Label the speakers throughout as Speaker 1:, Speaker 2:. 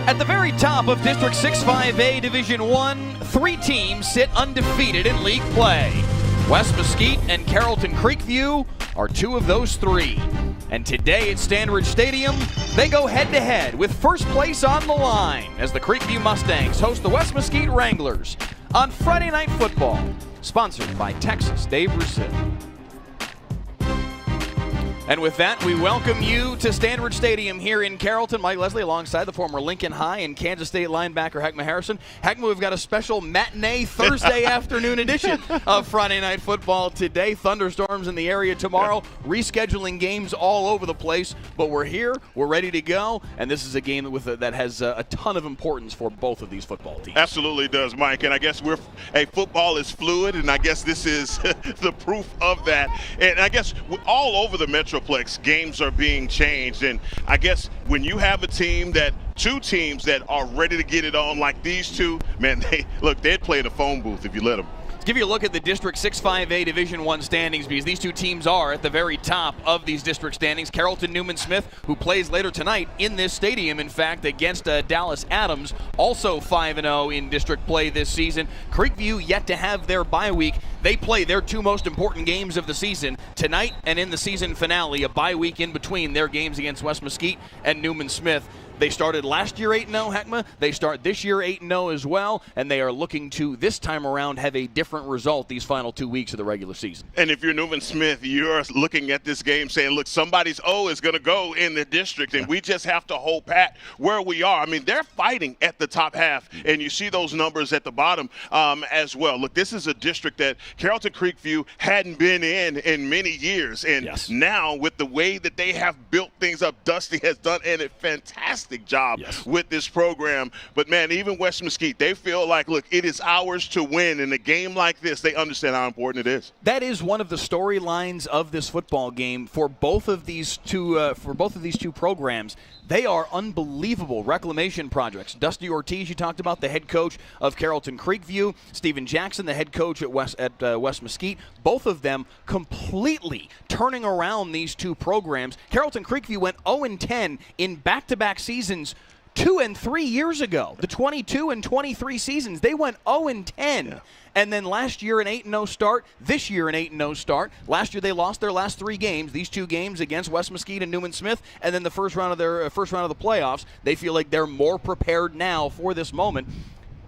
Speaker 1: At the very top of District 6-5A Division I, 3 teams sit undefeated in league play. West Mesquite and Carrollton Creekview are 2 of those 3. And today at Standridge Stadium, they go head-to-head with first place on the line as the Creekview Mustangs host the West Mesquite Wranglers on Friday Night Football, sponsored by Texas Day Brazil. And with that, we welcome you to Standridge Stadium here in Carrollton. Mike Leslie alongside the former Lincoln High and Kansas State linebacker Heckma Harrison. Heckma, we've got a special matinee Thursday afternoon edition of Friday Night Football today. Thunderstorms in the area tomorrow, rescheduling games all over the place. But we're here, we're ready to go, and this is a game that has a ton of importance for both of these football teams.
Speaker 2: Absolutely does, Mike. And I guess football is fluid, and I guess this is the proof of that. And I guess all over the Metroplex, games are being changed, and I guess when you have two teams that are ready to get it on like these two, man, they'd play in a phone booth if you let them.
Speaker 1: Give you a look at the District 6-5A Division I standings, because these 2 teams are at the very top of these district standings. Carrollton Newman Smith, who plays later tonight in this stadium, in fact, against Dallas Adams, also 5-0 in district play this season. Creekview yet to have their bye week. They play their 2 most important games of the season tonight and in the season finale, a bye week in between their games against West Mesquite and Newman Smith. They started last year 8-0, Heckma. They start this year 8-0 as well, and they are looking to, this time around, have a different result these final 2 weeks of the regular season.
Speaker 2: And if you're Newman Smith, you're looking at this game saying, look, somebody's O is going to go in the district, and we just have to hold pat where we are. I mean, they're fighting at the top half, and you see those numbers at the bottom as well. Look, this is a district that Carrollton Creekview hadn't been in many years, and now with the way that they have built things up, Dusty has done a fantastic job with this program. But man, even West Mesquite, they feel like, look, it is ours to win. In a game like this, they understand how important it is.
Speaker 1: That is one of the storylines of this football game for both of these two programs. They are unbelievable reclamation projects. Dusty Ortiz, you talked about, the head coach of Carrollton Creekview. Stephen Jackson, the head coach at West Mesquite. Both of them completely turning around these 2 programs. Carrollton Creekview went 0-10 in back-to-back seasons 2 and 3 years ago. The 22 and 23 seasons, they went 0-10. Yeah. And then last year an 8-0 start, this year an 8-0 start. Last year they lost their last 3 games, these 2 games against West Mesquite and Newman Smith, and then the first round of the playoffs. They feel like they're more prepared now for this moment.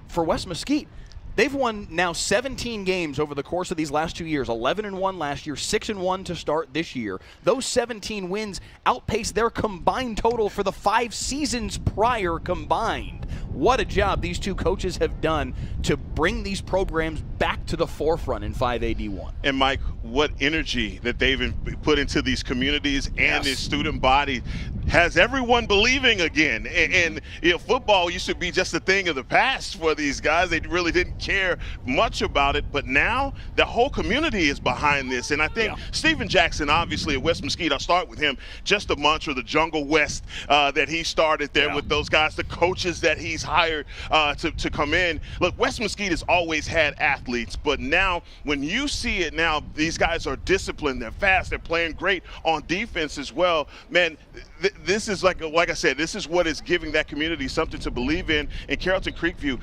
Speaker 1: For West Mesquite, they've won now 17 games over the course of these last 2 years. 11-1 last year, 6-1 to start this year. Those 17 wins outpace their combined total for the 5 seasons prior combined. What a job these 2 coaches have done to bring these programs back to the forefront in 5AD1.
Speaker 2: And Mike, what energy that they've put into these communities and this student body has everyone believing again. And football used to be just a thing of the past for these guys. They really didn't care much about it. But now the whole community is behind this. And I think Stephen Jackson, obviously at West Mesquite, I'll start with him, just the mantra, the Jungle West that he started there with those guys, the coaches that he's hired to come in. Look, West Mesquite has always had athletes, but now when you see it now, these guys are disciplined, they're fast, they're playing great on defense as well. Man, this is like I said, this is what is giving that community something to believe in. And Carrollton Creekview,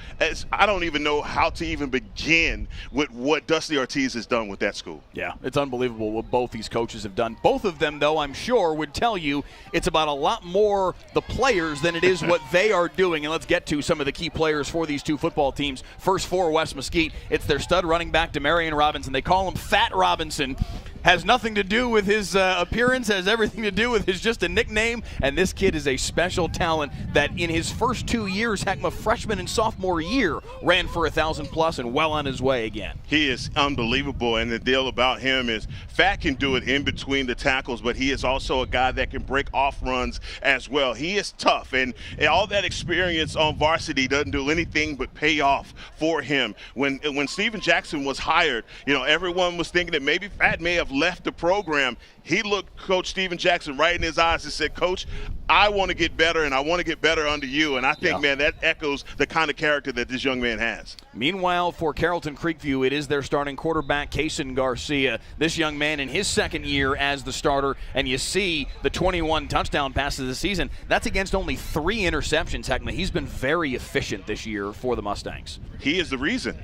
Speaker 2: I don't even know how to even begin with what Dusty Ortiz has done with that school.
Speaker 1: Yeah, it's unbelievable what both these coaches have done. Both of them, though, I'm sure would tell you it's about a lot more the players than it is what they are doing. And let's get to some of the key players for these 2 football teams. First for West Mesquite, it's their stud running back, Demarion Robinson. They call him Fat Robinson. Has nothing to do with his appearance, has everything to do with his just a nickname. And this kid is a special talent that in his first 2 years, Heckma, freshman and sophomore year, ran for 1,000+ and well on his way again.
Speaker 2: He is unbelievable, and the deal about him is Fat can do it in between the tackles, but he is also a guy that can break off runs as well. He is tough, and all that experience on varsity doesn't do anything but pay off for him. When Stephen Jackson was hired, everyone was thinking that maybe Fat may have left the program, he looked Coach Steven Jackson right in his eyes and said, Coach, I want to get better, and I want to get better under you. And I think, man, that echoes the kind of character that this young man has.
Speaker 1: Meanwhile, for Carrollton Creekview, it is their starting quarterback, Kaysen Garcia. This young man in his second year as the starter, and you see the 21 touchdown passes this season. That's against only 3 interceptions, Heckma. He's been very efficient this year for the Mustangs.
Speaker 2: He is the reason.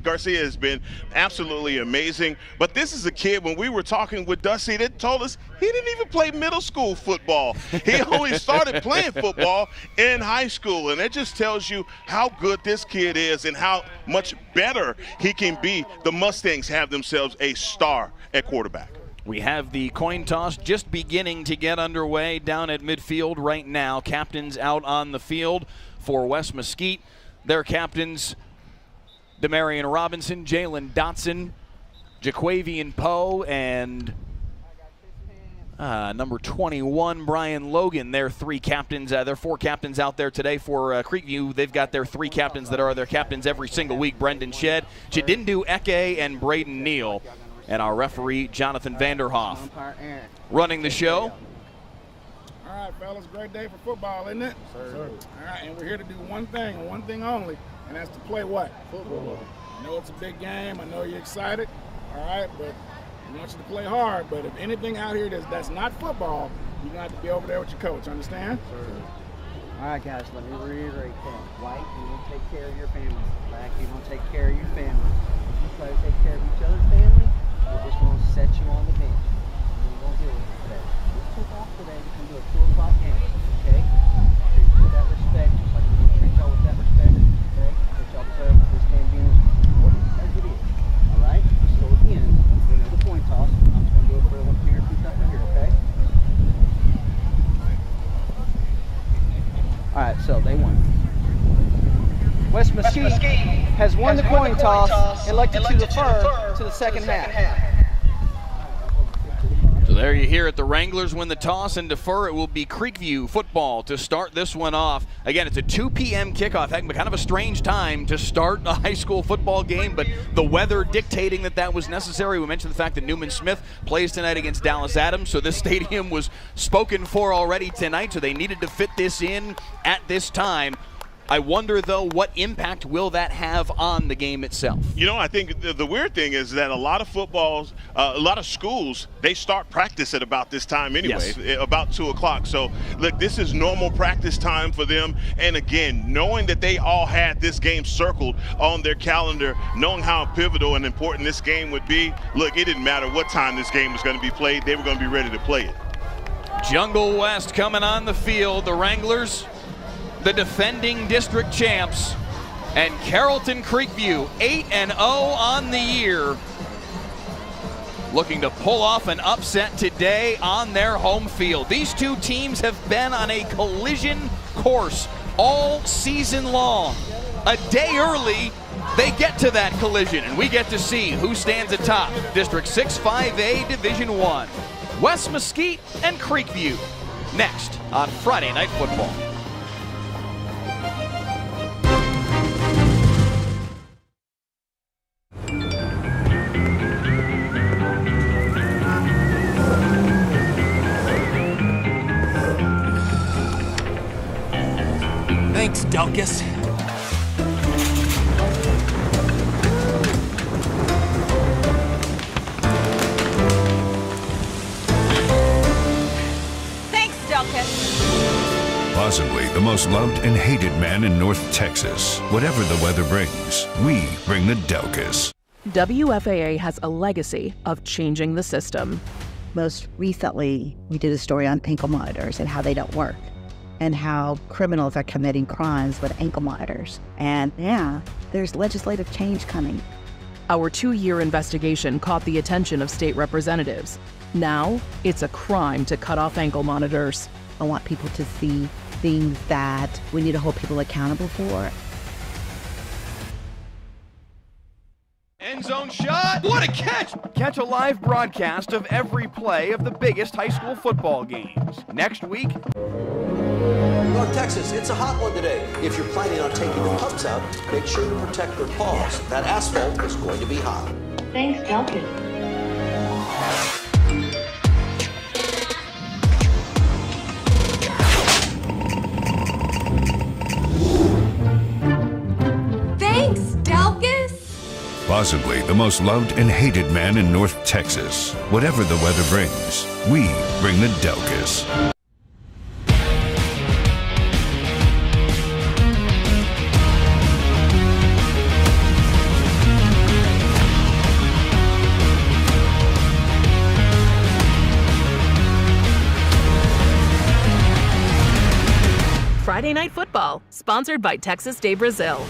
Speaker 2: Garcia has been absolutely amazing. But this is a kid, when we were talking with Dusty, that told us he didn't even play middle school football. He only started playing football in high school, and it just tells you how good this kid is and how much better he can be. The Mustangs have themselves a star at quarterback.
Speaker 1: We have the coin toss just beginning to get underway down at midfield right now. Captains out on the field for West Mesquite. Their captains, Demarion Robinson, Jalen Dotson, Jaquavian Poe, and number 21, Brian Logan. Their 3 captains, their 4 captains out there today for Creekview. They've got their 3 captains that are their captains every single week. Brendan Shedd, Chidindu Eke, and Braden Neal. And our referee, Jonathan Vanderhoff, running the show.
Speaker 3: All right, fellas, great day for football, isn't it? Sir. All right, and we're here to do one thing and one thing only, and that's to play what? Football. I know it's a big game. I know you're excited. All right, but we want you to play hard. But if anything out here that's not football, you're going to have to be over there with your coach. Understand?
Speaker 4: Sir. All right, guys, let me reiterate that. White, you don't take care of your family. Black, you don't take care of your family. You try to take care of each other's family, we're just going to set you on the bench. We're going to deal with it today. We took off today to come to a 2 o'clock game, okay? Treat you with that respect, just like we're going to treat y'all with that respect, okay? That y'all deserve this game being as important as it is, all right? So again, we're going to the coin toss. I'm just going to do it for one here, 2 seconds here, okay? All right, so they won. West Mesquite has won the coin toss, elected to defer to the second half.
Speaker 1: So there you hear it. The Wranglers win the toss and defer. It will be Creekview football to start this one off. Again, it's a 2 p.m. kickoff. Heck, but kind of a strange time to start a high school football game, but the weather dictating that was necessary. We mentioned the fact that Newman Smith plays tonight against Dallas Adams, so this stadium was spoken for already tonight, so they needed to fit this in at this time. I wonder, though, what impact will that have on the game itself?
Speaker 2: You know, I think the weird thing is that a lot of schools, they start practice at about this time anyway, yes. About 2 o'clock. So, look, this is normal practice time for them. And, again, knowing that they all had this game circled on their calendar, knowing how pivotal and important this game would be, look, it didn't matter what time this game was going to be played. They were going to be ready to play it.
Speaker 1: Jungle West coming on the field. The Wranglers, the defending district champs, and Carrollton Creekview 8-0 on the year, looking to pull off an upset today on their home field. These 2 teams have been on a collision course all season long. A day early, they get to that collision, and we get to see who stands atop District 6-5A Division I. West Mesquite and Creekview next on Friday Night Football.
Speaker 5: Thanks, Delkus.
Speaker 6: Thanks, Delkus.
Speaker 7: Possibly the most loved and hated man in North Texas. Whatever the weather brings, we bring the Delkus.
Speaker 8: WFAA has a legacy of changing the system.
Speaker 9: Most recently, we did a story on ankle monitors and how they don't work, and how criminals are committing crimes with ankle monitors. And yeah, there's legislative change coming.
Speaker 8: Our 2-year investigation caught the attention of state representatives. Now, it's a crime to cut off ankle monitors.
Speaker 9: I want people to see things that we need to hold people accountable for.
Speaker 1: End zone shot. What a catch! Catch a live broadcast of every play of the biggest high school football games. Next week.
Speaker 10: North Texas, it's a hot one today. If you're planning on taking the pups out, make sure to protect their paws. That asphalt is going to be hot.
Speaker 6: Thanks, Delkus.
Speaker 7: Plausibly the most loved and hated man in North Texas. Whatever the weather brings, we bring the Delcas.
Speaker 8: Friday Night Football, sponsored by Texas de Brazil.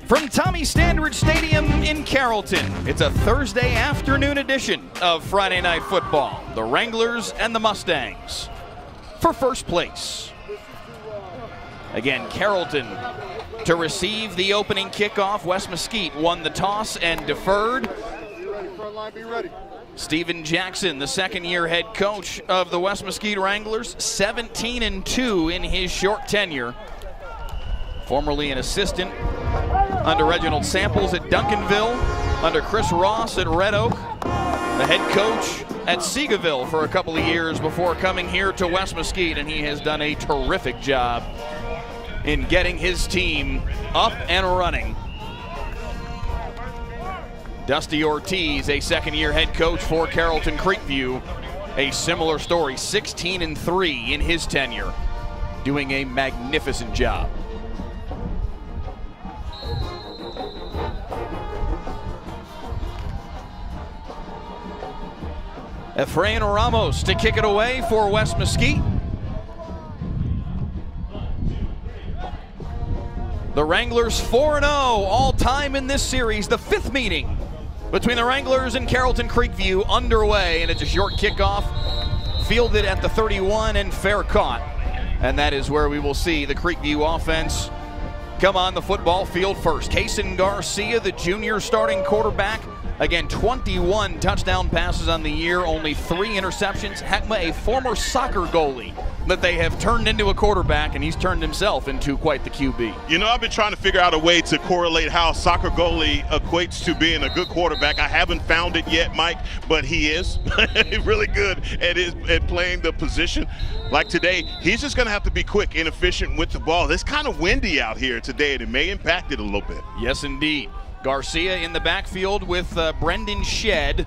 Speaker 1: From Tommy Standridge Stadium in Carrollton, it's a Thursday afternoon edition of Friday Night Football. The Wranglers and the Mustangs for first place. Again, Carrollton to receive the opening kickoff. West Mesquite won the toss and deferred.
Speaker 3: Be ready.
Speaker 1: Steven Jackson, the second-year head coach of the West Mesquite Wranglers, 17-2 in his short tenure. Formerly an assistant under Reginald Samples at Duncanville, under Chris Ross at Red Oak, the head coach at Seagaville for a couple of years before coming here to West Mesquite, and he has done a terrific job in getting his team up and running. Dusty Ortiz, a second-year head coach for Carrollton Creekview, a similar story, 16-3 in his tenure, doing a magnificent job. Efrain Ramos to kick it away for West Mesquite. The Wranglers 4-0 all-time in this series, the fifth meeting between the Wranglers and Carrollton Creekview underway, and it's a short kickoff, fielded at the 31 and fair caught. And that is where we will see the Creekview offense come on the football field first. Kason Garcia, the junior starting quarterback, again, 21 touchdown passes on the year, only 3 interceptions. Heckma, a former soccer goalie that they have turned into a quarterback, and he's turned himself into quite the QB.
Speaker 2: You know, I've been trying to figure out a way to correlate how soccer goalie equates to being a good quarterback. I haven't found it yet, Mike, but he is really good at playing the position. Like today, he's just going to have to be quick and efficient with the ball. It's kind of windy out here today, and it may impact it a little bit.
Speaker 1: Yes, indeed. Garcia in the backfield with Brendan Shedd,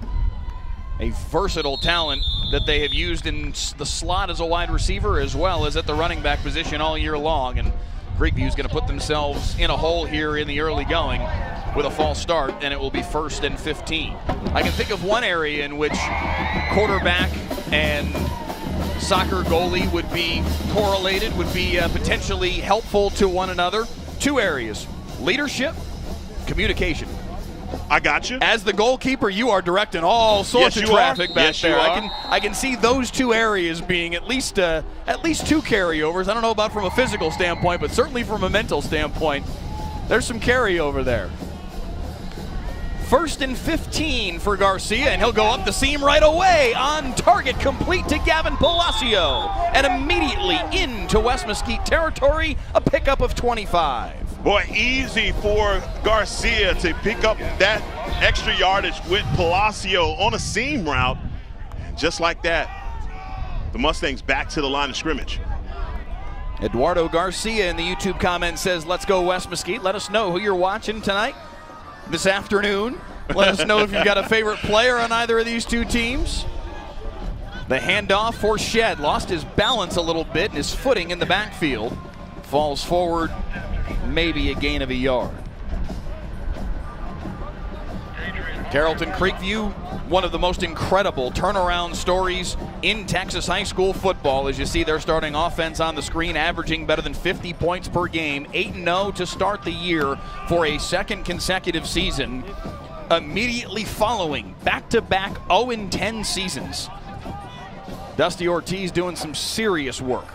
Speaker 1: a versatile talent that they have used in the slot as a wide receiver as well as at the running back position all year long. And Creekview's going to put themselves in a hole here in the early going with a false start, and it will be 1st and 15. I can think of one area in which quarterback and soccer goalie would be correlated, would be potentially helpful to one another. 2 areas: leadership, communication.
Speaker 2: I got you.
Speaker 1: As the goalkeeper, you are directing all sorts of traffic back there. I can see those 2 areas being at least 2 carryovers. I don't know about from a physical standpoint, but certainly from a mental standpoint, there's some carryover there. 1st and 15 for Garcia, and he'll go up the seam right away. On target, complete to Gavin Palacio, and immediately into West Mesquite territory, a pickup of 25.
Speaker 2: Boy, easy for Garcia to pick up that extra yardage with Palacio on a seam route. Just like that, the Mustangs back to the line of scrimmage.
Speaker 1: Eduardo Garcia in the YouTube comment says, "Let's go West Mesquite." Let us know who you're watching tonight, this afternoon. Let us know if you've got a favorite player on either of these 2 teams. The handoff for Shedd. Lost his balance a little bit and his footing in the backfield. Falls forward, maybe a gain of a yard. Carrollton Creekview, one of the most incredible turnaround stories in Texas high school football. As you see their starting offense on the screen, averaging better than 50 points per game, 8-0 to start the year for a second consecutive season, immediately following back-to-back 0-10 seasons. Dusty Ortiz doing some serious work.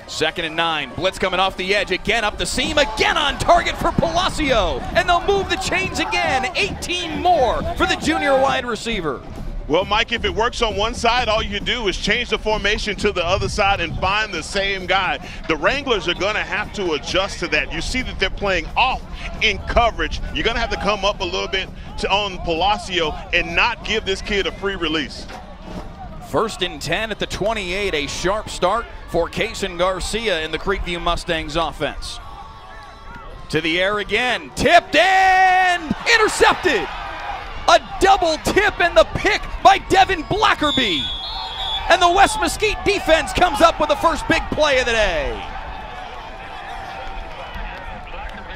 Speaker 1: 2nd and 9, blitz coming off the edge, again up the seam, again on target for Palacio, and they'll move the chains again, 18 more for the junior wide receiver.
Speaker 2: Well, Mike, if it works on one side, all you do is change the formation to the other side and find the same guy. The Wranglers are going to have to adjust to that. You see that they're playing off in coverage. You're going to have to come up a little bit on Palacio and not give this kid a free release.
Speaker 1: 1st and 10 at the 28, a sharp start for Kason Garcia in the Creekview Mustangs offense. To the air again. Tipped and intercepted. A double tip and the pick by Devin Blackerby. And the West Mesquite defense comes up with the first big play of the day.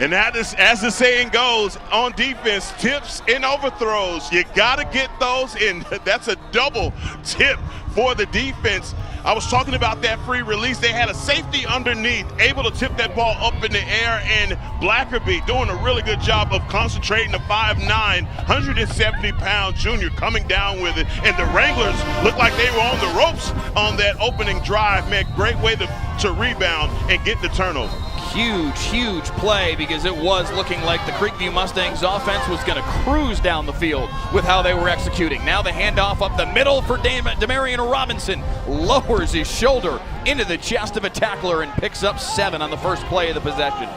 Speaker 2: And that is, as the saying goes, on defense, tips and overthrows. You got to get those in. That's a double tip for the defense. I was talking about that free release. They had a safety underneath, able to tip that ball up in the air, and Blackerby doing a really good job of concentrating the 5'9", 170-pound junior coming down with it. And the Wranglers looked like they were on the ropes on that opening drive. Man, great way to rebound and get the turnover.
Speaker 1: Huge play, because it was looking like the Creekview Mustangs offense was going to cruise down the field with how they were executing. Now the handoff up the middle for Demarion Robinson. Lowers his shoulder into the chest of a tackler and picks up 7 on the first play of the possession.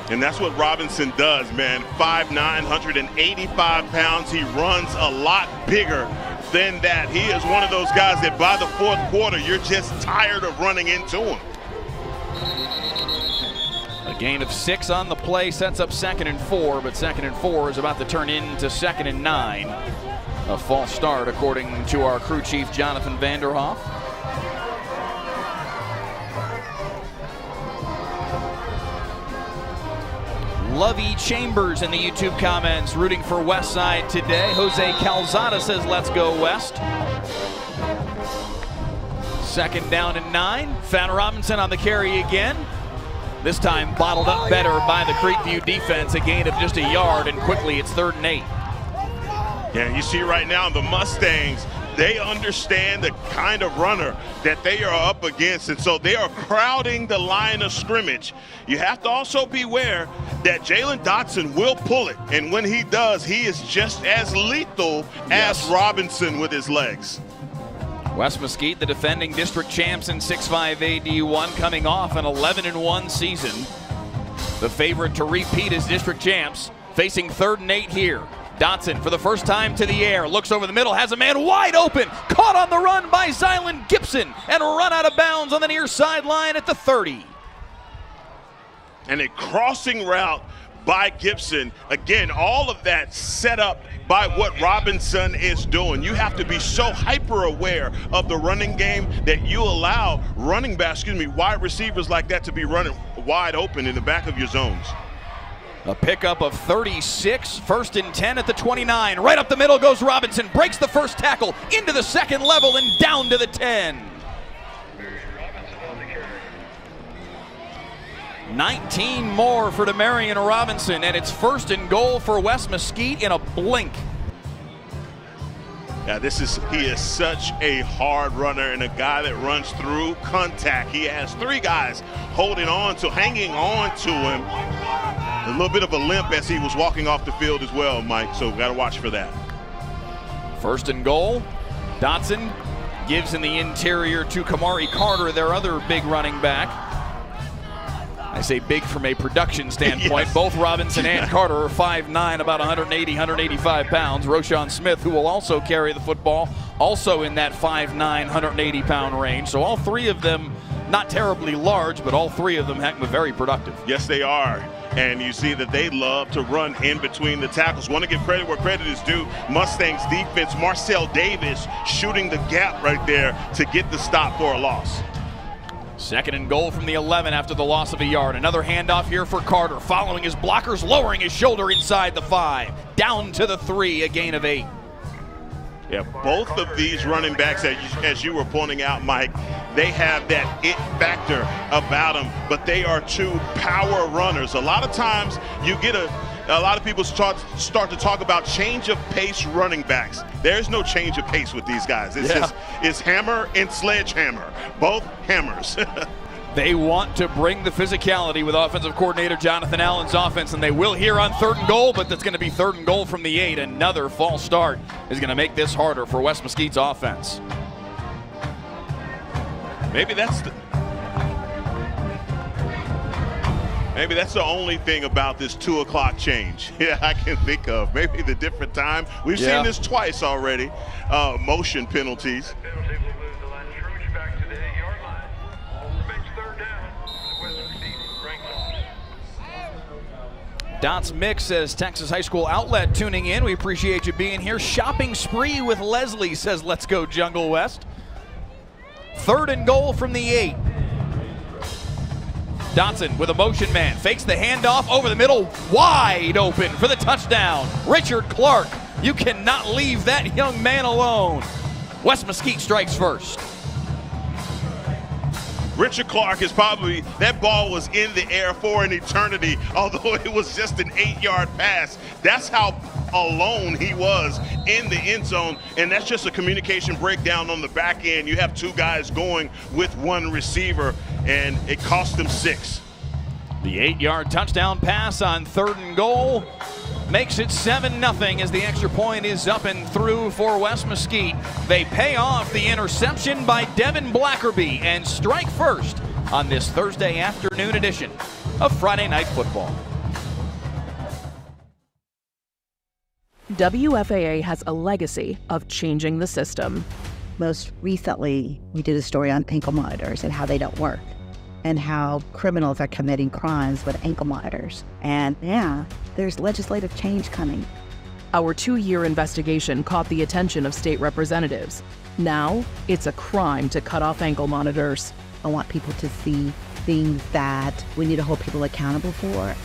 Speaker 2: And that's what Robinson does, man. 5'9", 185 pounds. He runs a lot bigger than that. He is one of those guys that by the fourth quarter, you're just tired of running into him.
Speaker 1: A gain of 6 on the play sets up 2nd and 4, but 2nd and 4 is about to turn into 2nd and 9. A false start, according to our crew chief, Jonathan Vanderhoff. Lovey Chambers in the YouTube comments rooting for Westside today. Jose Calzada says, let's go West. 2nd down and 9. Fan Robinson on the carry again. This time bottled up better by the Creekview defense, a gain of just a yard, and quickly it's 3rd and 8.
Speaker 2: Yeah, you see right now the Mustangs, they understand the kind of runner that they are up against, and so they are crowding the line of scrimmage. You have to also beware that Jalen Dotson will pull it, and when he does, he is just as lethal as Robinson with his legs.
Speaker 1: West Mesquite, the defending district champs in 6'5" AD1, coming off an 11-1 season. The favorite to repeat as district champs, facing 3rd and 8 here. Dotson for the first time to the air, looks over the middle, has a man wide open, caught on the run by Zylan Gibson, and run out of bounds on the near sideline at the 30.
Speaker 2: And a crossing route by Gibson. Again, all of that set up by what Robinson is doing. You have to be so hyper aware of the running game that you allow wide receivers like that to be running wide open in the back of your zones.
Speaker 1: A pickup of 36, 1st and 10 at the 29. Right up the middle goes Robinson, breaks the first tackle into the 2nd level and down to the 10. 19 more for Demarion Robinson, and it's 1st and goal for West Mesquite in a blink.
Speaker 2: Yeah, he is such a hard runner and a guy that runs through contact. He has 3 guys hanging on to him. A little bit of a limp as he was walking off the field as well, Mike, so got to watch for that.
Speaker 1: 1st and goal. Dotson gives in the interior to Kamari Carter, their other big running back. I say big from a production standpoint. Yes. Both Robinson and Carter are 5'9", about 180, 185 pounds. Roshan Smith, who will also carry the football, also in that 5'9", 180-pound range. So all 3 of them not terribly large, but all 3 of them very productive.
Speaker 2: Yes, they are. And you see that they love to run in between the tackles. Want to give credit where credit is due. Mustangs defense, Marcel Davis shooting the gap right there to get the stop for a loss.
Speaker 1: 2nd and goal from the 11 after the loss of a yard. Another handoff here for Carter, following his blockers, lowering his shoulder inside the 5. Down to the 3, a gain of 8.
Speaker 2: Yeah, both of these running backs, as you were pointing out, Mike, they have that it factor about them, but they are 2 power runners. A lot of times you get a lot of people start to talk about change of pace running backs. There's no change of pace with these guys. It's hammer and sledgehammer, both hammers.
Speaker 1: They want to bring the physicality with offensive coordinator Jonathan Allen's offense, and they will here on 3rd and goal, but that's going to be 3rd and goal from the 8. Another false start is going to make this harder for West Mesquite's offense.
Speaker 2: Maybe that's the only thing about this 2 o'clock change I can think of. Maybe the different time. We've seen this twice already. Motion penalties.
Speaker 1: Dots Mix says Texas High School Outlet tuning in. We appreciate you being here. Shopping spree with Leslie says let's go Jungle West. 3rd and goal from the 8. Dotson with a motion man. Fakes the handoff over the middle. Wide open for the touchdown. Richard Clark. You cannot leave that young man alone. West Mesquite strikes first.
Speaker 2: Richard Clark is probably, that ball was in the air for an eternity, although it was just an 8-yard pass. That's how alone he was in the end zone, and that's just a communication breakdown on the back end. You have 2 guys going with 1 receiver, and it cost them 6.
Speaker 1: The 8-yard touchdown pass on 3rd and goal makes it 7-0 as the extra point is up and through for West Mesquite. They pay off the interception by Devin Blackerby and strike first on this Thursday afternoon edition of Friday Night Football.
Speaker 8: WFAA has a legacy of changing the system.
Speaker 9: Most recently, we did a story on ankle monitors and how they don't work, and how criminals are committing crimes with ankle monitors. And yeah, there's legislative change coming.
Speaker 8: Our 2-year investigation caught the attention of state representatives. Now, it's a crime to cut off ankle monitors.
Speaker 9: I want people to see things that we need to hold people accountable for.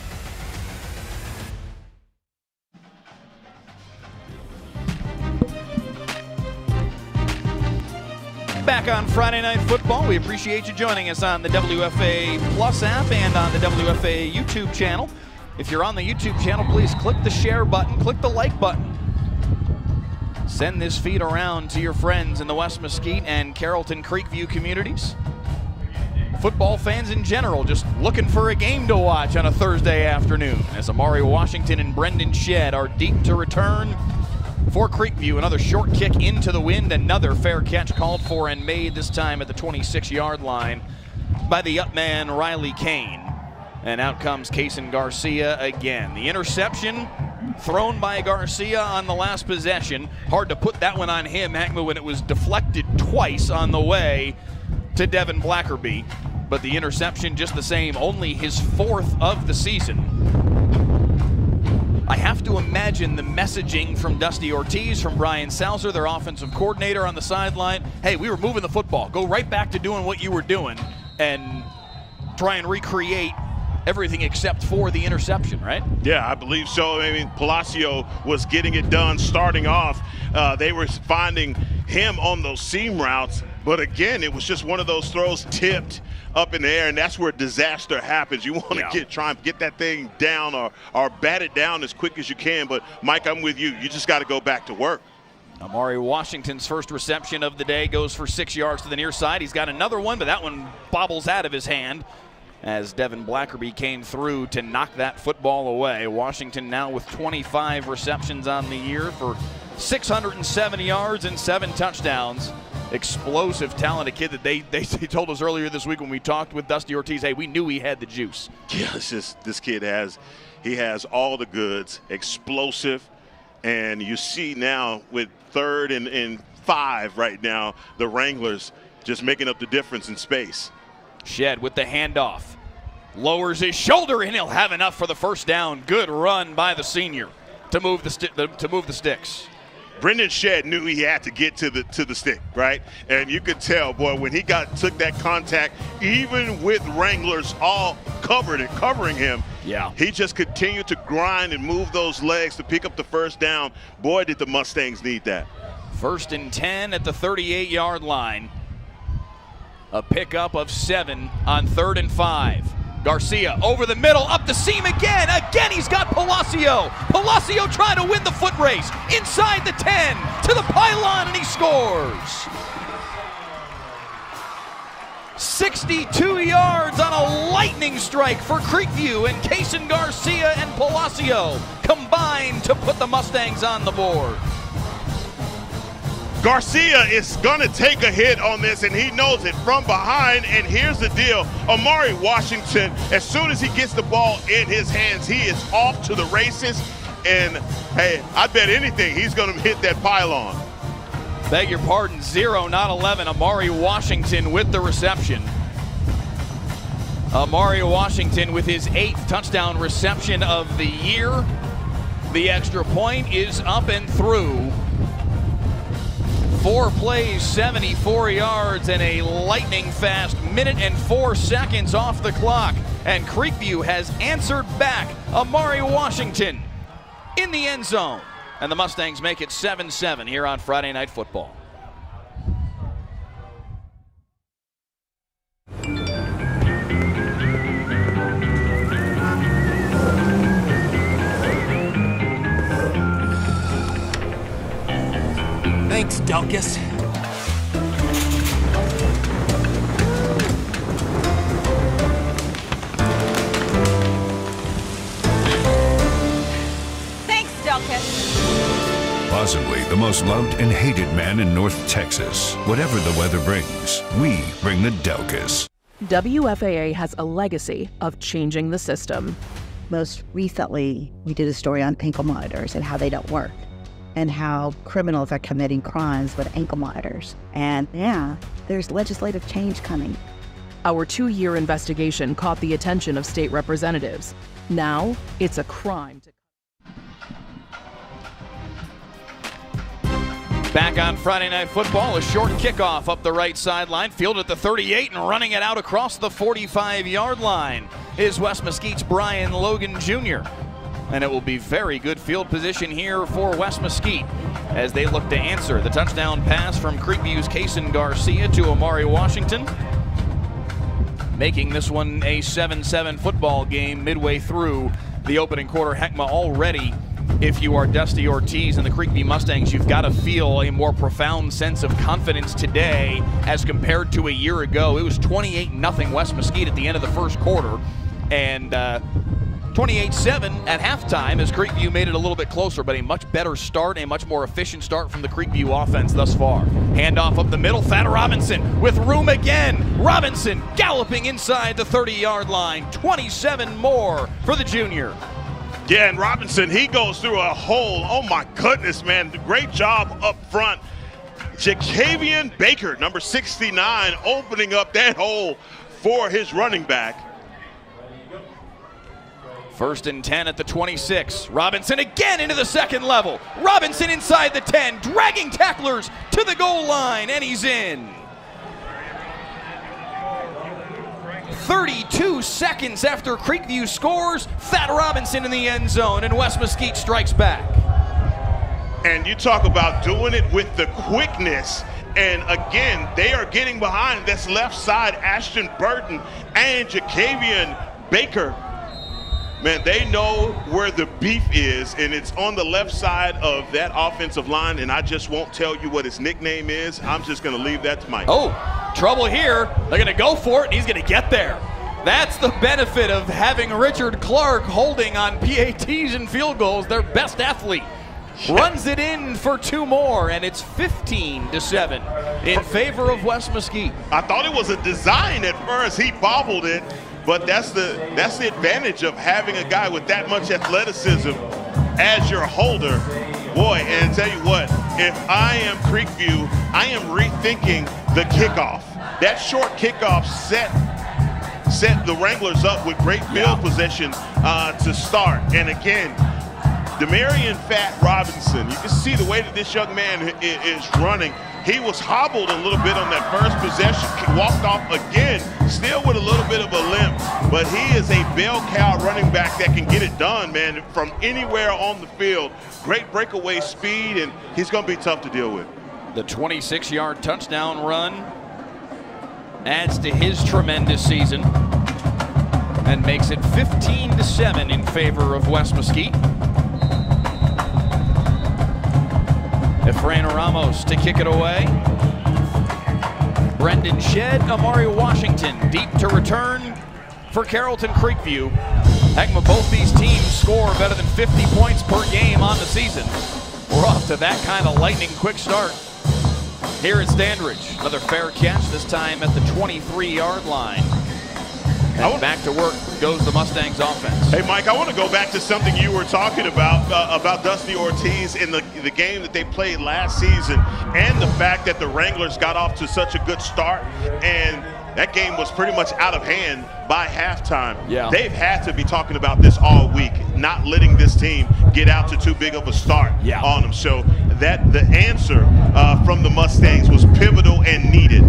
Speaker 1: Back on Friday Night Football. We appreciate you joining us on the WFA Plus app and on the WFA YouTube channel. If you're on the YouTube channel, please click the share button, click the like button. Send this feed around to your friends in the West Mesquite and Carrollton Creekview communities. Football fans in general just looking for a game to watch on a Thursday afternoon as Amari Washington and Brendan Shedd are deep to return for Creekview. Another short kick into the wind, another fair catch called for and made, this time at the 26-yard line by the up man Riley Kane. And out comes Kason Garcia again. The interception thrown by Garcia on the last possession. Hard to put that one on him, Hackma, when it was deflected twice on the way to Devin Blackerby. But the interception just the same, only his 4th of the season. I have to imagine the messaging from Dusty Ortiz, from Brian Salzer, their offensive coordinator on the sideline. Hey, we were moving the football. Go right back to doing what you were doing and try and recreate everything except for the interception, right?
Speaker 2: Yeah, I believe so. I mean, Palacio was getting it done starting off. They were finding him on those seam routes. But again, it was just one of those throws tipped up in the air, and that's where disaster happens. You want to try and get that thing down or bat it down as quick as you can. But, Mike, I'm with you. You just got to go back to work.
Speaker 1: Amari Washington's first reception of the day goes for 6 yards to the near side. He's got another one, but that one bobbles out of his hand as Devin Blackerby came through to knock that football away. Washington now with 25 receptions on the year for 670 yards and 7 touchdowns. Explosive, talented kid that they told us earlier this week when we talked with Dusty Ortiz, hey, we knew he had the juice.
Speaker 2: Yeah, it's just this kid has all the goods, explosive, and you see now with 3rd and 5 right now, the Wranglers just making up the difference in space.
Speaker 1: Shedd with the handoff, lowers his shoulder, and he'll have enough for the first down. Good run by the senior to move the sticks.
Speaker 2: Brendan Shedd knew he had to get to the stick, right? And you could tell, boy, when he took that contact, even with Wranglers all covering him, he just continued to grind and move those legs to pick up the first down. Boy, did the Mustangs need that.
Speaker 1: 1st and 10 at the 38-yard line. A pickup of 7 on 3rd and 5. Garcia over the middle, up the seam again. Again, he's got Palacio. Palacio trying to win the foot race. Inside the 10, to the pylon, and he scores. 62 yards on a lightning strike for Creekview, and Kason Garcia and Palacio combined to put the Mustangs on the board.
Speaker 2: Garcia is going to take a hit on this, and he knows it from behind. And here's the deal. Amari Washington, as soon as he gets the ball in his hands, he is off to the races. And, hey, I bet anything he's going to hit that pylon.
Speaker 1: Beg your pardon, 0, not 11. Amari Washington with the reception. Amari Washington with his 8th touchdown reception of the year. The extra point is up and through. 4 plays, 74 yards, and a lightning-fast minute and 4 seconds off the clock. And Creekview has answered back Amari Washington in the end zone. And the Mustangs make it 7-7 here on Friday Night Football.
Speaker 5: Thanks, Delkus.
Speaker 6: Thanks, Delkus.
Speaker 7: Possibly the most loved and hated man in North Texas. Whatever the weather brings, we bring the Delkus.
Speaker 8: WFAA has a legacy of changing the system.
Speaker 9: Most recently, we did a story on ankle monitors and how they don't work, and how criminals are committing crimes with ankle monitors. And yeah, there's legislative change coming.
Speaker 8: Our 2-year investigation caught the attention of state representatives. Now, it's a crime to...
Speaker 1: Back on Friday Night Football, a short kickoff up the right sideline, fielded at the 38 and running it out across the 45-yard line is West Mesquite's Brian Logan Jr. And it will be very good field position here for West Mesquite as they look to answer the touchdown pass from Creekview's Kason Garcia to Amari Washington, making this one a 7-7 football game midway through the opening quarter. Heckma, already, if you are Dusty Ortiz and the Creekview Mustangs, you've got to feel a more profound sense of confidence today as compared to a year ago. It was 28-0 West Mesquite at the end of the first quarter, and 28-7 at halftime as Creekview made it a little bit closer, but a much better start, a much more efficient start from the Creekview offense thus far. Handoff up the middle, Thad Robinson with room again. Robinson galloping inside the 30-yard line. 27 more for the junior.
Speaker 2: Yeah, and Robinson, he goes through a hole. Oh, my goodness, man. Great job up front. Jacavian Baker, number 69, opening up that hole for his running back.
Speaker 1: 1st and 10 at the 26. Robinson again into the second level. Robinson inside the 10, dragging tacklers to the goal line, and he's in. 32 seconds after Creekview scores, Thad Robinson in the end zone, and West Mesquite strikes back.
Speaker 2: And you talk about doing it with the quickness. And again, they are getting behind this left side, Ashton Burton and Jacavian Baker. Man, they know where the beef is, and it's on the left side of that offensive line, and I just won't tell you what his nickname is. I'm just going to leave that to Mike.
Speaker 1: Oh, trouble here. They're going to go for it, and he's going to get there. That's the benefit of having Richard Clark holding on PATs and field goals, their best athlete. Runs it in for 2 more, and it's 15-7 in favor of West Mesquite.
Speaker 2: I thought it was a design at first. He bobbled it. But that's the advantage of having a guy with that much athleticism as your holder. Boy, and tell you what, if I am Creekview, I am rethinking the kickoff. That short kickoff set the Wranglers up with great field position to start. And again, Demarion Fat Robinson, you can see the way that this young man is running. He was hobbled a little bit on that first possession, walked off again, still with a little bit of a limp. But he is a bell cow running back that can get it done, man, from anywhere on the field. Great breakaway speed, and he's going to be tough to deal with.
Speaker 1: The 26-yard touchdown run adds to his tremendous season and makes it 15-7 in favor of West Mesquite. Efrain Ramos to kick it away. Brendan Shedd, Amari Washington deep to return for Carrollton Creekview. Heckma, both these teams score better than 50 points per game on the season. We're off to that kind of lightning quick start here at Standridge. Another fair catch, this time at the 23-yard line. And back to work goes the Mustangs offense.
Speaker 2: Hey, Mike, I want to go back to something you were talking about Dusty Ortiz in the game that they played last season, and the fact that the Wranglers got off to such a good start, and that game was pretty much out of hand by halftime.
Speaker 1: Yeah.
Speaker 2: They've had to be talking about this all week, not letting this team get out to too big of a start on them. So that the answer from the Mustangs was pivotal and needed.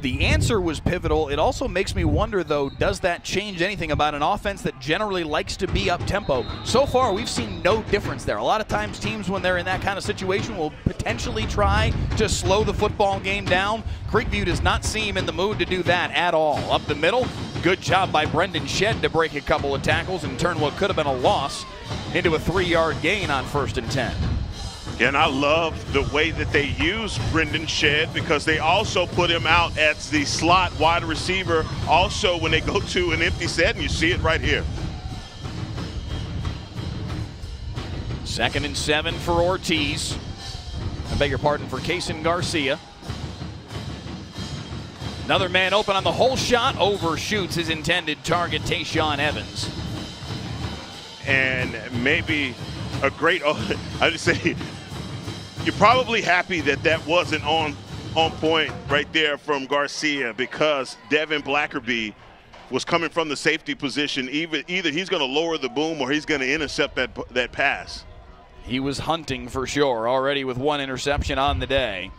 Speaker 1: The answer was pivotal. It also makes me wonder, though, does that change anything about an offense that generally likes to be up-tempo? So far, we've seen no difference there. A lot of times teams, when they're in that kind of situation, will potentially try to slow the football game down. Creekview does not seem in the mood to do that at all. Up the middle, good job by Brendan Shedd to break a couple of tackles and turn what could have been a loss into a 3-yard gain on 1st and 10.
Speaker 2: And I love the way that they use Brendan Shedd, because they also put him out as the slot wide receiver also when they go to an empty set, and you see it right here.
Speaker 1: 2nd and 7 for Ortiz. I beg your pardon, for Kaysen Garcia. Another man open on the whole shot, overshoots his intended target, Tayshawn Evans.
Speaker 2: And maybe a great, I just say, you're probably happy that that wasn't on point right there from Garcia, because Devin Blackerby was coming from the safety position. Either he's going to lower the boom or he's going to intercept that pass.
Speaker 1: He was hunting for sure, already with 1 interception on the day.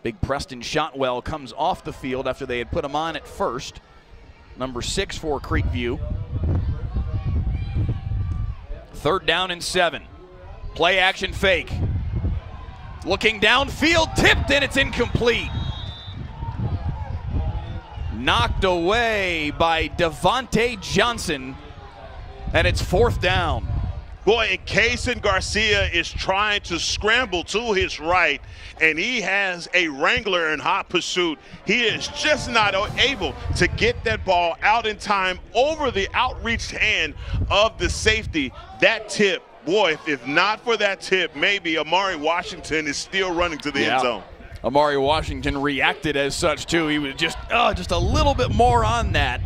Speaker 1: Big Preston Shotwell comes off the field after they had put him on at first. Number 6 for Creekview. 3rd down and 7. Play action fake. Looking downfield, tipped, and it's incomplete. Knocked away by Devontae Johnson, and it's 4th down.
Speaker 2: Boy, and Kaysen Garcia is trying to scramble to his right, and he has a Wrangler in hot pursuit. He is just not able to get that ball out in time over the outreached hand of the safety. That tip, boy, if not for that tip, maybe Amari Washington is still running to the end zone.
Speaker 1: Amari Washington reacted as such, too. He was just a little bit more on that,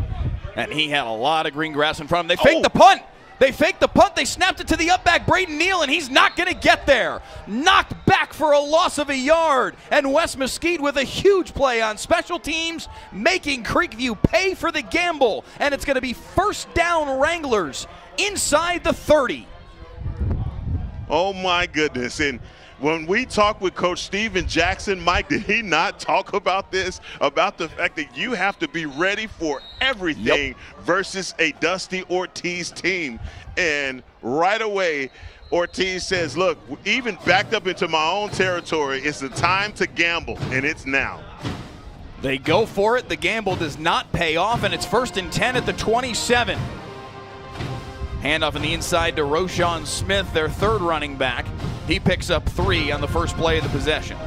Speaker 1: and he had a lot of green grass in front of him. They faked the punt. They faked the punt. They snapped it to the up back, Braden Neal, and he's not going to get there. Knocked back for a loss of a yard. And Wes Mesquite with a huge play on special teams, making Creekview pay for the gamble. And it's going to be 1st down Wranglers inside the 30.
Speaker 2: Oh, my goodness. And when we talked with Coach Steven Jackson, Mike, did he not talk about this, about the fact that you have to be ready for everything versus a Dusty Ortiz team? And right away, Ortiz says, look, even backed up into my own territory, it's the time to gamble, and it's now.
Speaker 1: They go for it. The gamble does not pay off, and it's 1st and 10 at the 27. Handoff on the inside to Roshan Smith, their 3rd running back. He picks up 3 on the first play of the possession.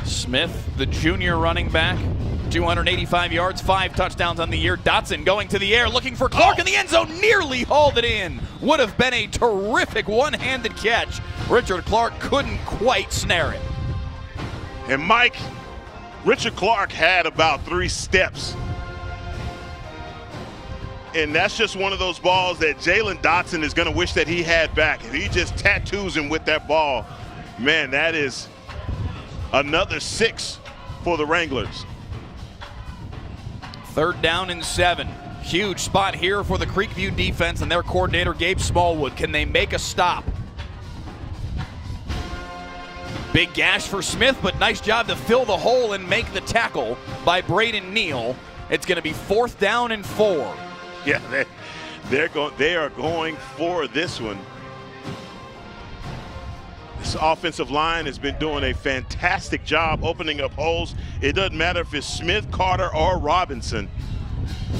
Speaker 1: Smith, the junior running back, 285 yards, 5 touchdowns on the year. Dotson going to the air, looking for Clark in the end zone, nearly hauled it in. Would have been a terrific one-handed catch. Richard Clark couldn't quite snare it.
Speaker 2: And Mike, Richard Clark had about 3 steps. And that's just one of those balls that Jalen Dotson is going to wish that he had back. If he just tattoos him with that ball, man, that is another 6 for the Wranglers.
Speaker 1: 3rd down and 7. Huge spot here for the Creekview defense and their coordinator, Gabe Smallwood. Can they make a stop? Big gash for Smith, but nice job to fill the hole and make the tackle by Braden Neal. It's going to be 4th down and 4.
Speaker 2: Yeah, they are going for this one. This offensive line has been doing a fantastic job opening up holes. It doesn't matter if it's Smith, Carter, or Robinson.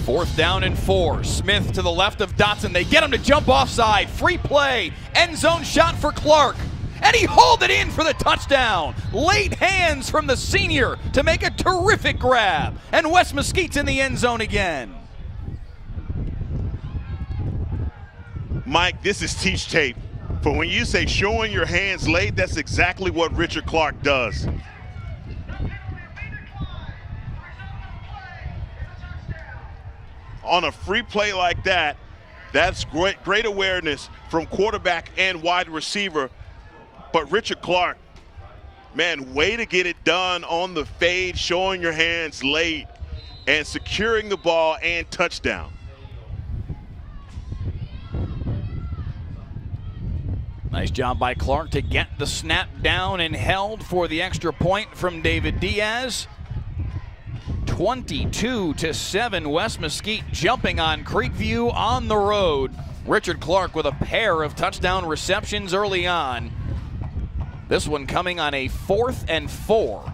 Speaker 1: 4th down and 4. Smith to the left of Dotson. They get him to jump offside. Free play. End zone shot for Clark. And he hauled it in for the touchdown. Late hands from the senior to make a terrific grab. And Wes Mesquite's in the end zone again.
Speaker 2: Mike, this is teach tape. For when you say showing your hands late, that's exactly what Richard Clark does. On a free play like that, that's great awareness from quarterback and wide receiver. But Richard Clark, man, way to get it done on the fade, showing your hands late and securing the ball and touchdown.
Speaker 1: Nice job by Clark to get the snap down and held for the extra point from David Diaz. 22-7, West Mesquite jumping on Creekview on the road. Richard Clark with a pair of touchdown receptions early on. This one coming on a 4th and 4.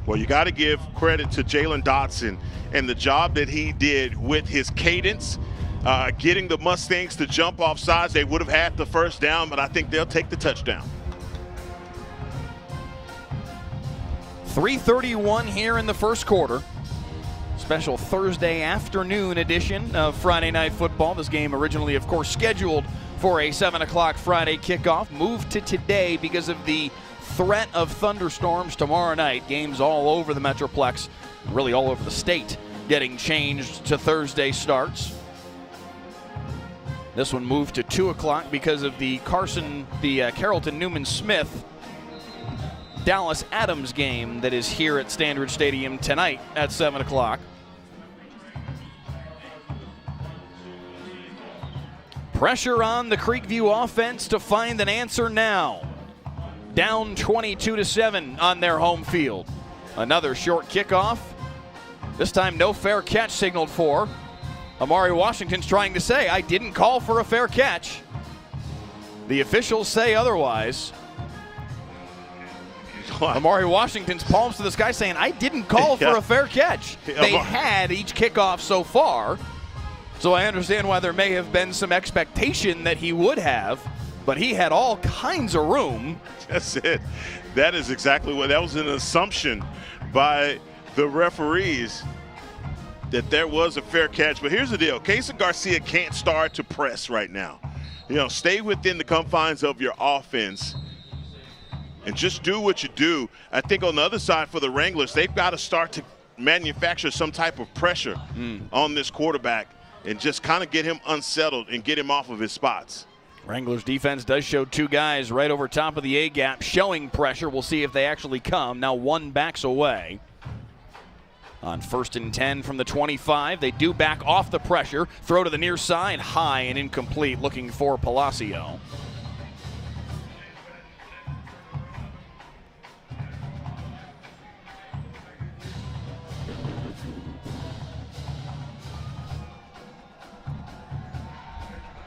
Speaker 2: Well, you got to give credit to Jalen Dotson and the job that he did with his cadence, getting the Mustangs to jump off sides. They would have had the first down, but I think they'll take the touchdown.
Speaker 1: 3:31 here in the first quarter. Special Thursday afternoon edition of Friday Night Football. This game originally, of course, scheduled for a 7 o'clock Friday kickoff. Moved to today because of the threat of thunderstorms tomorrow night. Games all over the Metroplex, really all over the state, getting changed to Thursday starts. This one moved to 2 o'clock because of the Carrollton Newman Smith Dallas Adams game that is here at Standridge Stadium tonight at 7 o'clock. Pressure on the Creekview offense to find an answer now. Down 22-7 on their home field. Another short kickoff. This time no fair catch signaled for. Amari Washington's trying to say, I didn't call for a fair catch. The officials say otherwise. Amari Washington's palms to the sky saying, I didn't call for a fair catch. They had each kickoff so far, so I understand why there may have been some expectation that he would have, but he had all kinds of room.
Speaker 2: That's it. That is exactly what, that was an assumption by the referees that there was a fair catch. But here's the deal. Kason Garcia can't start to press right now. You know, stay within the confines of your offense and just do what you do. I think on the other side for the Wranglers, they've got to start to manufacture some type of pressure on this quarterback and just kind of get him unsettled and get him off of his spots.
Speaker 1: Wranglers defense does show 2 guys right over top of the A-gap showing pressure. We'll see if they actually come. Now 1 backs away. On 1st and 10 from the 25, they do back off the pressure. Throw to the near side, high and incomplete, looking for Palacio.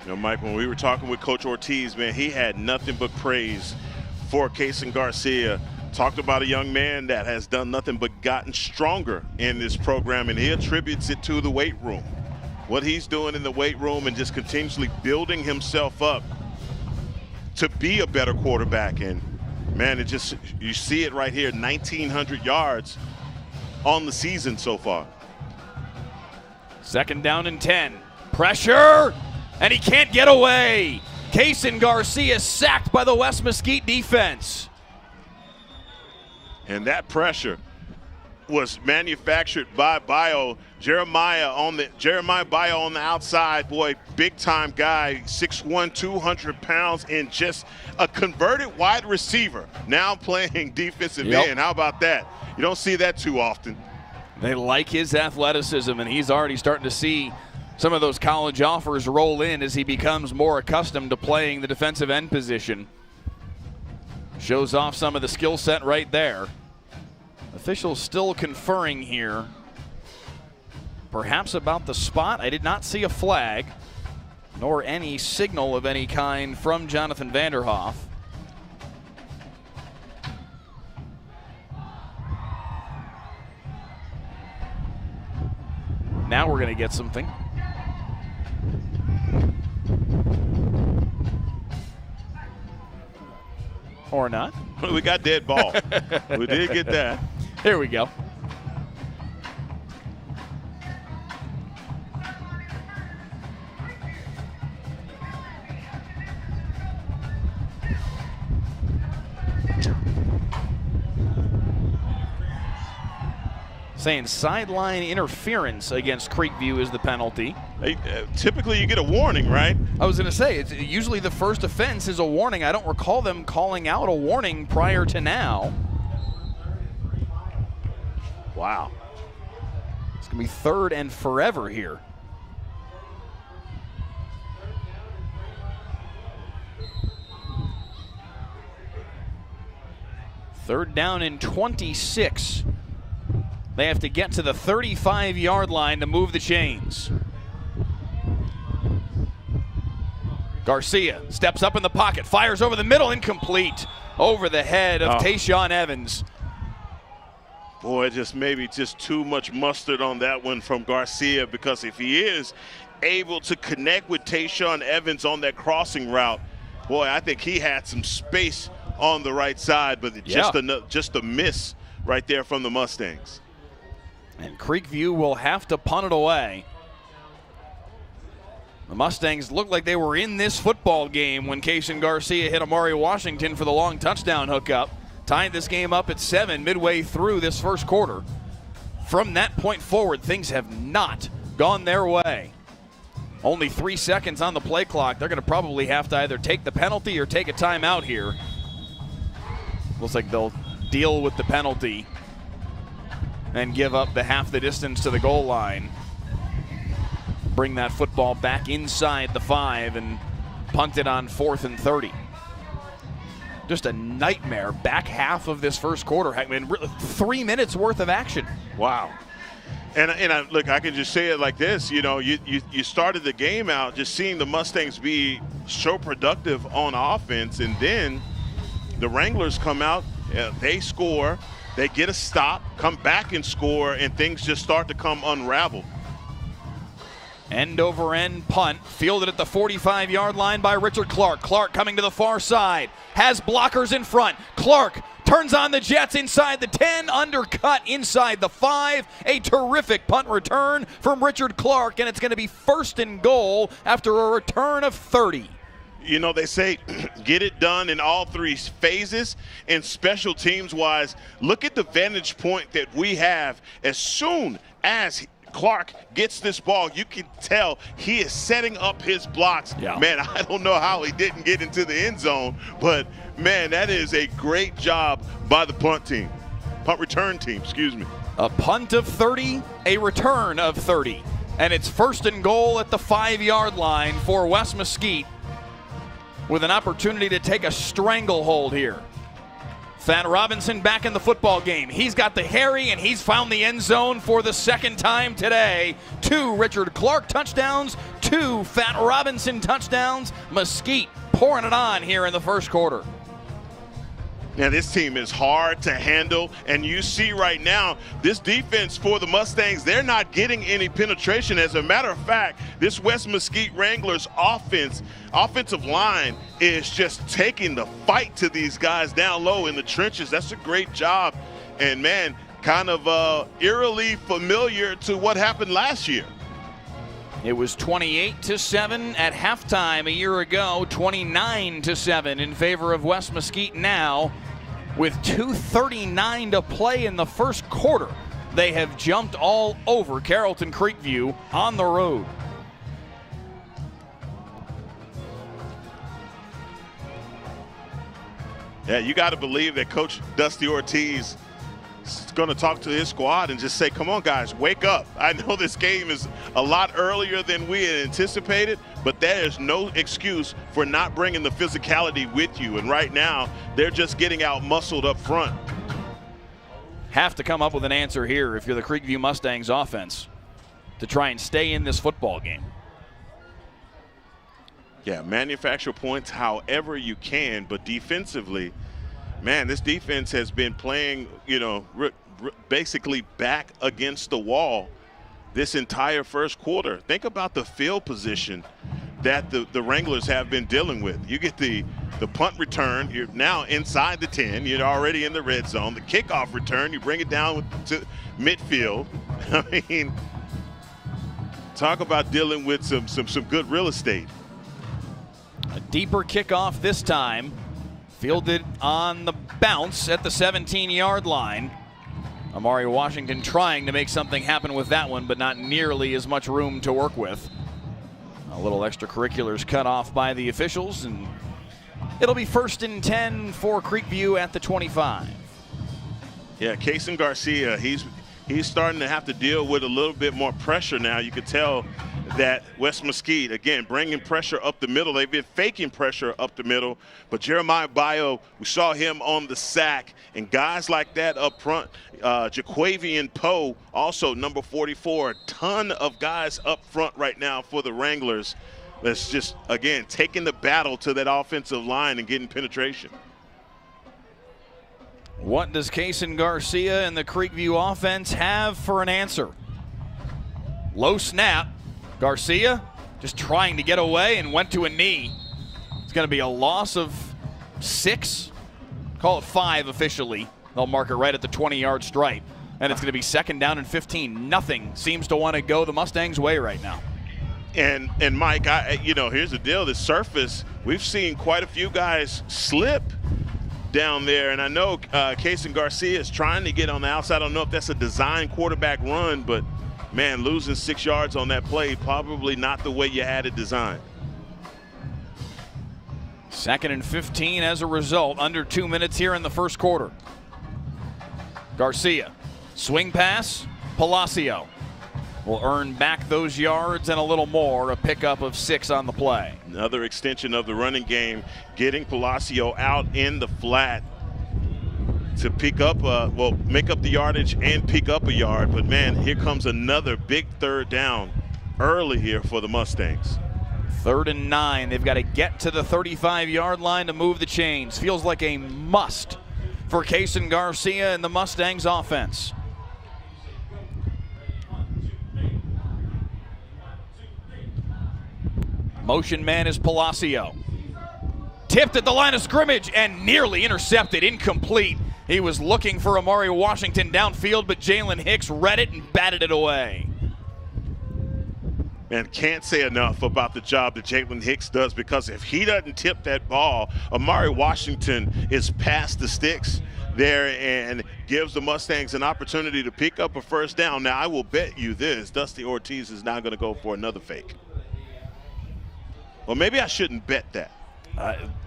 Speaker 2: You know, Mike, when we were talking with Coach Ortiz, man, he had nothing but praise for Kason Garcia. Talked about a young man that has done nothing but gotten stronger in this program, and he attributes it to the weight room. What he's doing in the weight room and just continuously building himself up to be a better quarterback. And, man, it just, you see it right here, 1,900 yards on the season so far.
Speaker 1: 2nd down and 10. Pressure! And he can't get away. Kason Garcia sacked by the West Mesquite defense.
Speaker 2: And that pressure was manufactured by Jeremiah Bio on the outside. Boy, big time guy, 6'1", 200 pounds, and just a converted wide receiver. Now playing defensive end. How about that? You don't see that too often.
Speaker 1: They like his athleticism, and he's already starting to see some of those college offers roll in as he becomes more accustomed to playing the defensive end position. Shows off some of the skill set right there. Officials still conferring here, perhaps about the spot. I did not see a flag, nor any signal of any kind from Jonathan Vanderhoff. Now we're going to get something. Or not.
Speaker 2: We got dead ball. We did get that.
Speaker 1: Here we go. Saying sideline interference against Creekview is the penalty.
Speaker 2: Typically you get a warning, right?
Speaker 1: I was going to say, it's usually the first offense is a warning. I don't recall them calling out a warning prior to now.
Speaker 2: Wow.
Speaker 1: It's going to be 3rd and forever here. Third down and 26. They have to get to the 35-yard line to move the chains. Garcia steps up in the pocket, fires over the middle, incomplete. Over the head of Tayshawn Evans.
Speaker 2: Boy, maybe too much mustard on that one from Garcia, because if he is able to connect with Tayshawn Evans on that crossing route, boy, I think he had some space on the right side, but just a miss right there from the Mustangs.
Speaker 1: And Creekview will have to punt it away. The Mustangs looked like they were in this football game when Kaysen Garcia hit Amari Washington for the long touchdown hookup, tying this game up at 7 midway through this first quarter. From that point forward, things have not gone their way. Only 3 seconds on the play clock. They're going to probably have to either take the penalty or take a timeout here. Looks like they'll deal with the penalty and give up the half the distance to the goal line. Bring that football back inside the 5 and punt it on 4th and 30. Just a nightmare back half of this first quarter. I mean, 3 minutes worth of action.
Speaker 2: Wow. And look, I can just say it like this. You know, you started the game out just seeing the Mustangs be so productive on offense, and then the Wranglers come out, they score, they get a stop, come back and score, and things just start to come unraveled.
Speaker 1: End over end punt, fielded at the 45-yard line by Richard Clark. Clark coming to the far side, has blockers in front. Clark turns on the Jets inside the 10, undercut inside the 5. A terrific punt return from Richard Clark, and it's going to be 1st and goal after a return of 30.
Speaker 2: You know, they say get it done in all 3 phases. And special teams-wise, look at the vantage point that we have. As soon as Clark gets this ball, you can tell he is setting up his blocks.
Speaker 1: Yeah.
Speaker 2: Man, I don't know how he didn't get into the end zone, but, man, that is a great job by the punt return team, excuse me.
Speaker 1: A punt of 30, a return of 30. And it's 1st and goal at the 5-yard line for West Mesquite, with an opportunity to take a stranglehold here. Thad Robinson back in the football game. He's got the Harry, and he's found the end zone for the 2nd time today. 2 Richard Clark touchdowns, 2 Thad Robinson touchdowns. Mesquite pouring it on here in the first quarter.
Speaker 2: Now, this team is hard to handle, and you see right now, this defense for the Mustangs, they're not getting any penetration. As a matter of fact, this West Mesquite Wranglers offensive line is just taking the fight to these guys down low in the trenches. That's a great job, and, man, kind of eerily familiar to what happened last year.
Speaker 1: It was 28-7 at halftime a year ago, 29-7 in favor of West Mesquite now. With 2:39 to play in the first quarter, they have jumped all over Carrollton Creekview on the road.
Speaker 2: Yeah, you got to believe that Coach Dusty Ortiz is going to talk to his squad and just say, come on, guys, wake up. I know this game is a lot earlier than we had anticipated, but there is no excuse for not bringing the physicality with you. And right now, they're just getting out-muscled up front.
Speaker 1: Have to come up with an answer here if you're the Creekview Mustangs offense to try and stay in this football game.
Speaker 2: Yeah, manufacture points however you can, but defensively, man, this defense has been playing, you know, basically back against the wall this entire first quarter. Think about the field position that the Wranglers have been dealing with. You get the punt return, you're now inside the 10, you're already in the red zone. The kickoff return, you bring it down to midfield. I mean, talk about dealing with some good real estate.
Speaker 1: A deeper kickoff this time. Fielded on the bounce at the 17-yard line. Amari Washington trying to make something happen with that one, but not nearly as much room to work with. A little extracurriculars cut off by the officials, and it'll be 1st and 10 for Creekview at the 25.
Speaker 2: Yeah, Kason Garcia, he's starting to have to deal with a little bit more pressure now. You could tell that West Mesquite, again, bringing pressure up the middle. They've been faking pressure up the middle, but Jeremiah Bio, we saw him on the sack, and guys like that up front. Jaquavian Poe, also number 44. A ton of guys up front right now for the Wranglers. That's just, again, taking the battle to that offensive line and getting penetration.
Speaker 1: What does Kason Garcia and the Creekview offense have for an answer? Low snap. Garcia just trying to get away and went to a knee. It's going to be a loss of 6. Call it 5 officially. They'll mark it right at the 20-yard stripe. And it's going to be 2nd down and 15. Nothing seems to want to go the Mustangs' way right now.
Speaker 2: And Mike, here's the deal. The surface, we've seen quite a few guys slip down there, and I know Kason Garcia is trying to get on the outside. I don't know if that's a design quarterback run, but man, losing 6 yards on that play, probably not the way you had it designed.
Speaker 1: 2nd and 15 as a result, under 2 minutes here in the first quarter. Garcia, swing pass, Palacio will earn back those yards and a little more, a pickup of 6 on the play.
Speaker 2: Another extension of the running game, getting Palacio out in the flat to pick up, make up the yardage and pick up a yard. But man, here comes another big 3rd down early here for the Mustangs.
Speaker 1: 3rd and 9. They've got to get to the 35-yard line to move the chains. Feels like a must for Kason Garcia and the Mustangs offense. Motion man is Palacio. Tipped at the line of scrimmage and nearly intercepted, incomplete. He was looking for Amari Washington downfield, but Jalen Hicks read it and batted it away.
Speaker 2: Man, can't say enough about the job that Jalen Hicks does, because if he doesn't tip that ball, Amari Washington is past the sticks there and gives the Mustangs an opportunity to pick up a 1st down. Now, I will bet you this, Dusty Ortiz is now going to go for another fake. Well, maybe I shouldn't bet that.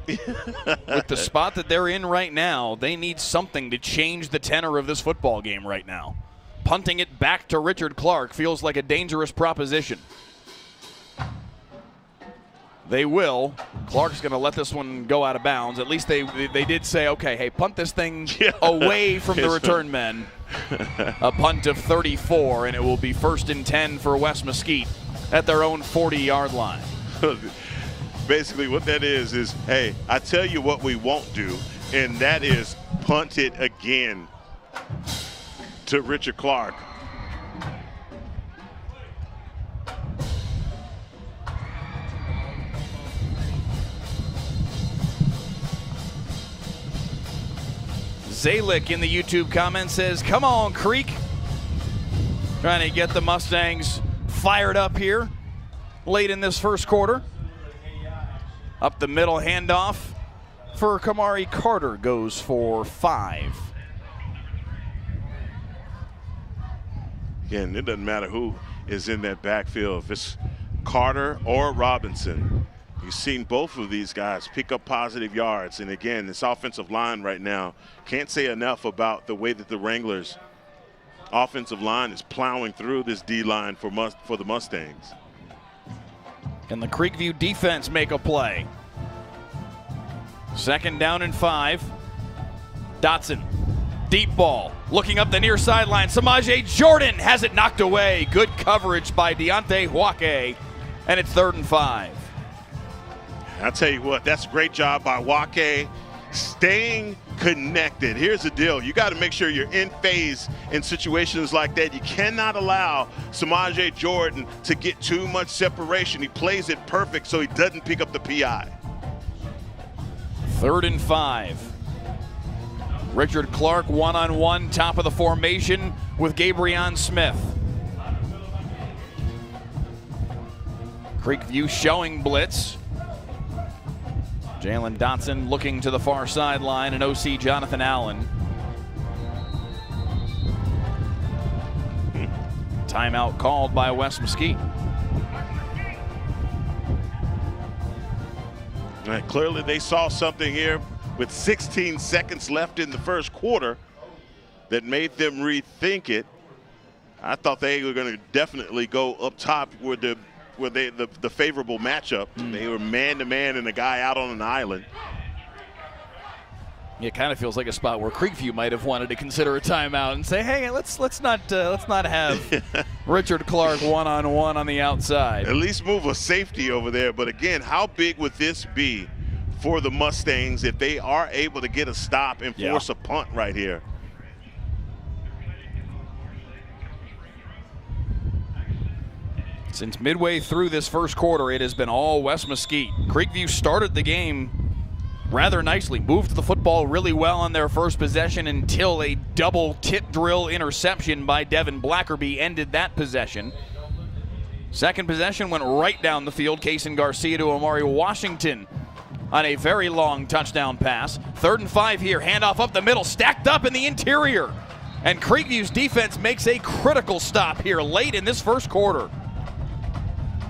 Speaker 1: With the spot that they're in right now, they need something to change the tenor of this football game right now. Punting it back to Richard Clark feels like a dangerous proposition. They will. Clark's going to let this one go out of bounds. At least they did say, okay, hey, punt this thing away from the return men. A punt of 34, and it will be 1st and 10 for West Mesquite at their own 40-yard line.
Speaker 2: Basically what that is, hey, I tell you what we won't do, and that is punt it again to Richard Clark.
Speaker 1: Zalik in the YouTube comments says, come on, Creek. Trying to get the Mustangs fired up here late in this first quarter. Up the middle handoff for Kamari Carter goes for 5.
Speaker 2: Again, it doesn't matter who is in that backfield. If it's Carter or Robinson, you've seen both of these guys pick up positive yards. And again, this offensive line right now, can't say enough about the way that the Wranglers offensive line is plowing through this D-line for the Mustangs.
Speaker 1: Can the Creekview defense make a play? 2nd down and 5. Dotson, deep ball, looking up the near sideline. Samaje Jordan has it knocked away. Good coverage by Deontay Huake, and it's 3rd and 5.
Speaker 2: I'll tell you what, that's a great job by Huake, staying connected. Here's the deal. You got to make sure you're in phase in situations like that. You cannot allow Samaje Jordan to get too much separation. He plays it perfect so he doesn't pick up the PI.
Speaker 1: 3rd and 5. Richard Clark one-on-one, top of the formation with Gabrion Smith. Creekview showing blitz. Jalen Dotson looking to the far sideline, and OC Jonathan Allen. Timeout called by West Mesquite.
Speaker 2: And clearly they saw something here with 16 seconds left in the first quarter that made them rethink it. I thought they were going to definitely go up top with the favorable matchup. They were man-to-man and a guy out on an island.
Speaker 1: It kind of feels like a spot where Creekview might have wanted to consider a timeout and say, "Hey, let's not have Richard Clark one-on-one on the outside."
Speaker 2: At least move a safety over there. But again, how big would this be for the Mustangs if they are able to get a stop and force a punt right here?
Speaker 1: Since midway through this first quarter, it has been all West Mesquite. Creekview started the game rather nicely, moved the football really well on their first possession until a double tip drill interception by Devin Blackerby ended that possession. Second possession went right down the field. Kaysen Garcia to Amari Washington on a very long touchdown pass. 3rd and 5 here, handoff up the middle, stacked up in the interior. And Creekview's defense makes a critical stop here late in this first quarter.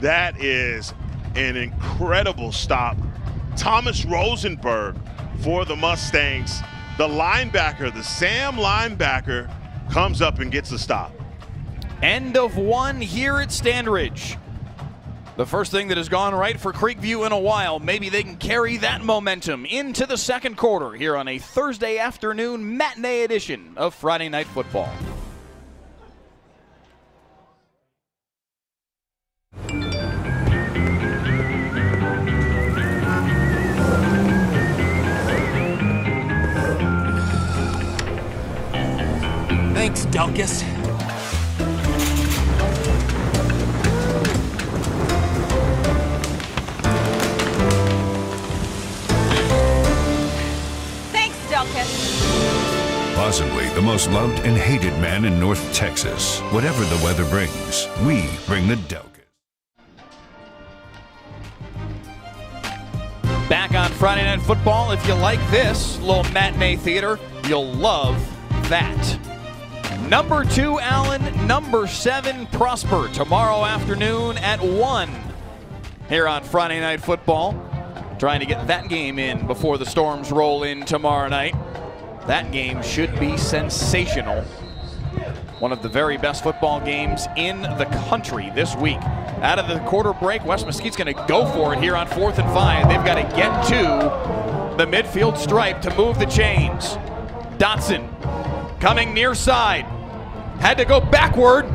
Speaker 2: That is an incredible stop. Thomas Rosenberg for the Mustangs. The linebacker, the Sam linebacker, comes up and gets the stop.
Speaker 1: End of one here at Standridge. The first thing that has gone right for Creekview in a while. Maybe they can carry that momentum into the second quarter here on a Thursday afternoon matinee edition of Friday Night Football.
Speaker 5: Thanks, Delkus.
Speaker 6: Thanks, Delkus.
Speaker 7: Possibly the most loved and hated man in North Texas. Whatever the weather brings, we bring the Delkus.
Speaker 1: Back on Friday Night Football. If you like this little matinee theater, you'll love that. Number 2, Allen. Number 7, Prosper. Tomorrow afternoon at 1 here on Friday Night Football. Trying to get that game in before the Storms roll in tomorrow night. That game should be sensational. One of the very best football games in the country this week. Out of the quarter break, West Mesquite's going to go for it here on 4th and 5. They've got to get to the midfield stripe to move the chains. Dotson coming near side. Had to go backward.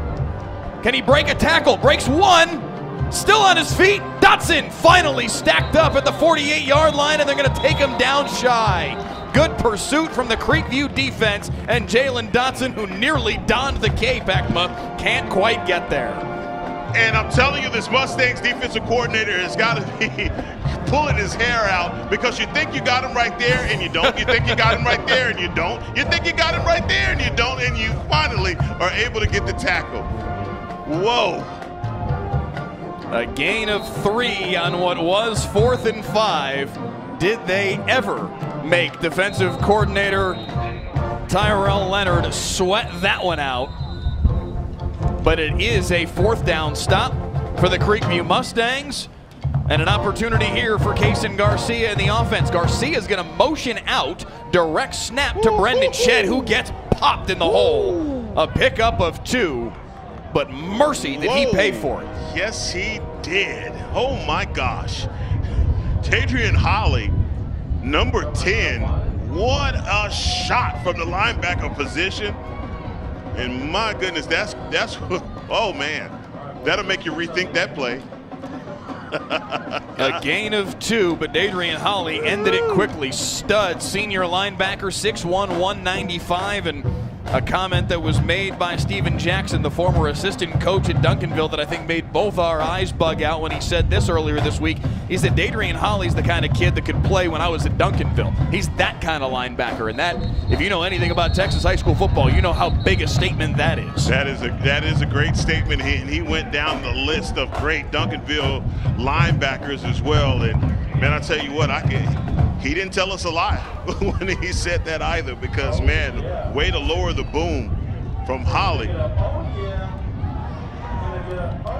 Speaker 1: Can he break a tackle? Breaks one. Still on his feet. Dotson finally stacked up at the 48-yard line, and they're going to take him down shy. Good pursuit from the Creekview defense, and Jalen Dotson, who nearly donned the cape, Ekma, can't quite get there.
Speaker 2: And I'm telling you, this Mustangs defensive coordinator has got to be pulling his hair out, because you think you got him right there and you don't. You think you got him right there and you don't. You think you got him right there and you don't, and you finally are able to get the tackle. Whoa.
Speaker 1: A gain of 3 on what was 4th and 5. Did they ever make defensive coordinator Tyrell Leonard sweat that one out? But it is a 4th down stop for the Creekview Mustangs, and an opportunity here for Kaysen Garcia in the offense. Garcia's going to motion out, direct snap to Brendan Shedd, who gets popped in the hole. A pickup of 2, but mercy did he pay for it.
Speaker 2: Yes, he did. Oh my gosh. Tadrian Holly, number 10. What a shot from the linebacker position. And my goodness, that's oh man, that'll make you rethink that play.
Speaker 1: A gain of 2, but Dadrian Holly ended it quickly. Stud senior linebacker, 6'1", 195, and a comment that was made by Steven Jackson, the former assistant coach at Duncanville, that I think made both our eyes bug out when he said this earlier this week. He said, Dadrian Holly's the kind of kid that could play when I was at Duncanville. He's that kind of linebacker, and that, if you know anything about Texas high school football, you know how big a statement that is.
Speaker 2: That is a great statement. He went down the list of great Duncanville linebackers as well, and man, I tell you what, he didn't tell us a lie when he said that either, because, man, way to lower the boom from Holly.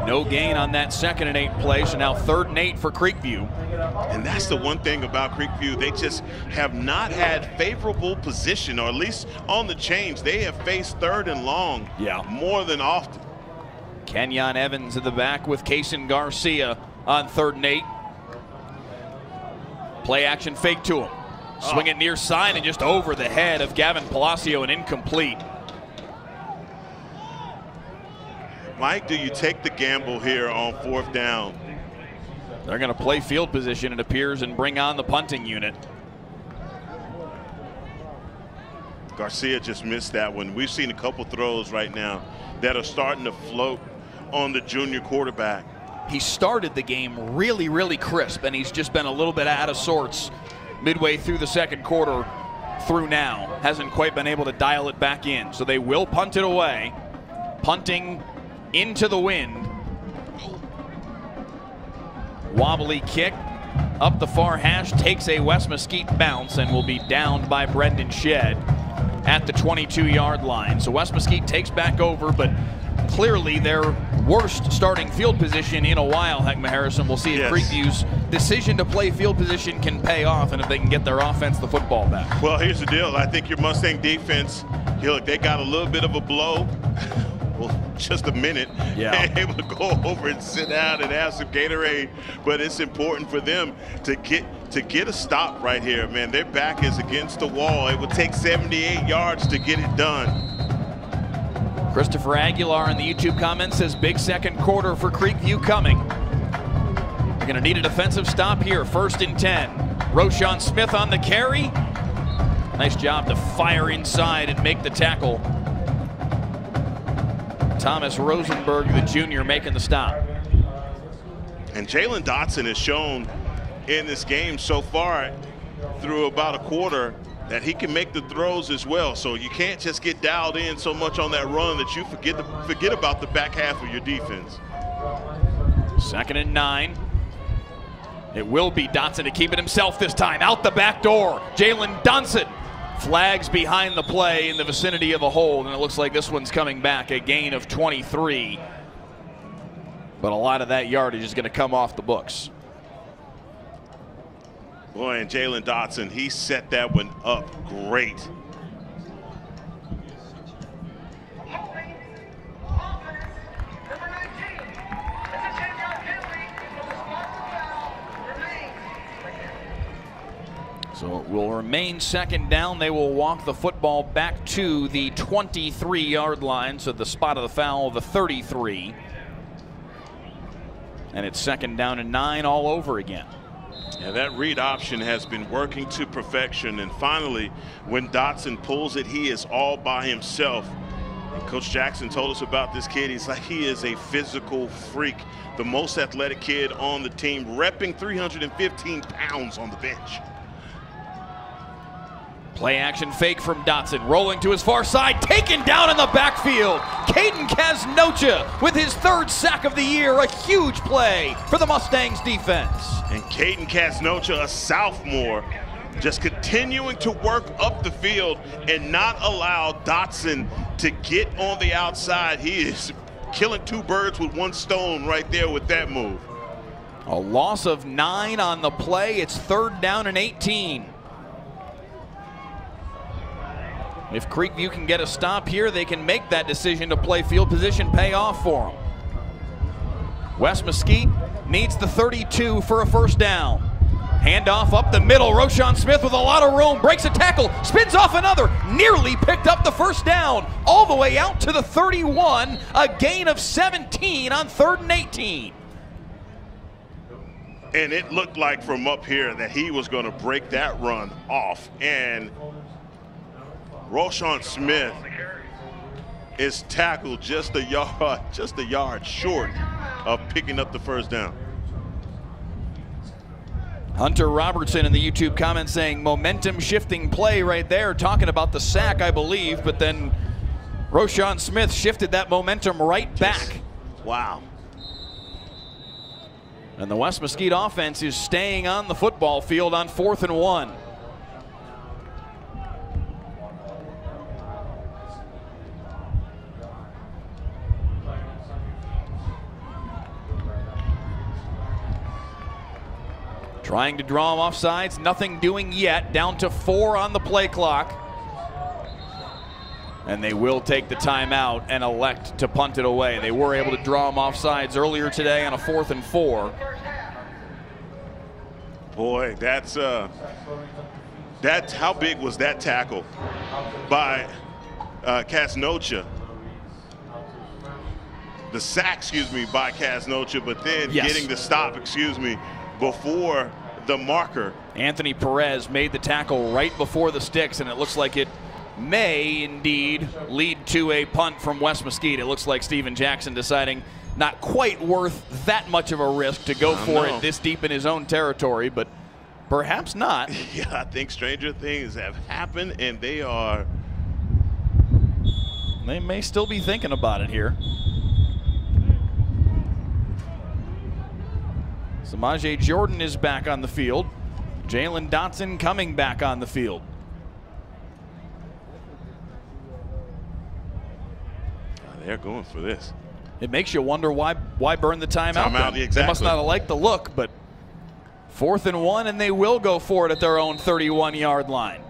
Speaker 1: No gain on that 2nd and 8 play, so now 3rd and 8 for Creekview.
Speaker 2: And that's the one thing about Creekview. They just have not had favorable position, or at least on the change. They have faced 3rd and long more than often.
Speaker 1: Kenyon Evans in the back with Kaysen Garcia on 3rd and 8. Play action fake to him. Swing it near side and just over the head of Gavin Palacio and incomplete.
Speaker 2: Mike, do you take the gamble here on 4th down?
Speaker 1: They're going to play field position, it appears, and bring on the punting unit.
Speaker 2: Garcia just missed that one. We've seen a couple throws right now that are starting to float on the junior quarterback.
Speaker 1: He started the game really, really crisp, and he's just been a little bit out of sorts midway through the 2nd quarter through now. Hasn't quite been able to dial it back in. So they will punt it away. Punting into the wind. Wobbly kick up the far hash, takes a West Mesquite bounce, and will be downed by Brendan Shedd at the 22-yard line. So West Mesquite takes back over, but clearly their worst starting field position in a while, Heckma Harrison. We'll see if Creekview's decision to play field position can pay off and if they can get their offense the football back.
Speaker 2: Well, here's the deal. I think your Mustang defense, look, they got a little bit of a blow. Well, just a minute. Able to go over and sit down and have some Gatorade. But it's important for them to get a stop right here, man. Their back is against the wall. It would take 78 yards to get it done.
Speaker 1: Christopher Aguilar in the YouTube comments says big 2nd quarter for Creekview coming. They're going to need a defensive stop here. 1st and 10. Roshan Smith on the carry. Nice job to fire inside and make the tackle. Thomas Rosenberg, the junior, making the stop.
Speaker 2: And Jalen Dotson has shown in this game so far through about a quarter that he can make the throws as well. So you can't just get dialed in so much on that run that you forget about the back half of your defense.
Speaker 1: 2nd and 9. It will be Dotson to keep it himself this time. Out the back door, Jalen Dotson. Flags behind the play in the vicinity of a hold, and it looks like this one's coming back, a gain of 23. But a lot of that yardage is going to come off the books.
Speaker 2: Boy, and Jalen Dotson, he set that one up great.
Speaker 1: So it will remain 2nd down. They will walk the football back to the 23-yard line, so the spot of the foul, the 33. And it's 2nd down and 9 all over again.
Speaker 2: Yeah, that read option has been working to perfection, and finally, when Dotson pulls it, he is all by himself. And Coach Jackson told us about this kid. He's like, he is a physical freak, the most athletic kid on the team, repping 315 pounds on the bench.
Speaker 1: Play action fake from Dotson, rolling to his far side, taken down in the backfield. Caden Casnocha with his 3rd sack of the year, a huge play for the Mustangs defense.
Speaker 2: And Caden Casnocha, a sophomore, just continuing to work up the field and not allow Dotson to get on the outside. He is killing 2 birds with 1 stone right there with that move.
Speaker 1: A loss of 9 on the play. It's 3rd down and 18. If Creekview can get a stop here, they can make that decision to play field position pay off for them. West Mesquite needs the 32 for a 1st down. Handoff up the middle. Roshan Smith with a lot of room. Breaks a tackle. Spins off another. Nearly picked up the 1st down. All the way out to the 31. A gain of 17 on 3rd and 18.
Speaker 2: And it looked like from up here that he was going to break that run off. And Roshan Smith is tackled just a yard short of picking up the 1st down.
Speaker 1: Hunter Robertson in the YouTube comments saying momentum shifting play right there, talking about the sack, I believe, but then Roshan Smith shifted that momentum right back.
Speaker 2: Wow.
Speaker 1: And the West Mesquite offense is staying on the football field on 4th and 1. Trying to draw him off sides, nothing doing yet. Down to 4 on the play clock. And they will take the timeout and elect to punt it away. They were able to draw him off sides earlier today on a 4th and 4.
Speaker 2: Boy, that's how big was that tackle by Casnocha? The sack, by Casnocha, but then getting the stop, before the marker.
Speaker 1: Anthony Perez made the tackle right before the sticks, and it looks like it may indeed lead to a punt from West Mesquite. It looks like Steven Jackson deciding not quite worth that much of a risk to go for it this deep in his own territory, but perhaps not.
Speaker 2: Yeah, I think stranger things have happened, and they
Speaker 1: may still be thinking about it here. Samaje Jordan is back on the field. Jalen Dotson coming back on the field.
Speaker 2: They're going for this.
Speaker 1: It makes you wonder why burn the timeout.
Speaker 2: Exactly.
Speaker 1: They must not have liked the look, but 4th and 1, and they will go for it at their own 31-yard line.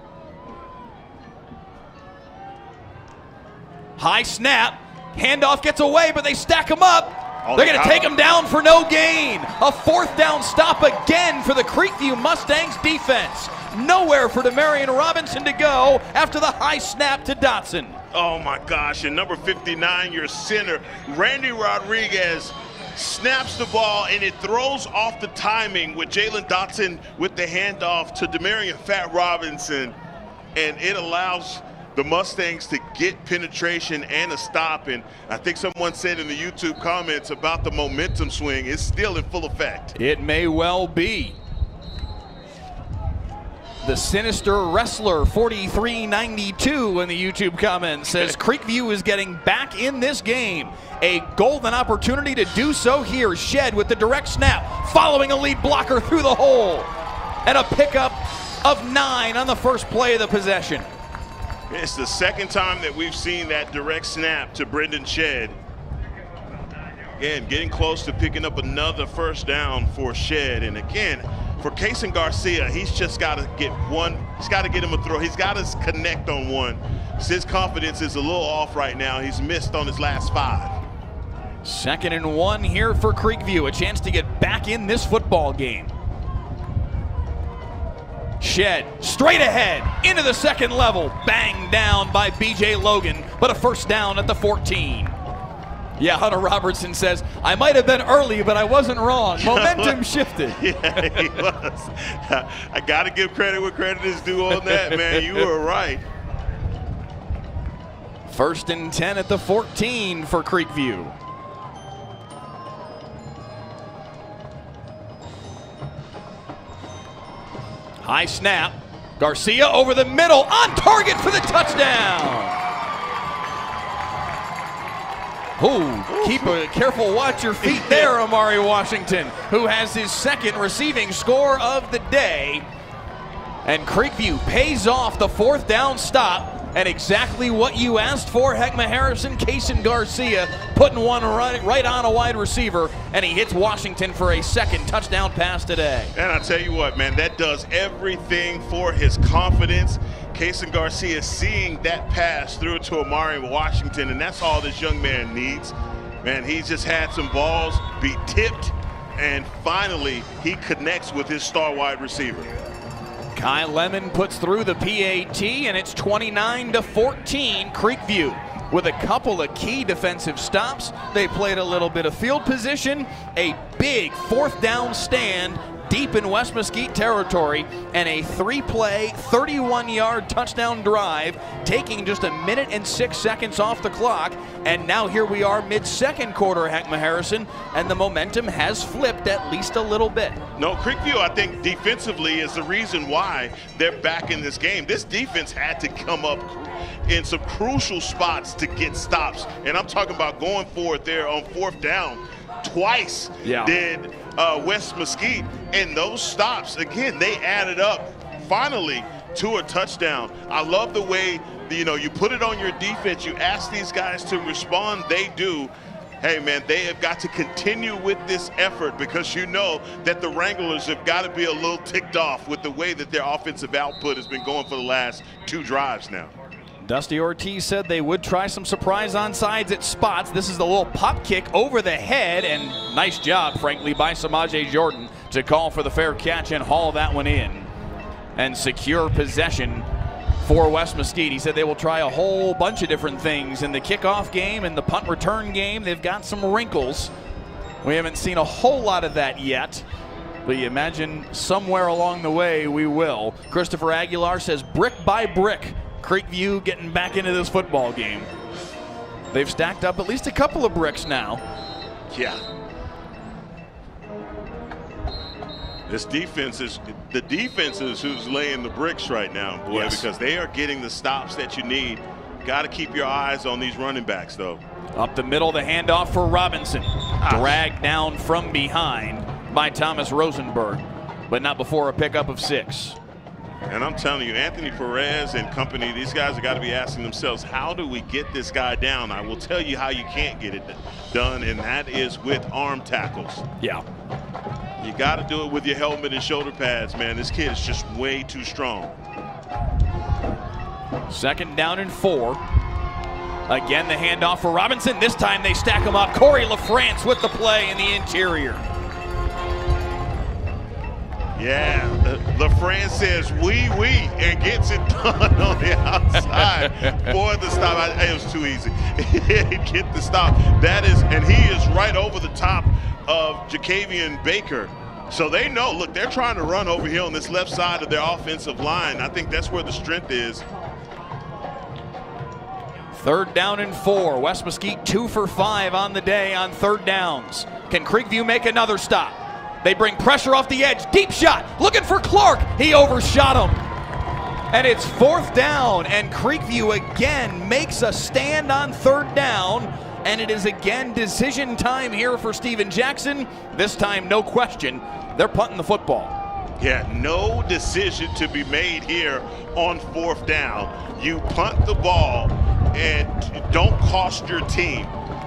Speaker 1: High snap. Handoff gets away, but they stack him up. They're going to take him down for no gain. A 4th down stop again for the Creekview Mustangs defense. Nowhere for Demarion Robinson to go after the high snap to Dotson.
Speaker 2: Oh my gosh, and number 59, your center, Randy Rodriguez, snaps the ball and it throws off the timing with Jalen Dotson with the handoff to Demarion Fat Robinson, and it allows the Mustangs to get penetration and a stop. And I think someone said in the YouTube comments about the momentum swing, it's still in full effect.
Speaker 1: It may well be. The Sinister Wrestler 4392 in the YouTube comments says Creekview is getting back in this game. A golden opportunity to do so here. Shed with the direct snap, following a lead blocker through the hole. And a pickup of 9 on the first play of the possession.
Speaker 2: It's the second time that we've seen that direct snap to Brendan Shed. Again, getting close to picking up another first down for Shed. And again, for Kason Garcia, he's just got to get one. He's got to get him a throw. He's got to connect on one. His confidence is a little off right now. He's missed on his last 5.
Speaker 1: 2nd and 1 here for Creekview. A chance to get back in this football game. Shed straight ahead into the second level. Banged down by B.J. Logan, but a first down at the 14. Yeah, Hunter Robertson says, I might have been early, but I wasn't wrong. Momentum shifted.
Speaker 2: Yeah, he was. I got to give credit where credit is due on that, man. You were right.
Speaker 1: 1st and 10 at the 14 for Creekview. High snap. Garcia over the middle, on target for the touchdown. Keep a careful watch your feet there, Amari Washington, who has his 2nd receiving score of the day. And Creekview pays off the 4th down stop, and exactly what you asked for. Heckma Harrison, Kason Garcia putting one right on a wide receiver, and he hits Washington for a 2nd touchdown pass today.
Speaker 2: And I tell you what, man, that does everything for his confidence. Kason Garcia seeing that pass through to Amari Washington, and that's all this young man needs. Man, he's just had some balls be tipped, and finally he connects with his star wide receiver.
Speaker 1: Kai Lemon puts through the PAT, and it's 29-14 Creekview. With a couple of key defensive stops, they played a little bit of field position, a big 4th down stand deep in West Mesquite territory, and a 3-play, 31-yard touchdown drive, taking just 1 minute and 6 seconds off the clock. And now here we are mid-2nd quarter, Heckma Harrison, and the momentum has flipped at least a little bit.
Speaker 2: No, Creekview, I think defensively is the reason why they're back in this game. This defense had to come up in some crucial spots to get stops, and I'm talking about going for it there on 4th down. Twice did West Mesquite, and those stops, again, they added up finally to a touchdown. I love the way, you put it on your defense, you ask these guys to respond, they do. hey, man, they have got to continue with this effort because you know that the Wranglers have got to be a little ticked off with the way that their offensive output has been going for the last 2 drives now.
Speaker 1: Dusty Ortiz said they would try some surprise onsides at spots. This is the little pop kick over the head, and nice job, frankly, by Samaje Jordan to call for the fair catch and haul that one in and secure possession for West Mesquite. He said they will try a whole bunch of different things in the kickoff game and the punt return game. They've got some wrinkles. We haven't seen a whole lot of that yet, but you imagine somewhere along the way we will. Christopher Aguilar says brick by brick, Creekview getting back into this football game. They've stacked up at least a couple of bricks now.
Speaker 2: Yeah. The defense is who's laying the bricks right now, boy,
Speaker 1: yes,
Speaker 2: because they are getting the stops that you need. Got to keep your eyes on these running backs, though.
Speaker 1: Up the middle, the handoff for Robinson. Dragged down from behind by Thomas Rosenberg, but not before a pickup of 6.
Speaker 2: And I'm telling you, Anthony Perez and company, these guys have got to be asking themselves, how do we get this guy down? I will tell you how you can't get it done, and that is with arm tackles.
Speaker 1: Yeah.
Speaker 2: You got to do it with your helmet and shoulder pads, man. This kid is just way too strong.
Speaker 1: 2nd down and 4. Again, the handoff for Robinson. This time they stack him up. Corey LaFrance with the play in the interior.
Speaker 2: Yeah, LaFrance says wee and gets it done on the outside for the stop. It was too easy. Get the stop. That is, and he is right over the top of Jacavian Baker. So they know, look, they're trying to run over here on this left side of their offensive line. I think that's where the strength is.
Speaker 1: 3rd down and 4. West Mesquite 2 for 5 on the day on 3rd downs. Can Creekview make another stop? They bring pressure off the edge. Deep shot. Looking for Clark. He overshot him. And it's 4th down. And Creekview again makes a stand on 3rd down. And it is again decision time here for Steven Jackson. This time, no question, they're punting the football.
Speaker 2: Yeah, no decision to be made here on 4th down. You punt the ball and don't cost your team.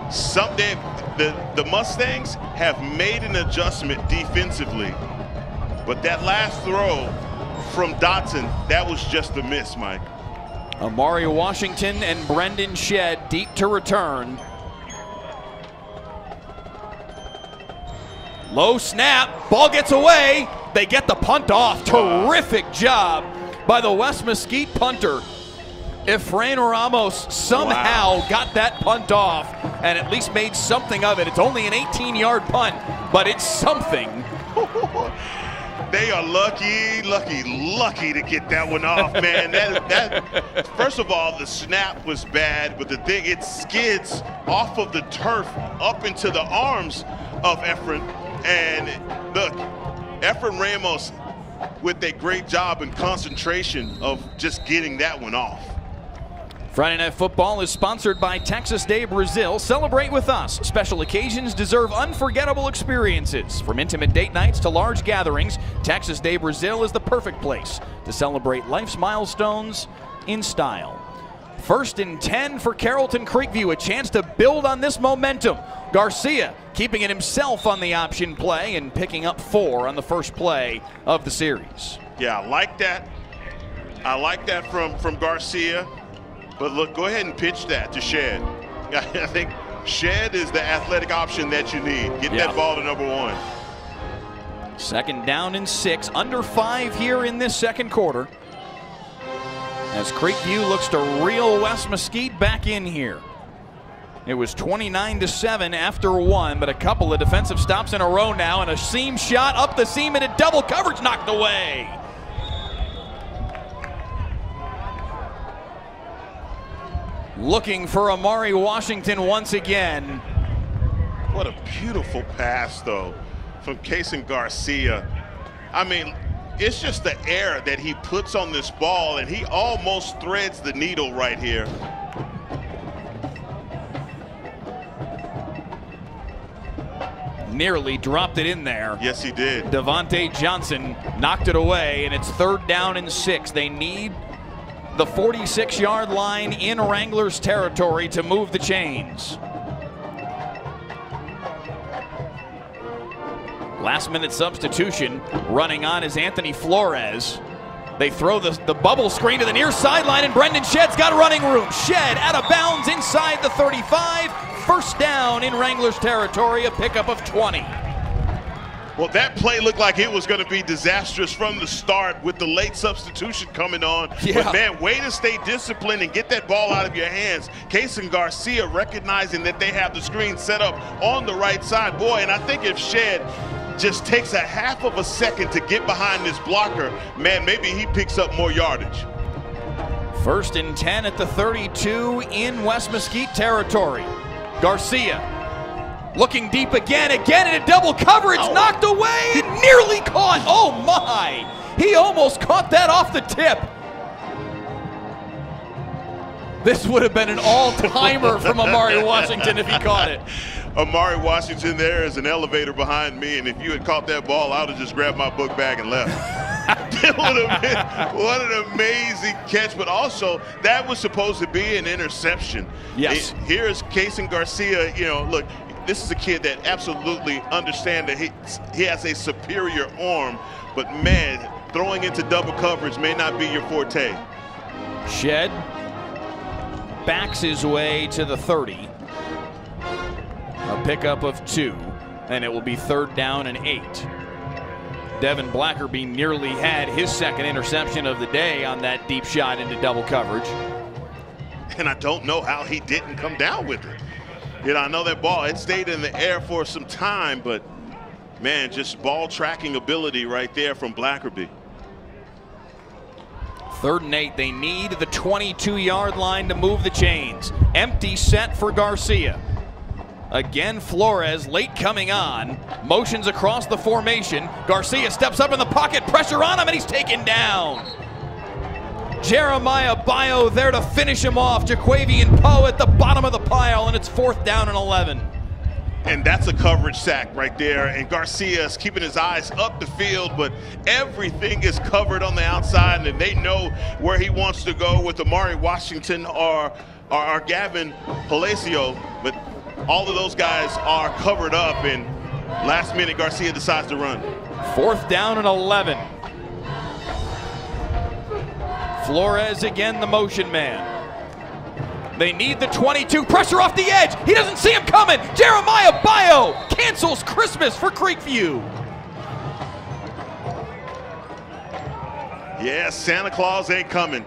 Speaker 2: Someday, the Mustangs have made an adjustment defensively, but that last throw from Dotson, that was just a miss, Mike.
Speaker 1: Amari Washington and Brendan Shedd deep to return. Low snap, ball gets away. They get the punt off. Terrific job by the West Mesquite punter. Efrain Ramos somehow got that punt off and at least made something of it. It's only an 18-yard punt, but it's something.
Speaker 2: They are lucky to get that one off, man. That first of all, the snap was bad, but the thing, it skids off of the turf up into the arms of Efrain. And look, Efrain Ramos with a great job and concentration of just getting that one off.
Speaker 1: Friday Night Football is sponsored by Texas Day Brazil. Celebrate with us. Special occasions deserve unforgettable experiences. From intimate date nights to large gatherings, Texas Day Brazil is the perfect place to celebrate life's milestones in style. 1st and 10 for Carrollton Creekview, a chance to build on this momentum. Garcia keeping it himself on the option play and picking up 4 on the first play of the series.
Speaker 2: Yeah, I like that. I like that from Garcia. But look, go ahead and pitch that to Shedd. I think Shedd is the athletic option that you need. Get that ball to number 1.
Speaker 1: 2nd down and 6, under 5 here in this 2nd quarter. As Creekview looks to reel West Mesquite back in here. It was 29-7 after 1, but a couple of defensive stops in a row now, and a seam shot up the seam and a double coverage knocked away. Looking for Amari Washington once again.
Speaker 2: What a beautiful pass, though, from Kason Garcia. I mean, it's just the air that he puts on this ball, and he almost threads the needle right here.
Speaker 1: Nearly dropped it in there.
Speaker 2: Yes, he did.
Speaker 1: Devontae Johnson knocked it away, and it's 3rd down and 6. They need the 46-yard line in Wranglers territory to move the chains. Last-minute substitution. Running on is Anthony Flores. They throw the bubble screen to the near sideline, and Brendan Shedd's got running room. Shedd out of bounds inside the 35. First down in Wranglers territory, a pickup of 20.
Speaker 2: Well, that play looked like it was going to be disastrous from the start with the late substitution coming on.
Speaker 1: Yeah.
Speaker 2: But, man, way to stay disciplined and get that ball out of your hands. Kaysen Garcia recognizing that they have the screen set up on the right side. Boy, and I think if Shedd just takes a half of a second to get behind this blocker, man, maybe he picks up more yardage.
Speaker 1: 1st and 10 at the 32 in West Mesquite territory. Garcia looking deep again in a double coverage, knocked away, nearly caught. Oh my, he almost caught that off the tip. This would have been an all-timer from Amari Washington if he caught it.
Speaker 2: Amari Washington there is an elevator behind me, and if you had caught that ball, I would have just grabbed my book bag and left. It would have been what an amazing catch, but also that was supposed to be an interception.
Speaker 1: Yes.
Speaker 2: Here's Kaysen Garcia. You know, look, this is a kid that absolutely understands that he has a superior arm, but man, throwing into double coverage may not be your forte.
Speaker 1: Shedd backs his way to the 30. A pickup of 2, and it will be 3rd down and 8. Devin Blackerby nearly had his second interception of the day on that deep shot into double coverage.
Speaker 2: And I don't know how he didn't come down with it. You know, I know that ball, it stayed in the air for some time, but man, just ball tracking ability right there from Blackerby.
Speaker 1: 3rd and 8, they need the 22-yard line to move the chains. Empty set for Garcia. Again, Flores late coming on, motions across the formation. Garcia steps up in the pocket, pressure on him, and he's taken down. Jeremiah Bio there to finish him off. Jaquavian Poe at the bottom of the pile, and it's 4th down and 11.
Speaker 2: And that's a coverage sack right there. And Garcia is keeping his eyes up the field, but everything is covered on the outside, and they know where he wants to go with Amari Washington or Gavin Palacio. But all of those guys are covered up, and last minute Garcia decides to run.
Speaker 1: 4th down and 11. Flores again, the motion man. They need the 22, pressure off the edge. He doesn't see him coming. Jeremiah Bio cancels Christmas for Creekview.
Speaker 2: Yeah, Santa Claus ain't coming.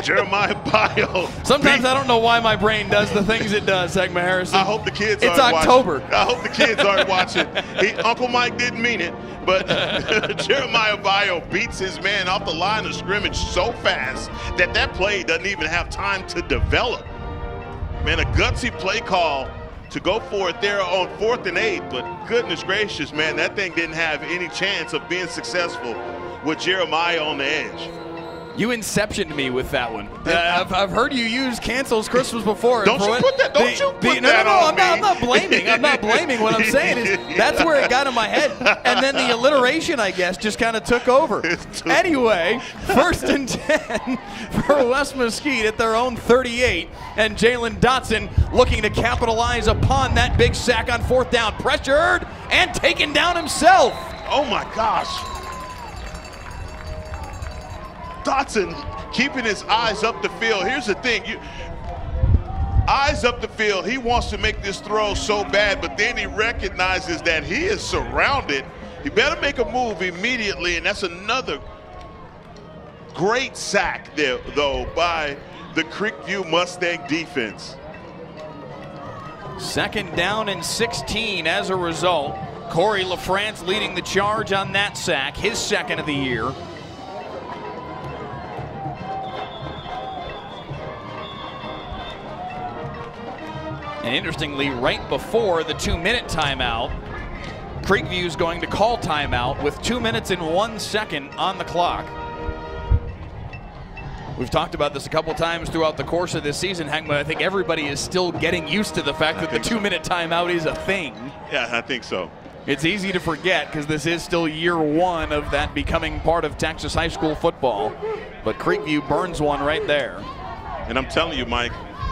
Speaker 2: Jeremiah Bio.
Speaker 1: Sometimes I don't know why my brain does the things it does, Segma Harrison.
Speaker 2: I hope the kids
Speaker 1: aren't watching. It's October.
Speaker 2: I hope the kids aren't watching. Uncle Mike didn't mean it, but Jeremiah Bio beats his man off the line of scrimmage so fast that play doesn't even have time to develop. Man, a gutsy play call to go for it there on 4th and 8, but goodness gracious, man, that thing didn't have any chance of being successful with Jeremiah on the edge.
Speaker 1: You inceptioned me with that one. I've heard you use cancels Christmas before.
Speaker 2: Don't you put that on me.
Speaker 1: I'm not blaming. I'm not blaming. What I'm saying is that's where it got in my head. And then the alliteration, I guess, just kind of took over. Anyway, 1st and 10 for West Mesquite at their own 38. And Jalen Dotson looking to capitalize upon that big sack on 4th down. Pressured and taken down himself.
Speaker 2: Oh, my gosh. Dotson keeping his eyes up the field. Here's the thing. Eyes up the field. He wants to make this throw so bad, but then he recognizes that he is surrounded. He better make a move immediately, and that's another great sack there, though, by the Creekview Mustang defense.
Speaker 1: 2nd down and 16 as a result. Corey LaFrance leading the charge on that sack, his 2nd of the year. And interestingly, right before the 2-minute timeout, Creekview's going to call timeout with 2 minutes and 1 second on the clock. We've talked about this a couple times throughout the course of this season, Hank, but I think everybody is still getting used to the fact that the 2-minute timeout is a thing.
Speaker 2: Yeah, I think so.
Speaker 1: It's easy to forget because this is still year 1 of that becoming part of Texas high school football. But Creekview burns one right there.
Speaker 2: And I'm telling you, Mike,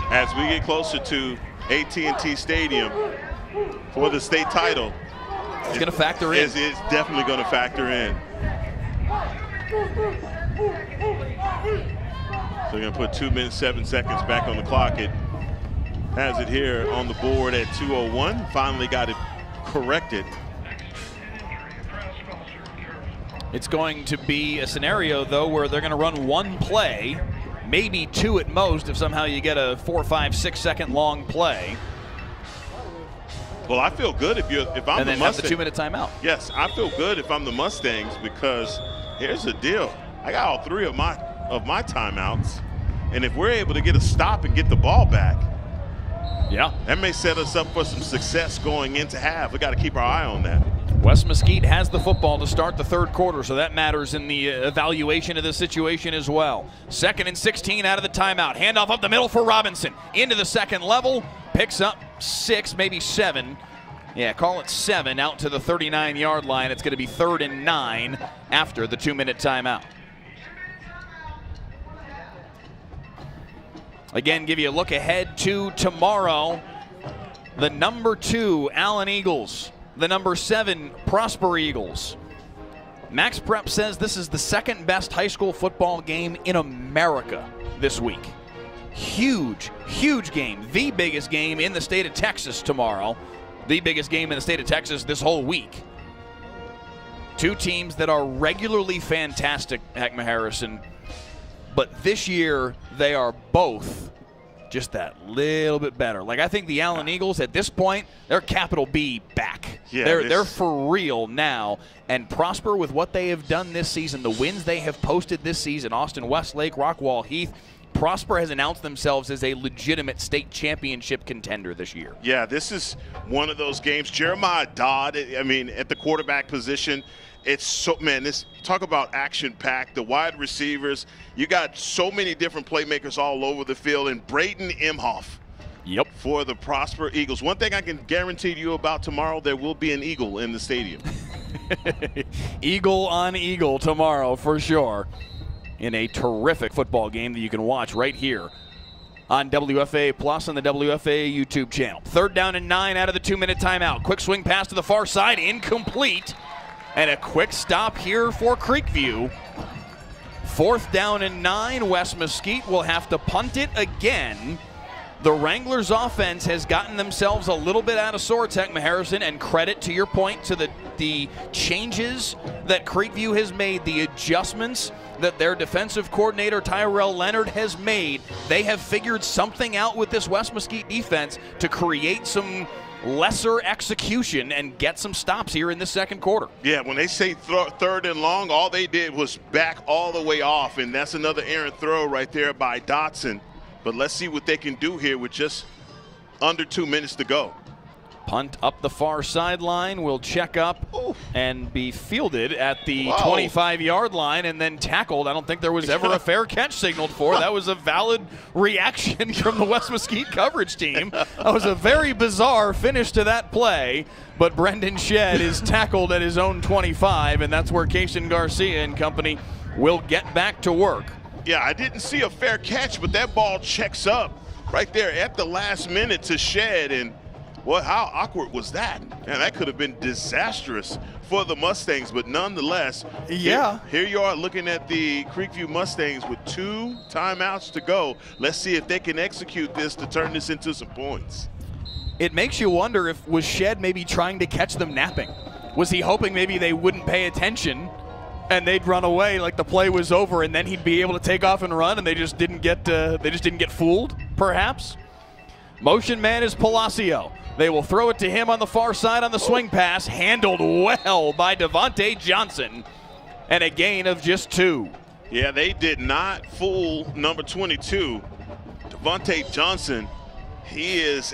Speaker 2: as we get closer to AT&T Stadium for the state title,
Speaker 1: It's going to factor in.
Speaker 2: It's definitely going to factor in. So we're going to put 2 minutes, 7 seconds back on the clock. It has it here on the board at 2:01. Finally got it corrected.
Speaker 1: It's going to be a scenario, though, where they're going to run one play, maybe two at most, if somehow you get a 4, 5, 6 second long play.
Speaker 2: Well, I feel good if I'm the Mustangs.
Speaker 1: And then have the 2 minute timeout.
Speaker 2: Yes, I feel good if I'm the Mustangs, because here's the deal. I got all 3 of my timeouts, and if we're able to get a stop and get the ball back,
Speaker 1: yeah,
Speaker 2: that may set us up for some success going into half. We got to keep our eye on that.
Speaker 1: West Mesquite has the football to start the third quarter, so that matters in the evaluation of the situation as well. 2nd and 16 out of the timeout. Handoff up the middle for Robinson. Into the second level. Picks up 6, maybe 7. Yeah, call it 7 out to the 39-yard line. It's going to be 3rd and 9 after the 2 minute timeout. Again, give you a look ahead to tomorrow. The number 2 Allen Eagles. The number 7 Prosper Eagles. Max Prep says this is the 2nd best high school football game in America this week. Huge, huge game. The biggest game in the state of Texas tomorrow. The biggest game in the state of Texas this whole week. 2 teams that are regularly fantastic, Heckma Harrison, but this year they are both just that little bit better. Like, I think the Allen Eagles at this point, they're capital B back.
Speaker 2: Yeah,
Speaker 1: they're for real now. And Prosper, with what they have done this season, the wins they have posted this season, Austin Westlake, Rockwall Heath, Prosper has announced themselves as a legitimate state championship contender this year.
Speaker 2: Yeah, this is one of those games. Jeremiah Dodd, I mean, at the quarterback position, it's so, man, this, talk about action-packed, the wide receivers. You got so many different playmakers all over the field, and Braden Imhoff for the Prosper Eagles. One thing I can guarantee you about tomorrow, there will be an eagle in the stadium.
Speaker 1: Eagle on eagle tomorrow for sure, in a terrific football game that you can watch right here on WFA Plus on the WFA YouTube channel. 3rd down and 9 out of the 2 minute timeout. Quick swing pass to the far side, incomplete. And a quick stop here for Creekview. 4th down and 9. West Mesquite will have to punt it again. The Wranglers offense has gotten themselves a little bit out of sorts, Heckma Harrison, and credit to your point to the changes that Creekview has made, the adjustments that their defensive coordinator Tyrell Leonard has made. They have figured something out with this West Mesquite defense to create some lesser execution and get some stops here in the second quarter.
Speaker 2: Yeah, when they say 3rd and long, all they did was back all the way off, and that's another errant throw right there by Dotson. But let's see what they can do here with just under 2 minutes to go.
Speaker 1: Punt up the far sideline, will check up and be fielded at the 25-yard line and then tackled. I don't think there was ever a fair catch signaled for. That was a valid reaction from the West Mesquite coverage team. That was a very bizarre finish to that play, but Brendan Shedd is tackled at his own 25, and that's where Kaysen Garcia and company will get back to work.
Speaker 2: Yeah, I didn't see a fair catch, but that ball checks up right there at the last minute to Shedd, and how awkward was that? Man, that could have been disastrous for the Mustangs, but nonetheless, here you are looking at the Creekview Mustangs with 2 timeouts to go. Let's see if they can execute this to turn this into some points.
Speaker 1: It makes you wonder if was Shedd maybe trying to catch them napping? Was he hoping maybe they wouldn't pay attention and they'd run away like the play was over, and then he'd be able to take off and run, and they just didn't get fooled, perhaps? Motion man is Palacio. They will throw it to him on the far side on the swing pass, handled well by Devontae Johnson, and a gain of just 2.
Speaker 2: Yeah, they did not fool number 22, Devontae Johnson. He is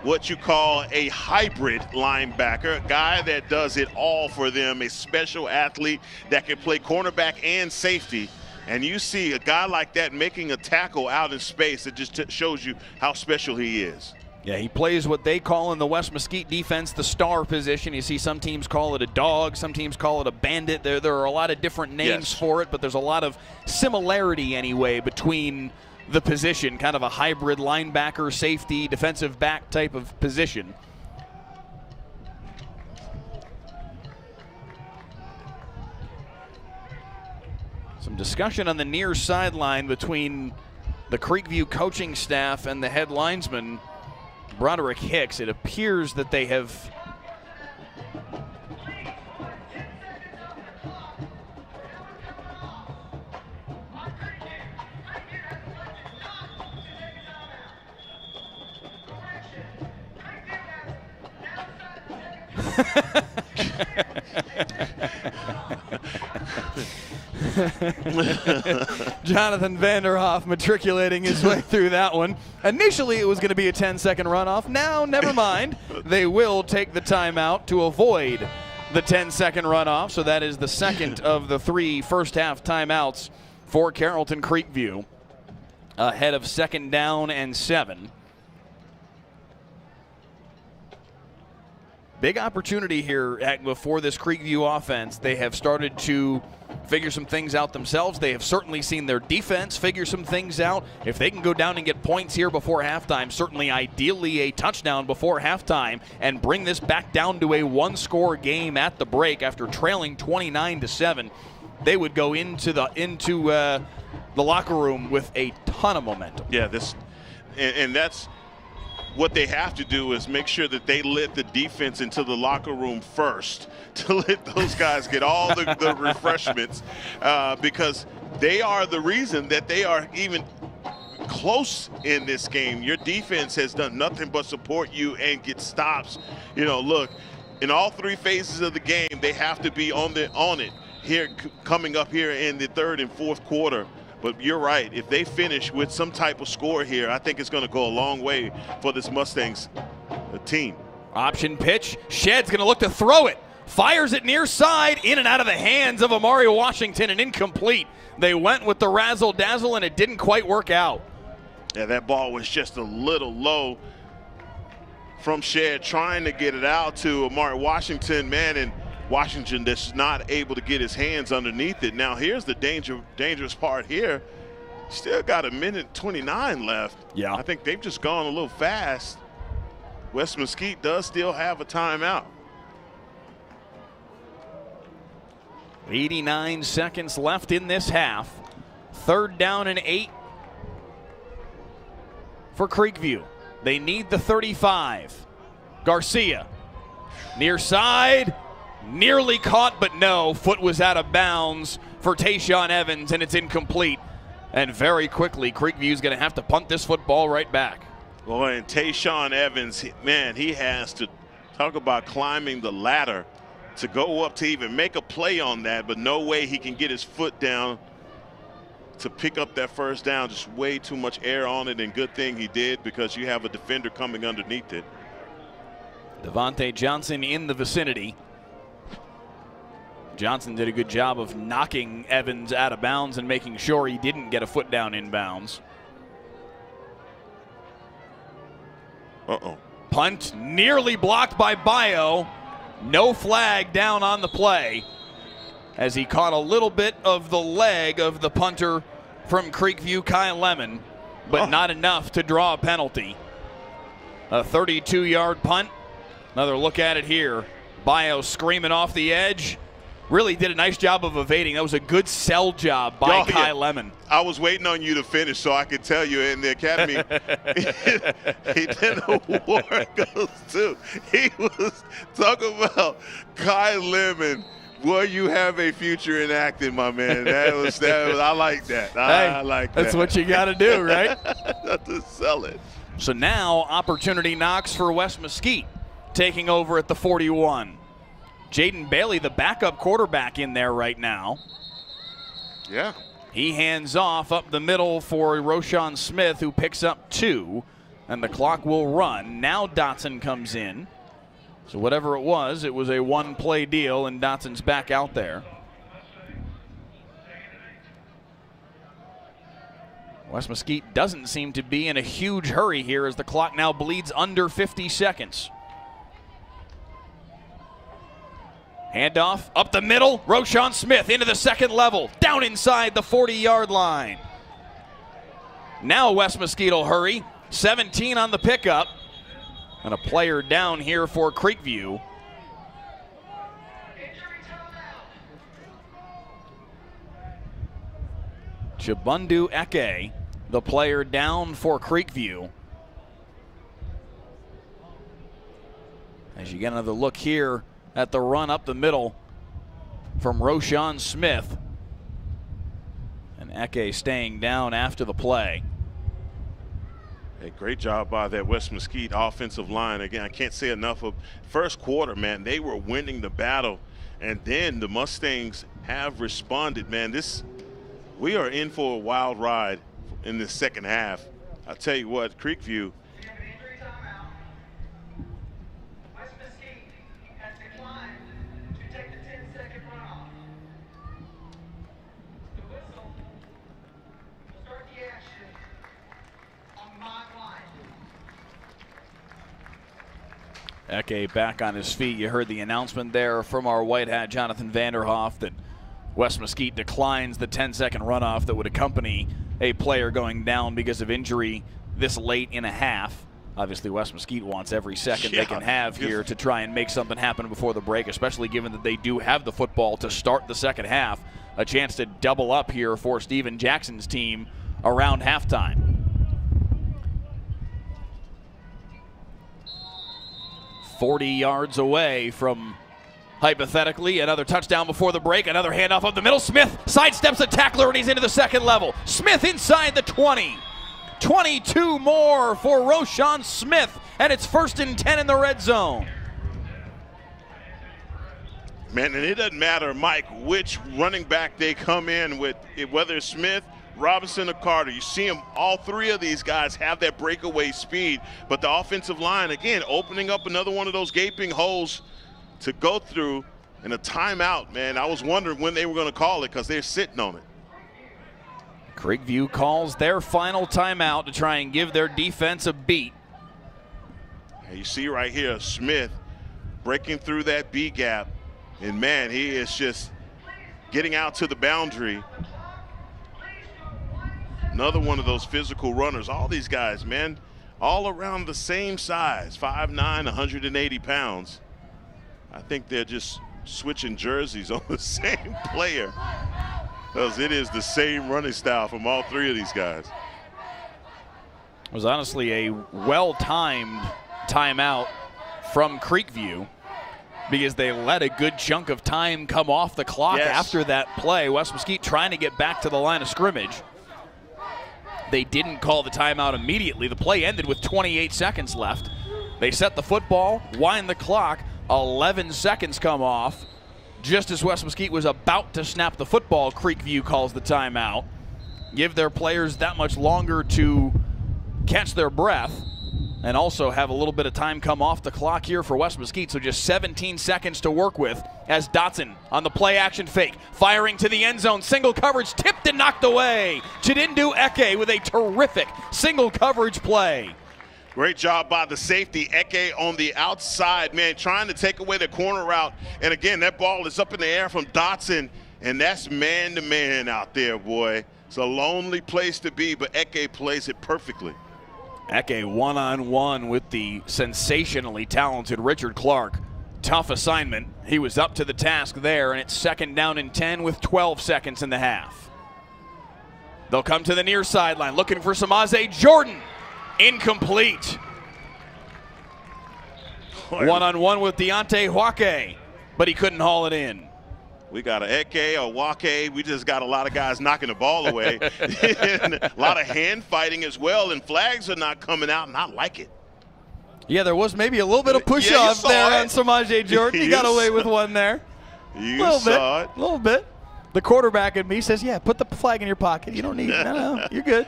Speaker 2: what you call a hybrid linebacker, a guy that does it all for them, a special athlete that can play cornerback and safety. And you see a guy like that making a tackle out in space, it just shows you how special he is.
Speaker 1: Yeah, he plays what they call in the West Mesquite defense the star position. You see some teams call it a dog, some teams call it a bandit. There are a lot of different names for it, but there's a lot of similarity anyway between the position, kind of a hybrid linebacker, safety, defensive back type of position. discussion on the near sideline between the Creekview coaching staff and the head linesman, Broderick Hicks. It appears that they have Jonathan Vanderhoff matriculating his way through that one. Initially, it was going to be a 10-second runoff. Now, never mind. They will take the timeout to avoid the 10-second runoff. So that is the second of the 3 first-half timeouts for Carrollton Creekview, ahead of 2nd down and 7. Big opportunity here for this Creekview offense. They have started to figure some things out themselves. They have certainly seen their defense figure some things out. If they can go down and get points here before halftime, certainly ideally a touchdown before halftime, and bring this back down to a 1-score game at the break after trailing 29-7, they would go into the locker room with a ton of momentum.
Speaker 2: Yeah, and that's what they have to do, is make sure that they let the defense into the locker room first, to let those guys get all the refreshments, because they are the reason that they are even close in this game. Your defense has done nothing but support you and get stops. You know, look, in all 3 phases of the game, they have to be on it here, coming up here in the 3rd and 4th quarter. But you're right. If they finish with some type of score here, I think it's going to go a long way for this Mustangs team.
Speaker 1: Option pitch. Shedd's going to look to throw it. Fires it near side, in and out of the hands of Amari Washington, and incomplete. They went with the razzle-dazzle, and it didn't quite work out.
Speaker 2: Yeah, that ball was just a little low from Shed, trying to get it out to Amari Washington, man, and Washington that's not able to get his hands underneath it. Now here's the dangerous part here. Still got 1:29 left.
Speaker 1: Yeah.
Speaker 2: I think they've just gone a little fast. West Mesquite does still have a timeout.
Speaker 1: 89 seconds left in this half. 3rd down and 8 for Creekview. They need the 35. Garcia, near side. Nearly caught, but no. Foot was out of bounds for Tayshawn Evans, and it's incomplete. And very quickly, Creekview's going to have to punt this football right back.
Speaker 2: Boy, and Tayshawn Evans, man, he has to talk about climbing the ladder to go up to even make a play on that, but no way he can get his foot down to pick up that 1st down. Just way too much air on it, and good thing he did, because you have a defender coming underneath it.
Speaker 1: Devontae Johnson in the vicinity. Johnson did a good job of knocking Evans out of bounds and making sure he didn't get a foot down in bounds. Punt nearly blocked by Bio. No flag down on the play, as he caught a little bit of the leg of the punter from Creekview, Kyle Lemon, but not enough to draw a penalty. A 32-yard punt. Another look at it here. Bio screaming off the edge. Really did a nice job of evading. That was a good sell job by Kyle Lemon.
Speaker 2: I was waiting on you to finish so I could tell you in the academy. He did award goes to. He was talking about Kyle Lemon. Boy, you have a future in acting, my man. That was I like that. I like that.
Speaker 1: That's what you got to do, right?
Speaker 2: To sell it.
Speaker 1: So now opportunity knocks for West Mesquite, taking over at the 41. Jaden Bailey, the backup quarterback, in there right now.
Speaker 2: Yeah.
Speaker 1: He hands off up the middle for Roshan Smith, who picks up 2, and the clock will run. Now Dotson comes in. So whatever it was a one-play deal, and Dotson's back out there. West Mesquite doesn't seem to be in a huge hurry here, as the clock now bleeds under 50 seconds. Handoff up the middle. Roshan Smith into the 2nd level. Down inside the 40-yard line. Now West Mesquite will hurry. 17 on the pickup. And a player down here for Creekview. Chibundu Eke, the player down for Creekview. As you get another look here at the run up the middle from Roshan Smith. And Eke staying down after the play.
Speaker 2: Hey, great job by that West Mesquite offensive line. Again, I can't say enough of first quarter, man. They were winning the battle. And then the Mustangs have responded, man. We are in for a wild ride in the second half. I'll tell you what, Creekview.
Speaker 1: Eke back on his feet. You heard the announcement there from our white hat, Jonathan Vanderhoff, that West Mesquite declines the 10-second runoff that would accompany a player going down because of injury this late in a half. Obviously, West Mesquite wants every second they can have here to try and make something happen before the break, especially given that they do have the football to start the second half. A chance to double up here for Steven Jackson's team around halftime. 40 yards away from, hypothetically, another touchdown before the break. Another handoff up the middle. Smith sidesteps a tackler, and he's into the second level. Smith inside the 20. 22 more for Roshan Smith, and it's 1st and 10 in the red zone.
Speaker 2: Man, and it doesn't matter, Mike, which running back they come in with, whether it's Smith, Robinson, or Carter. You see them, all three of these guys have that breakaway speed, but the offensive line, again, opening up another one of those gaping holes to go through. And a timeout, man. I was wondering when they were going to call it because they're sitting on it.
Speaker 1: Creekview calls their final timeout to try and give their defense a beat.
Speaker 2: You see right here, Smith breaking through that B gap. And, man, he is just getting out to the boundary. Another one of those physical runners. All these guys, man, all around the same size, 5'9", 180 pounds. I think they're just switching jerseys on the same player because it is the same running style from all three of these guys.
Speaker 1: It was honestly a well-timed timeout from Creekview because they let a good chunk of time come off the clock after that play. West Mesquite trying to get back to the line of scrimmage. They didn't call the timeout immediately. The play ended with 28 seconds left. They set the football, wind the clock, 11 seconds come off. Just as West Mesquite was about to snap the football, Creekview calls the timeout. Give their players that much longer to catch their breath and also have a little bit of time come off the clock here for West Mesquite. So just 17 seconds to work with as Dotson on the play action fake, firing to the end zone, single coverage, tipped and knocked away. Chidindu Eke with a terrific single coverage play.
Speaker 2: Great job by the safety, Eke on the outside, man, trying to take away the corner route. And again, that ball is up in the air from Dotson, and that's man-to-man out there, boy. It's a lonely place to be, but Eke plays it perfectly.
Speaker 1: Eke one-on-one with the sensationally talented Richard Clark. Tough assignment. He was up to the task there, and it's 2nd down and 10 with 12 seconds in the half. They'll come to the near sideline looking for Samaje Jordan. Incomplete. One-on-one with Deontay Huake, but he couldn't haul it in.
Speaker 2: We got an Eke or Wake. We just got a lot of guys knocking the ball away. And a lot of hand fighting as well, and flags are not coming out, and I like it.
Speaker 1: Yeah, there was maybe a little bit of push-off there on Samaje Jordan. He got away with one there.
Speaker 2: You saw it.
Speaker 1: A little bit. The quarterback in me says, yeah, put the flag in your pocket. You don't need it. No, you're good.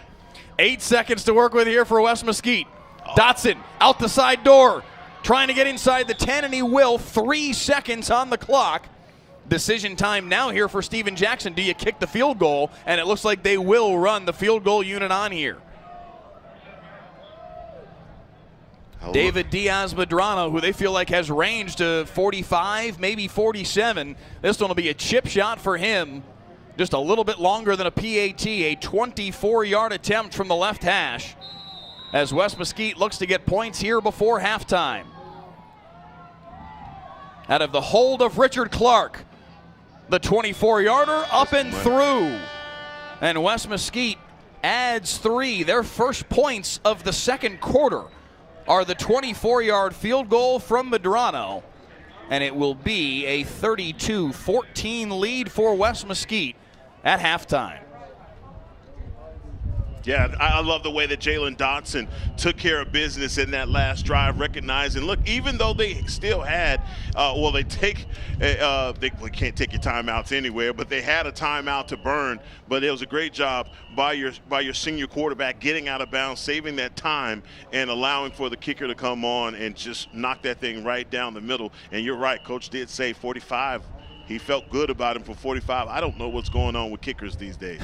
Speaker 1: 8 seconds to work with here for West Mesquite. Dotson out the side door, trying to get inside the 10, and he will. 3 seconds on the clock. Decision time now here for Steven Jackson. Do you kick the field goal? And it looks like they will run the field goal unit on here. David Diaz-Medrano, who they feel like has range to 45, maybe 47. This one will be a chip shot for him. Just a little bit longer than a PAT, a 24-yard attempt from the left hash as West Mesquite looks to get points here before halftime. Out of the hold of Richard Clark, the 24-yarder up and through. And West Mesquite adds 3. Their first points of the second quarter are the 24-yard field goal from Medrano. And it will be a 32-14 lead for West Mesquite at halftime.
Speaker 2: Yeah, I love the way that Jalen Dotson took care of business in that last drive, recognizing, look, even though they still had, they can't take your timeouts anywhere, but they had a timeout to burn. But it was a great job by your senior quarterback getting out of bounds, saving that time, and allowing for the kicker to come on and just knock that thing right down the middle. And you're right, Coach did say 45. He felt good about him for 45. I don't know what's going on with kickers these days.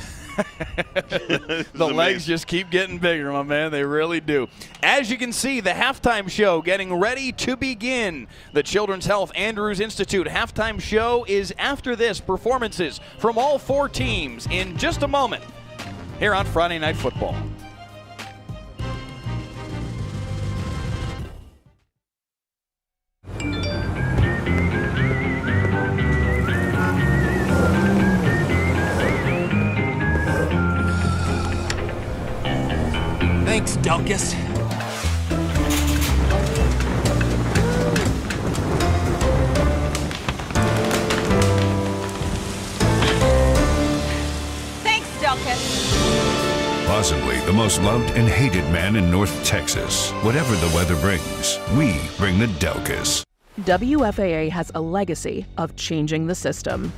Speaker 1: The legs just keep getting bigger, my man. They really do. As you can see, the halftime show getting ready to begin. The Children's Health Andrews Institute halftime show is after this. Performances from all 4 teams in just a moment here on Friday Night Football.
Speaker 5: Thanks, Delkus.
Speaker 6: Thanks, Delkus.
Speaker 7: Possibly the most loved and hated man in North Texas. Whatever the weather brings, we bring the Delkus.
Speaker 8: WFAA has a legacy of changing the system.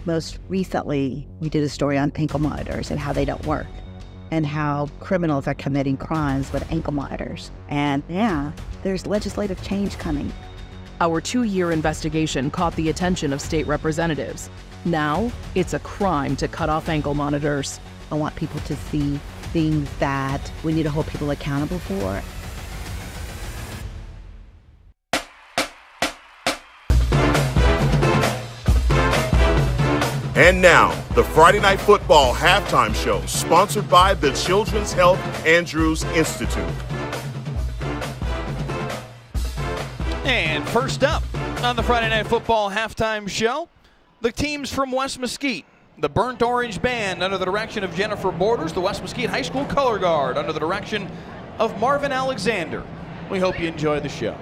Speaker 9: Most recently, we did a story on ankle monitors and how they don't work, and how criminals are committing crimes with ankle monitors. And yeah, there's legislative change coming.
Speaker 8: Our 2-year investigation caught the attention of state representatives. Now, it's a crime to cut off ankle monitors.
Speaker 9: I want people to see things that we need to hold people accountable for.
Speaker 11: And now, the Friday Night Football halftime show, sponsored by the Children's Health Andrews Institute.
Speaker 1: And first up on the Friday Night Football halftime show, the teams from West Mesquite. The Burnt Orange Band under the direction of Jennifer Borders, the West Mesquite High School Color Guard under the direction of Marvin Alexander. We hope you enjoy the show.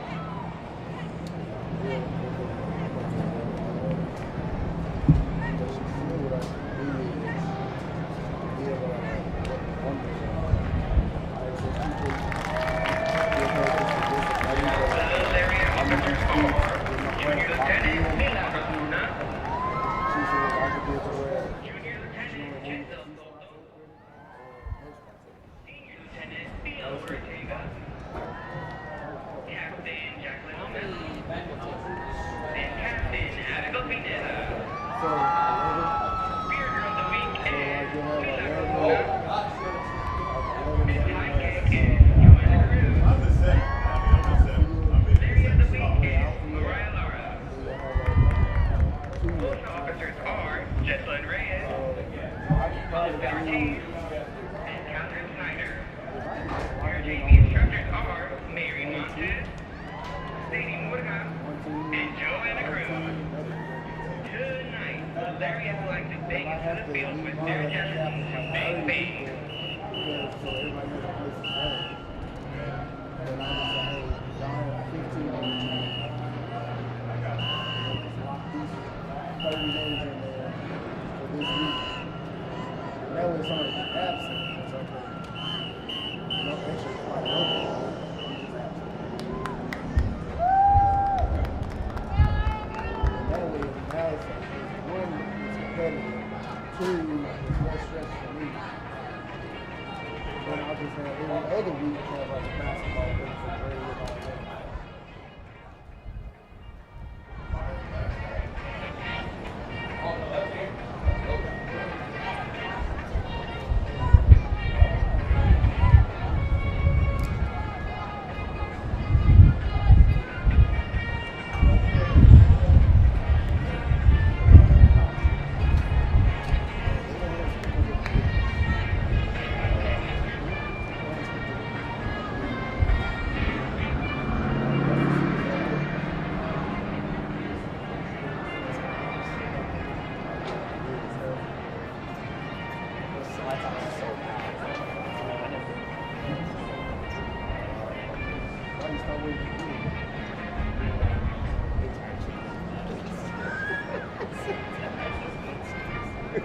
Speaker 12: I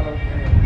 Speaker 12: don't care.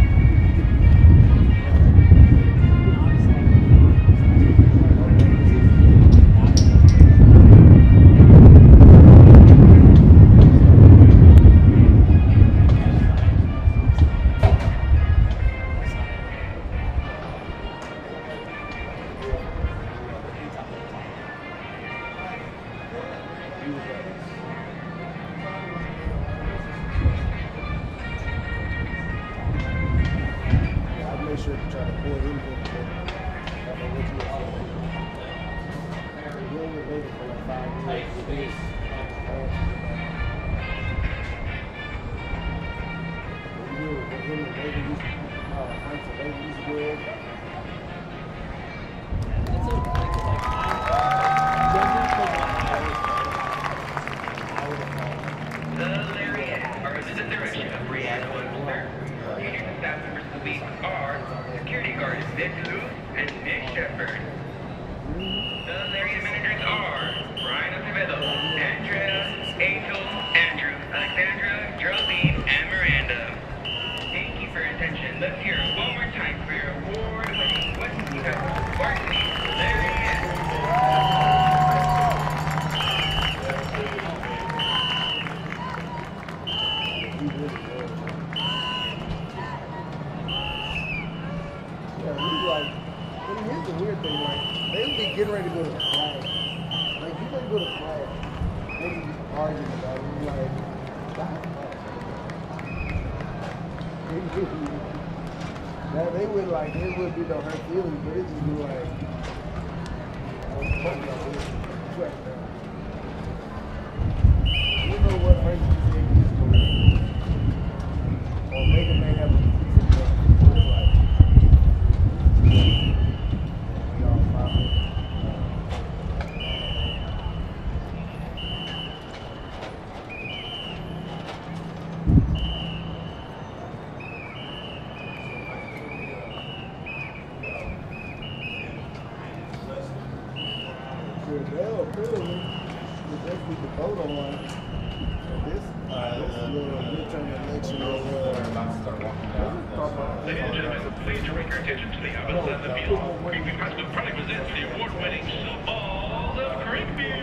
Speaker 13: Ladies and gentlemen, please direct your attention to the aisles and the field. Creekview High School proudly presents the award-winning Snowballs of Creekview.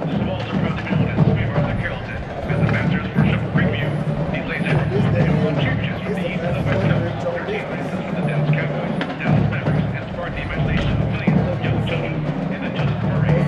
Speaker 13: The Snowballs are proud to be known as Sweethearts of Carrollton, as the masters worship Creekview. These ladies have won championships from the East and the West Coast. 13 licenses from the Dallas Cowboys, Dallas Mavericks, and Spartan Imagination of millions of young children in the Children's Parade.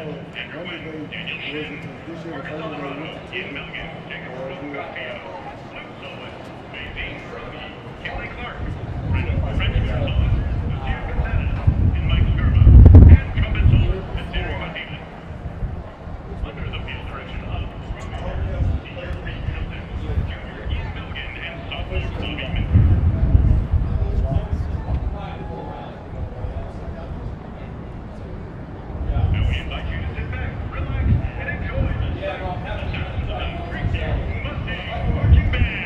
Speaker 13: Andrew Webb, Daniel Shin, Marcus Alvarado, Ian Milligan, Jacob Castillo, Luke Sullivan, Nadine Robbie, Kelly Clark, French Gonzalez, Lucia Quintana, and Mike Scarma, and trumpet solo, Terry Martinez. Under the field direction of senior Reed Hilton, junior Ian Milligan, and sophomore Bobby Minter. Now we invite you to sit back, relax, and enjoy the sound of the Creekview Mustangs Marching Band.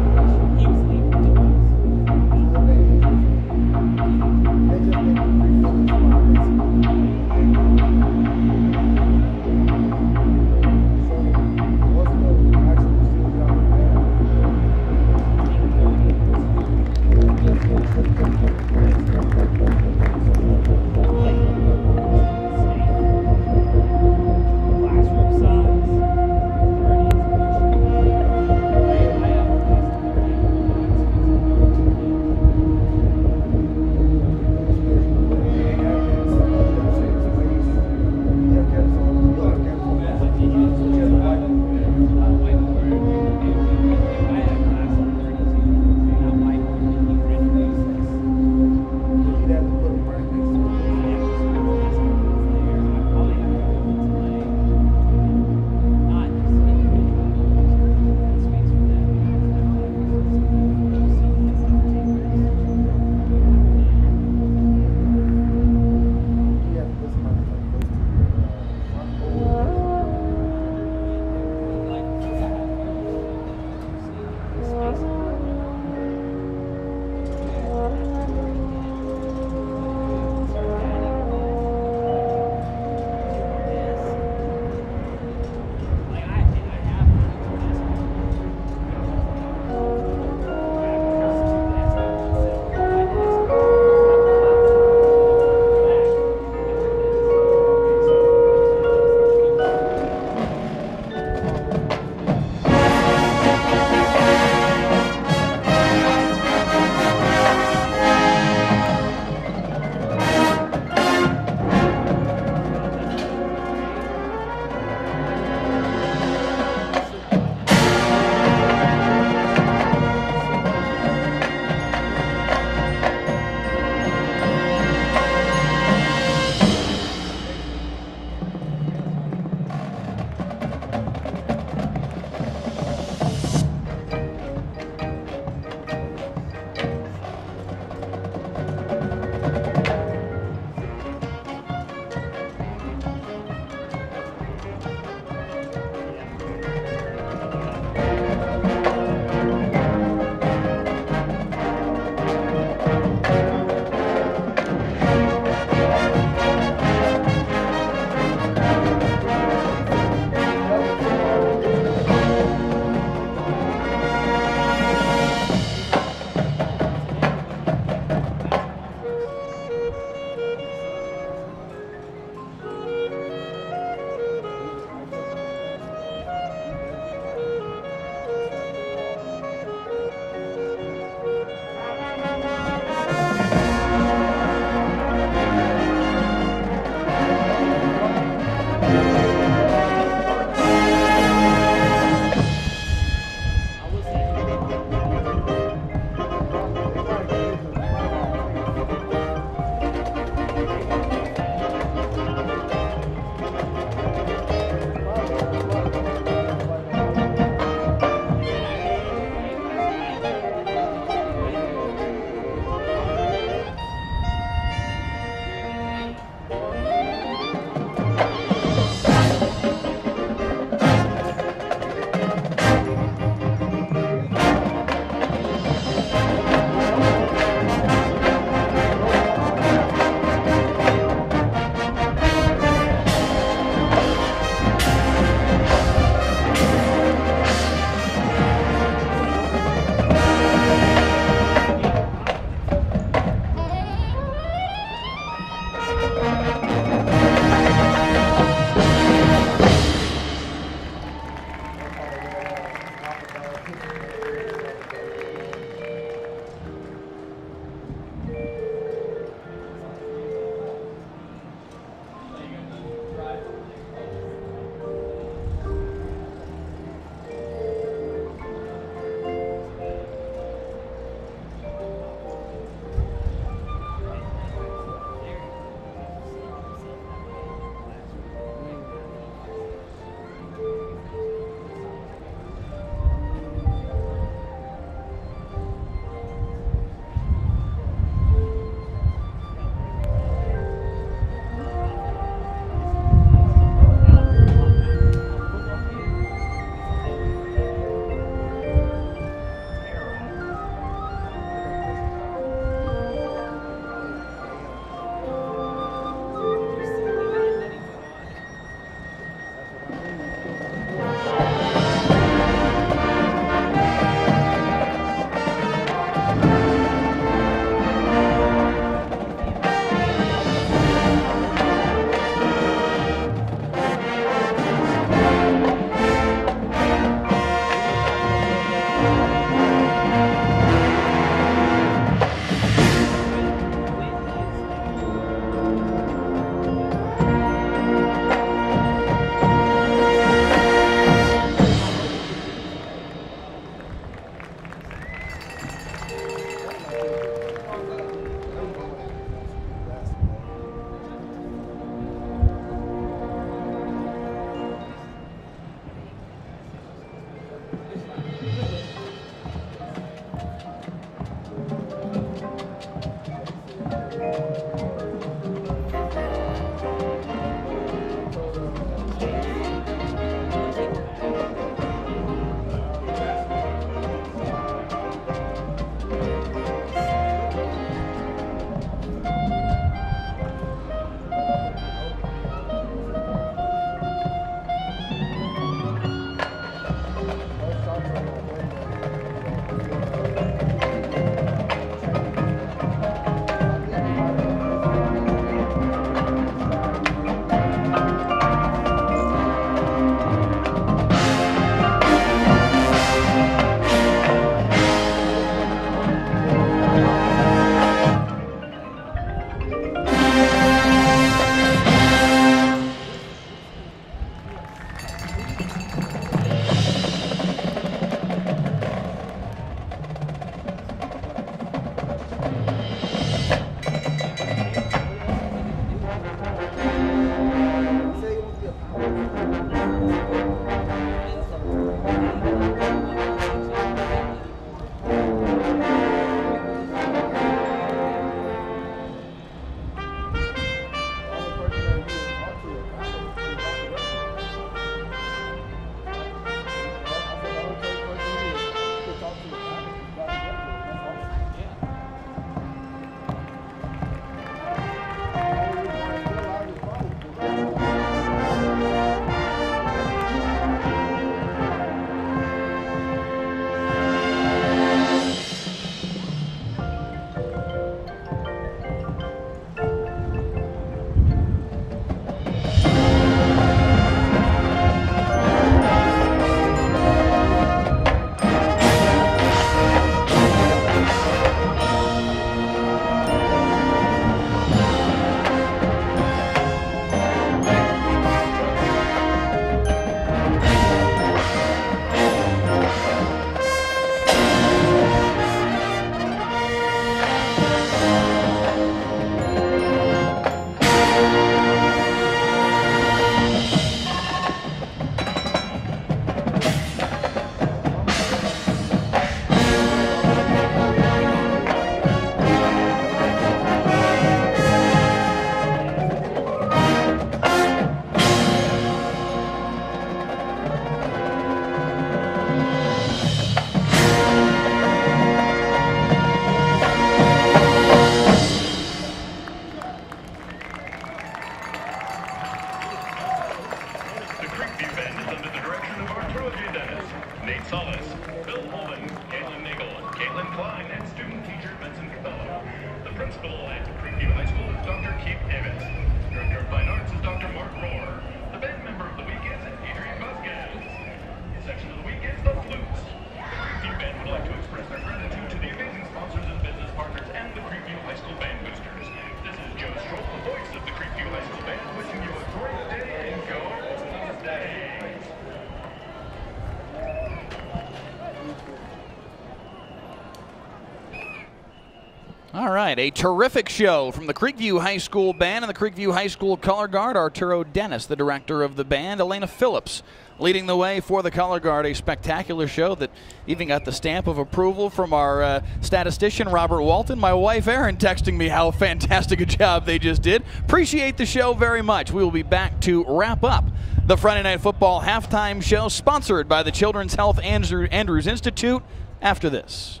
Speaker 1: right, a terrific show from the Creekview High School Band and the Creekview High School Color Guard. Arturo Dennis, the director of the band. Elena Phillips leading the way for the Color Guard. A spectacular show that even got the stamp of approval from our statistician, Robert Walton. My wife, Erin, texting me how fantastic a job they just did. Appreciate the show very much. We will be back to wrap up the Friday Night Football halftime show, sponsored by the Children's Health Andrews Institute, after this.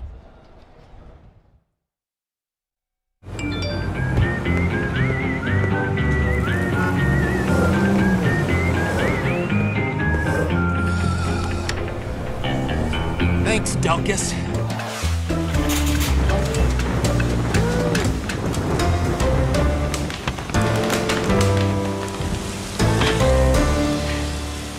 Speaker 5: Thanks, Delkus.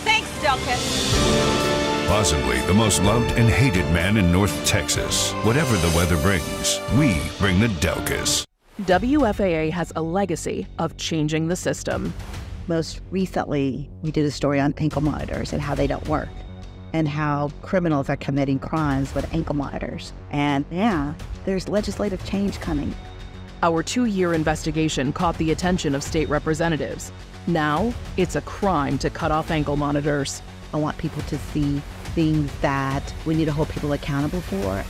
Speaker 6: Thanks, Delkus.
Speaker 7: Possibly the most loved and hated man in North Texas. Whatever the weather brings, we bring the Delkus.
Speaker 8: WFAA has a legacy of changing the system.
Speaker 9: Most recently, we did a story on ankle monitors and how they don't work, and how criminals are committing crimes with ankle monitors. And yeah, there's legislative change coming.
Speaker 8: Our 2-year investigation caught the attention of state representatives. Now, it's a crime to cut off ankle monitors.
Speaker 9: I want people to see things that we need to hold people accountable for.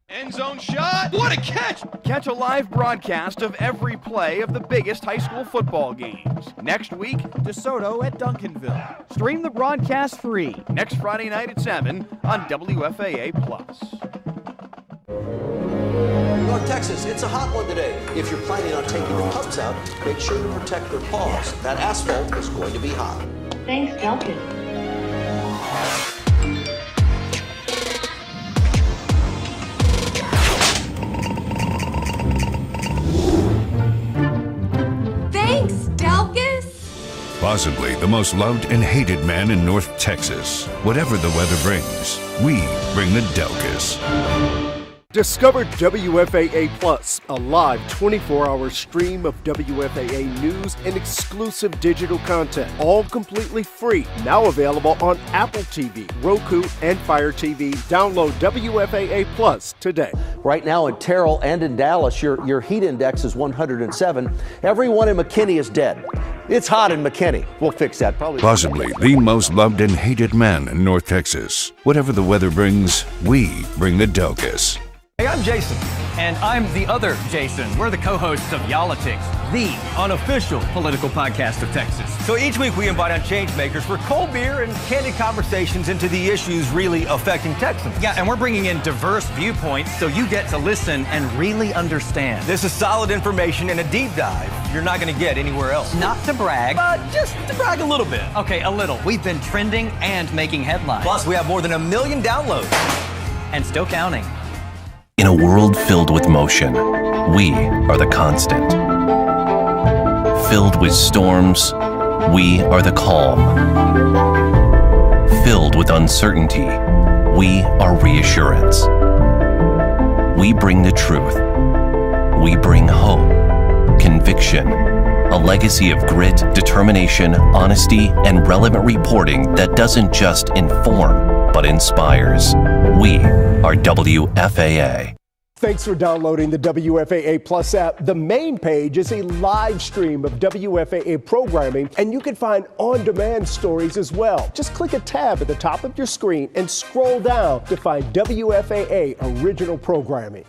Speaker 1: End zone shot. What a catch! Catch a live broadcast of every play of the biggest high school football games. Next week, DeSoto at Duncanville. Stream the broadcast free next Friday night at 7 on WFAA+.
Speaker 10: North Texas, it's a hot one today. If you're planning on taking your pups out, make sure to protect their paws. That asphalt is going to be hot.
Speaker 6: Thanks, Delkus. Thanks, Delkus.
Speaker 7: Possibly the most loved and hated man in North Texas. Whatever the weather brings, we bring the Delkus.
Speaker 14: Discover WFAA Plus, a live 24-hour stream of WFAA news and exclusive digital content, all completely free. Now available on Apple TV, Roku, and Fire TV. Download WFAA Plus today.
Speaker 10: Right now in Terrell and in Dallas, your heat index is 107. Everyone in McKinney is dead. It's hot in McKinney. We'll fix that probably.
Speaker 7: Possibly the most loved and hated man in North Texas. Whatever the weather brings, we bring the Delkus.
Speaker 15: Hey, I'm Jason. And I'm the other Jason. We're the co-hosts of Y'all-itics, the unofficial political podcast of Texas. So each week we invite on change makers for cold beer and candid conversations into the issues really affecting Texans. Yeah, and we're bringing in diverse viewpoints so you get to listen and really understand. This is solid information and a deep dive you're not going to get anywhere else. Not to brag, but just to brag a little bit. Okay, a little. We've been trending and making headlines. Plus, we have more than 1 million downloads. And still counting.
Speaker 16: In a world filled with motion, we are the constant. Filled with storms, we are the calm. Filled with uncertainty, we are reassurance. We bring the truth. We bring hope, conviction, a legacy of grit, determination, honesty, and relevant reporting that doesn't just inform, but inspires. We are WFAA.
Speaker 14: Thanks for downloading the WFAA Plus app. The main page is a live stream of WFAA programming, and you can find on-demand stories as well. Just click a tab at the top of your screen and scroll down to find WFAA original programming.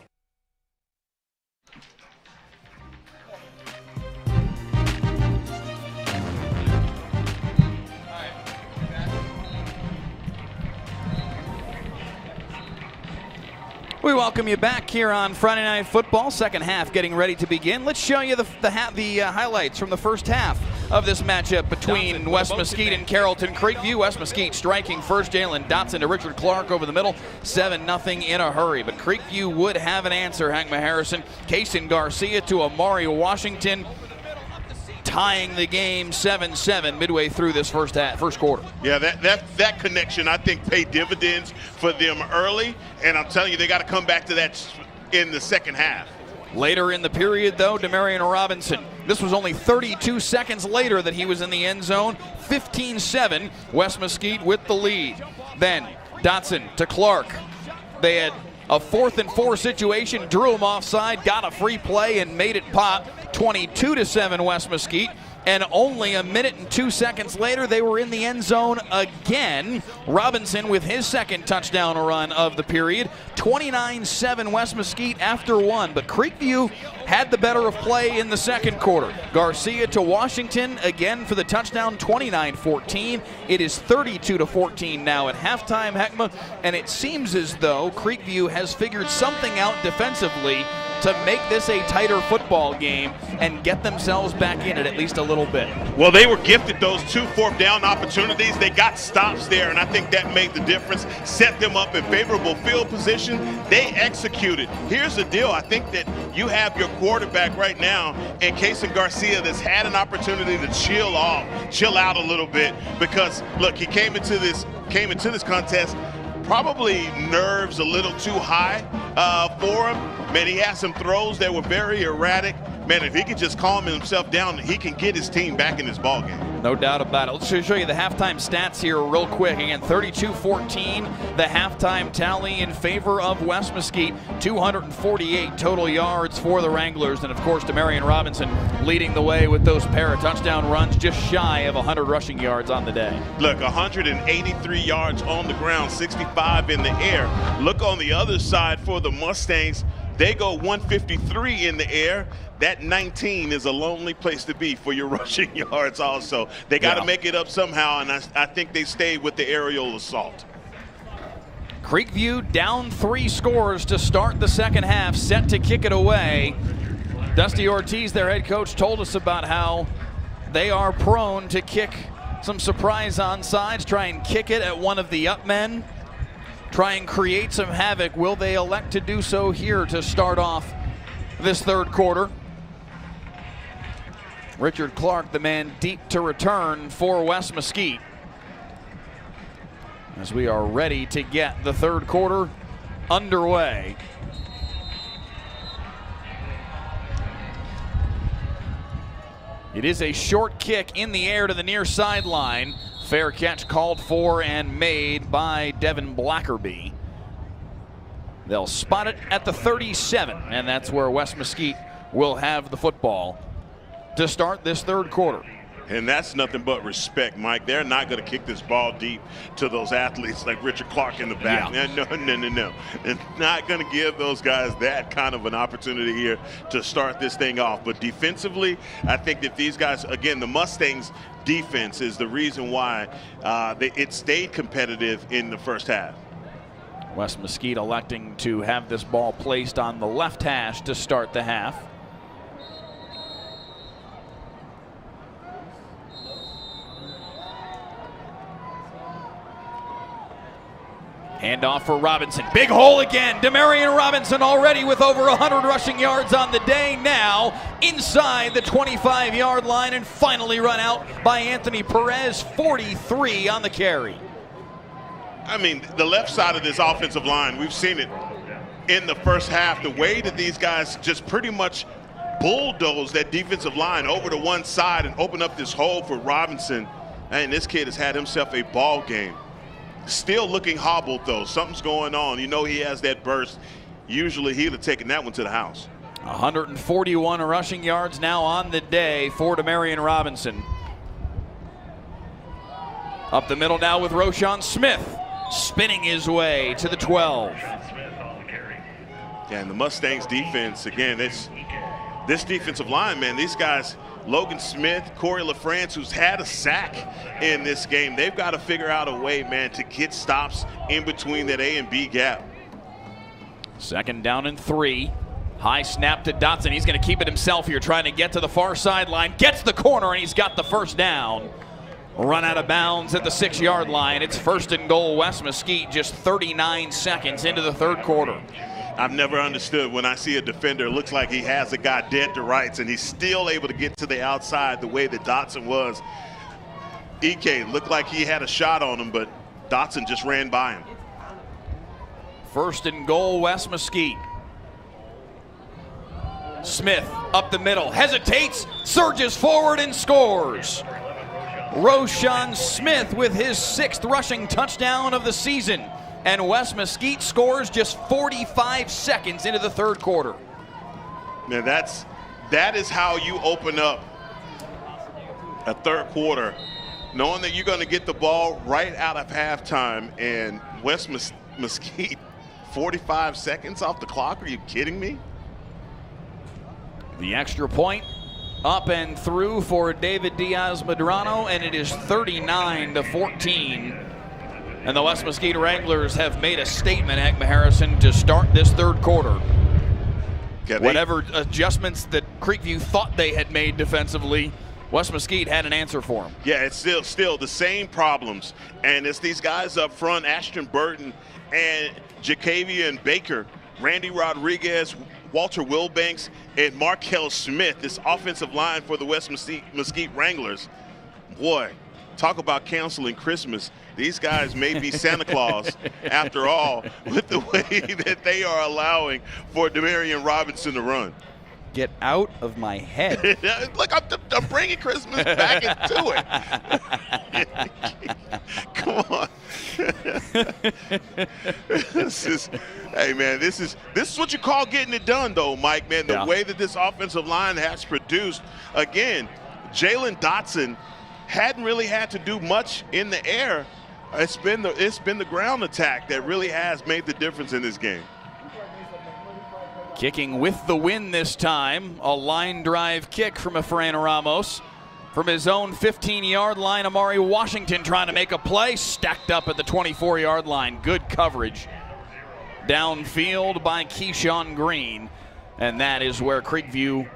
Speaker 1: We welcome you back here on Friday Night Football. Second half getting ready to begin. Let's show you the highlights from the first half of this matchup between West Mesquite and Carrollton Creekview. West Mesquite striking first. Jalen Dotson to Richard Clark over the middle. 7-0 in a hurry. But Creekview would have an answer. Hankma Harrison, Kaysen Garcia to Amari Washington, tying the game 7-7 midway through this first quarter.
Speaker 2: Yeah, that connection, I think, paid dividends for them early, and I'm telling you, they got to come back to that in the second half.
Speaker 1: Later in the period, though, Demarion Robinson. This was only 32 seconds later that he was in the end zone. 15-7, West Mesquite with the lead. Then Dotson to Clark. They had A 4th and 4 situation, drew him offside, got a free play, and made it pop. 22-7 West Mesquite. And only a minute and 2 seconds later, they were in the end zone again. Robinson with his second touchdown run of the period. 29-7 West Mesquite after one. But Creekview had the better of play in the second quarter. Garcia to Washington again for the touchdown, 29-14. It is 32-14 now at halftime, Heckma. And it seems as though Creekview has figured something out defensively to make this a tighter football game and get themselves back in it at least a little bit.
Speaker 2: Well, they were gifted those 2 4th down opportunities. They got stops there, and I think that made the difference, set them up in favorable field position. They executed. Here's the deal. I think that you have your quarterback right now in Kason Garcia that's had an opportunity to chill out a little bit because, look, he came into this contest probably nerves a little too high for him. Man, he had some throws that were very erratic. Man, if he can just calm himself down, he can get his team back in this ball game.
Speaker 1: No doubt about it. Let's show you the halftime stats here real quick. Again, 32-14, the halftime tally in favor of West Mesquite. 248 total yards for the Wranglers. And, of course, Demarion Robinson leading the way with those pair of touchdown runs, just shy of 100 rushing yards on the day.
Speaker 2: Look, 183 yards on the ground, 65 in the air. Look on the other side for the Mustangs. They go 153 in the air. That 19 is a lonely place to be for your rushing yards also. They got to make it up somehow, and I think they stayed with the aerial assault.
Speaker 1: Creekview down 3 scores to start the second half, set to kick it away. Dusty Ortiz, their head coach, told us about how they are prone to kick some surprise onsides, try and kick it at one of the up men, try and create some havoc. Will they elect to do so here to start off this third quarter? Richard Clark, the man deep to return for West Mesquite, as we are ready to get the third quarter underway. It is a short kick in the air to the near sideline. Fair catch called for and made by Devin Blackerby. They'll spot it at the 37, and that's where West Mesquite will have the football to start this third quarter.
Speaker 2: And that's nothing but respect, Mike. They're not going to kick this ball deep to those athletes like Richard Clark in the back. Yeah. No. They're not going to give those guys that kind of an opportunity here to start this thing off. But defensively, I think that these guys, again, the Mustangs defense is the reason why it stayed competitive in the first half.
Speaker 1: West Mesquite electing to have this ball placed on the left hash to start the half. Handoff for Robinson. Big hole again. Demarion Robinson already with over 100 rushing yards on the day. Now inside the 25-yard line and finally run out by Anthony Perez. 43 on the carry.
Speaker 2: I mean, the left side of this offensive line, we've seen it in the first half. The way that these guys just pretty much bulldoze that defensive line over to one side and open up this hole for Robinson. And this kid has had himself a ball game. Still looking hobbled, though. Something's going on. You know he has that burst. Usually he'd have taken that one to the house.
Speaker 1: 141 rushing yards now on the day for Demarion Robinson. Up the middle now with Roshan Smith, spinning his way to the 12.
Speaker 2: Yeah, and the Mustangs defense, again, this defensive line, man, these guys, Logan Smith, Corey LaFrance, who's had a sack in this game. They've got to figure out a way, man, to get stops in between that A and B gap.
Speaker 1: Second down and 3. High snap to Dotson. He's going to keep it himself here, trying to get to the far sideline. Gets the corner, and he's got the first down. Run out of bounds at the 6-yard line. It's first and goal, West Mesquite, just 39 seconds into the third quarter.
Speaker 2: I've never understood when I see a defender, looks like he has a guy dead to rights, and he's still able to get to the outside the way that Dotson was. EK looked like he had a shot on him, but Dotson just ran by him.
Speaker 1: First and goal, West Mesquite. Smith up the middle, hesitates, surges forward and scores. Roshan Smith with his 6th rushing touchdown of the season. and West Mesquite scores just 45 seconds into the third quarter.
Speaker 2: Now that is how you open up a third quarter, knowing that you're going to get the ball right out of halftime, and West Mesquite 45 seconds off the clock. Are you kidding me?
Speaker 1: The extra point up and through for David Diaz-Medrano, and it is 39-14. And the West Mesquite Wranglers have made a statement, Heckma Harrison, to start this third quarter. Whatever adjustments that Creekview thought they had made defensively, West Mesquite had an answer for them.
Speaker 2: Yeah, it's still the same problems. And it's these guys up front, Ashton Burton and Jacavian Baker, Randy Rodriguez, Walter Wilbanks, and Markel Smith, this offensive line for the West Mesquite Wranglers. Boy, talk about canceling Christmas. These guys may be Santa Claus after all, with the way that they are allowing for Demarion Robinson to run.
Speaker 1: Get out of my head.
Speaker 2: Look, I'm bringing Christmas back into it. Come on. Hey, man, this is what you call getting it done, though, Mike, man. The way that this offensive line has produced. Again, Jalen Dotson hadn't really had to do much in the air. It's been the ground attack that really has made the difference in this game.
Speaker 1: Kicking with the win this time, a line drive kick from Efrain Ramos. From his own 15-yard line, Amari Washington trying to make a play, stacked up at the 24-yard line. Good coverage downfield by Keyshawn Green, and that is where Creekview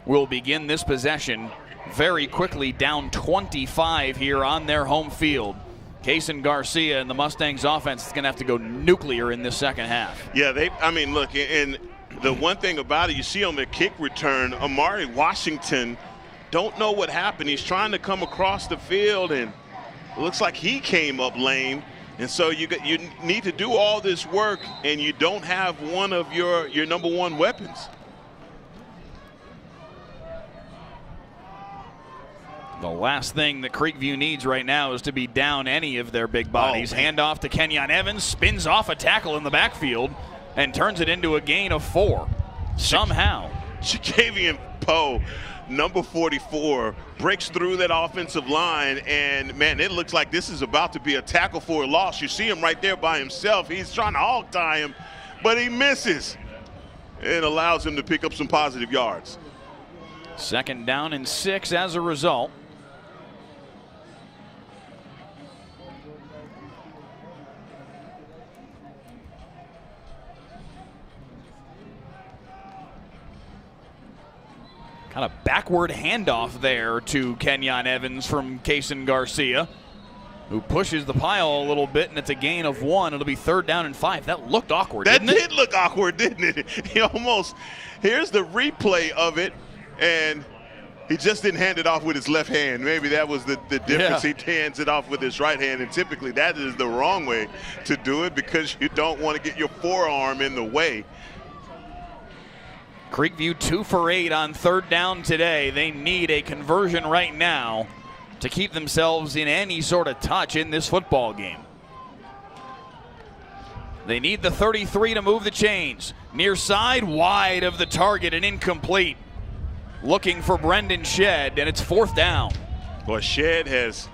Speaker 1: will begin this possession very quickly, down 25 here on their home field. Kaysen Garcia and the Mustangs offense is going to have to go nuclear in this second half.
Speaker 2: Yeah, look, and the one thing about it, you see on the kick return, Amari Washington, don't know what happened. He's trying to come across the field, and it looks like he came up lame. And so you need to do all this work, and you don't have one of your number one weapons.
Speaker 1: The last thing that Creekview needs right now is to be down any of their big bodies. Handoff to Kenyon Evans, spins off a tackle in the backfield, and turns it into a gain of 4. Somehow.
Speaker 2: Jacavian Poe, number 44, breaks through that offensive line, and, man, it looks like this is about to be a tackle for a loss. You see him right there by himself. He's trying to hog tie him, but he misses. It allows him to pick up some positive yards.
Speaker 1: 2nd down and 6 as a result. Kind of backward handoff there to Kenyon Evans from Kaysen Garcia, who pushes the pile a little bit, and it's a gain of 1. It'll be 3rd down and 5. That looked awkward, didn't it?
Speaker 2: That did look awkward, didn't it? He almost, here's the replay of it, and he just didn't hand it off with his left hand. Maybe that was the difference.
Speaker 1: Yeah.
Speaker 2: He hands it off with his right hand, and typically that is the wrong way to do it because you don't want to get your forearm in the way.
Speaker 1: Creekview 2 for 8 on 3rd down today. They need a conversion right now to keep themselves in any sort of touch in this football game. They need the 33 to move the chains. Near side, wide of the target and incomplete. Looking for Brendan Shedd, and it's 4th down.
Speaker 2: Well, Shedd has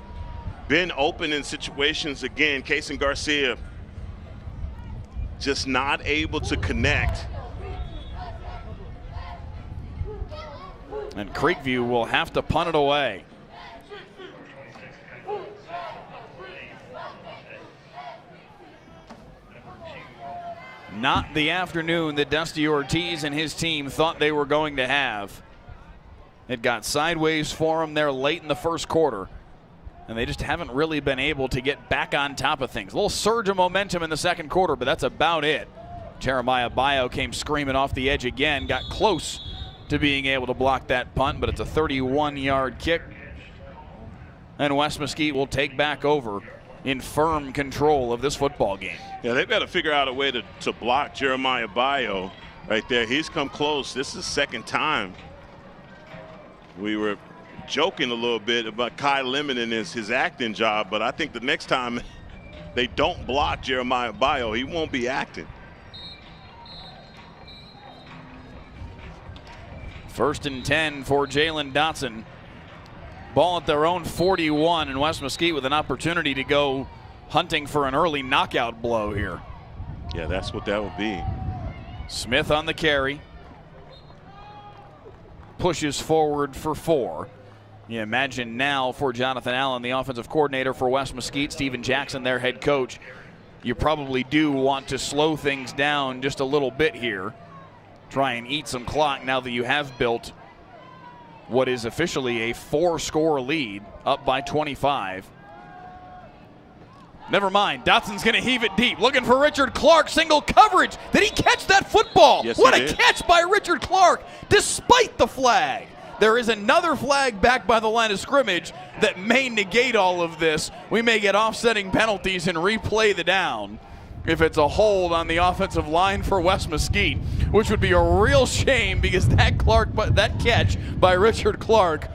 Speaker 2: been open in situations again. Kaysen Garcia just not able to connect.
Speaker 1: And Creekview will have to punt it away. Not the afternoon that Dusty Ortiz and his team thought they were going to have. It got sideways for them there late in the first quarter, and they just haven't really been able to get back on top of things. A little surge of momentum in the second quarter, but that's about it. Jeremiah Bio came screaming off the edge again, got close to being able to block that punt, but it's a 31-yard kick. And West Mesquite will take back over in firm control of this football game.
Speaker 2: Yeah, they've got to figure out a way to block Jeremiah Bio right there. He's come close. This is the 2nd time. We were joking a little bit about Kai Lemon and his acting job, but I think the next time they don't block Jeremiah Bio, he won't be acting.
Speaker 1: First and 10 for Jalen Dotson. Ball at their own 41, and West Mesquite with an opportunity to go hunting for an early knockout blow here.
Speaker 2: Yeah, that's what that would be.
Speaker 1: Smith on the carry. Pushes forward for 4. You imagine now for Jonathan Allen, the offensive coordinator for West Mesquite, Steven Jackson, their head coach, you probably do want to slow things down just a little bit here. Try and eat some clock now that you have built what is officially a 4-score lead, up by 25. Never mind, Dotson's going to heave it deep, looking for Richard Clark, single coverage. Did he catch that football?
Speaker 2: Yes,
Speaker 1: what
Speaker 2: he
Speaker 1: a
Speaker 2: did.
Speaker 1: catch by Richard Clark, despite the flag. There is another flag back by the line of scrimmage that may negate all of this. We may get offsetting penalties and replay the down if it's a hold on the offensive line for West Mesquite, which would be a real shame because that catch by Richard Clark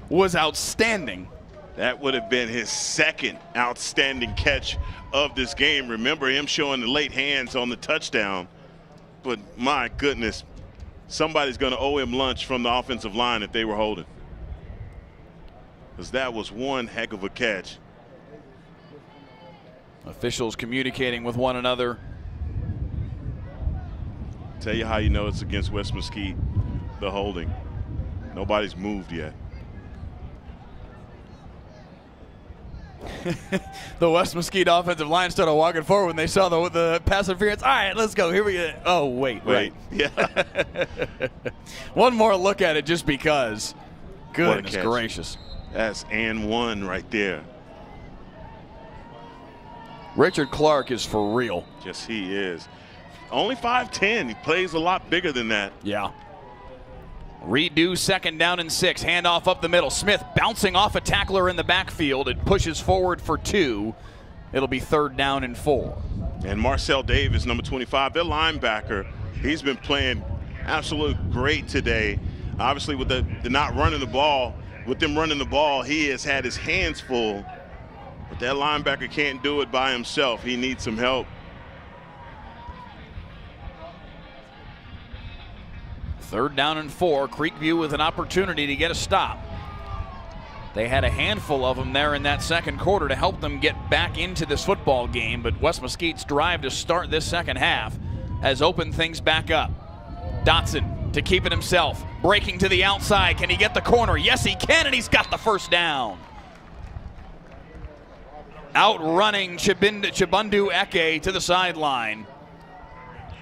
Speaker 1: was outstanding.
Speaker 2: That would have been his second outstanding catch of this game. Remember him showing the late hands on the touchdown. But my goodness, somebody's going to owe him lunch from the offensive line if they were holding. Because that was one heck of a catch.
Speaker 1: Officials communicating with one another.
Speaker 2: Tell you how you know it's against West Mesquite, the holding. Nobody's moved yet.
Speaker 1: The West Mesquite offensive line started walking forward when they saw the pass interference. All right, let's go. Here we go. Oh, wait.
Speaker 2: Yeah.
Speaker 1: One more look at it just because. Goodness gracious.
Speaker 2: That's and one right there.
Speaker 1: Richard Clark is for real.
Speaker 2: Yes, he is. Only 5'10". He plays a lot bigger than that.
Speaker 1: Yeah. Redo, 2nd down and 6. Handoff up the middle. Smith bouncing off a tackler in the backfield. It pushes forward for 2. It'll be 3rd down and 4.
Speaker 2: And Marcel Davis, number 25, their linebacker, he's been playing absolutely great today. Obviously, with the not running the ball, with them running the ball, he has had his hands full. But that linebacker can't do it by himself. He needs some help.
Speaker 1: 3rd down and 4. Creekview with an opportunity to get a stop. They had a handful of them there in that second quarter to help them get back into this football game, but West Mesquite's drive to start this second half has opened things back up. Dotson to keep it himself, breaking to the outside. Can he get the corner? Yes, he can, and he's got the 1st down. Outrunning Chibundu Eke to the sideline.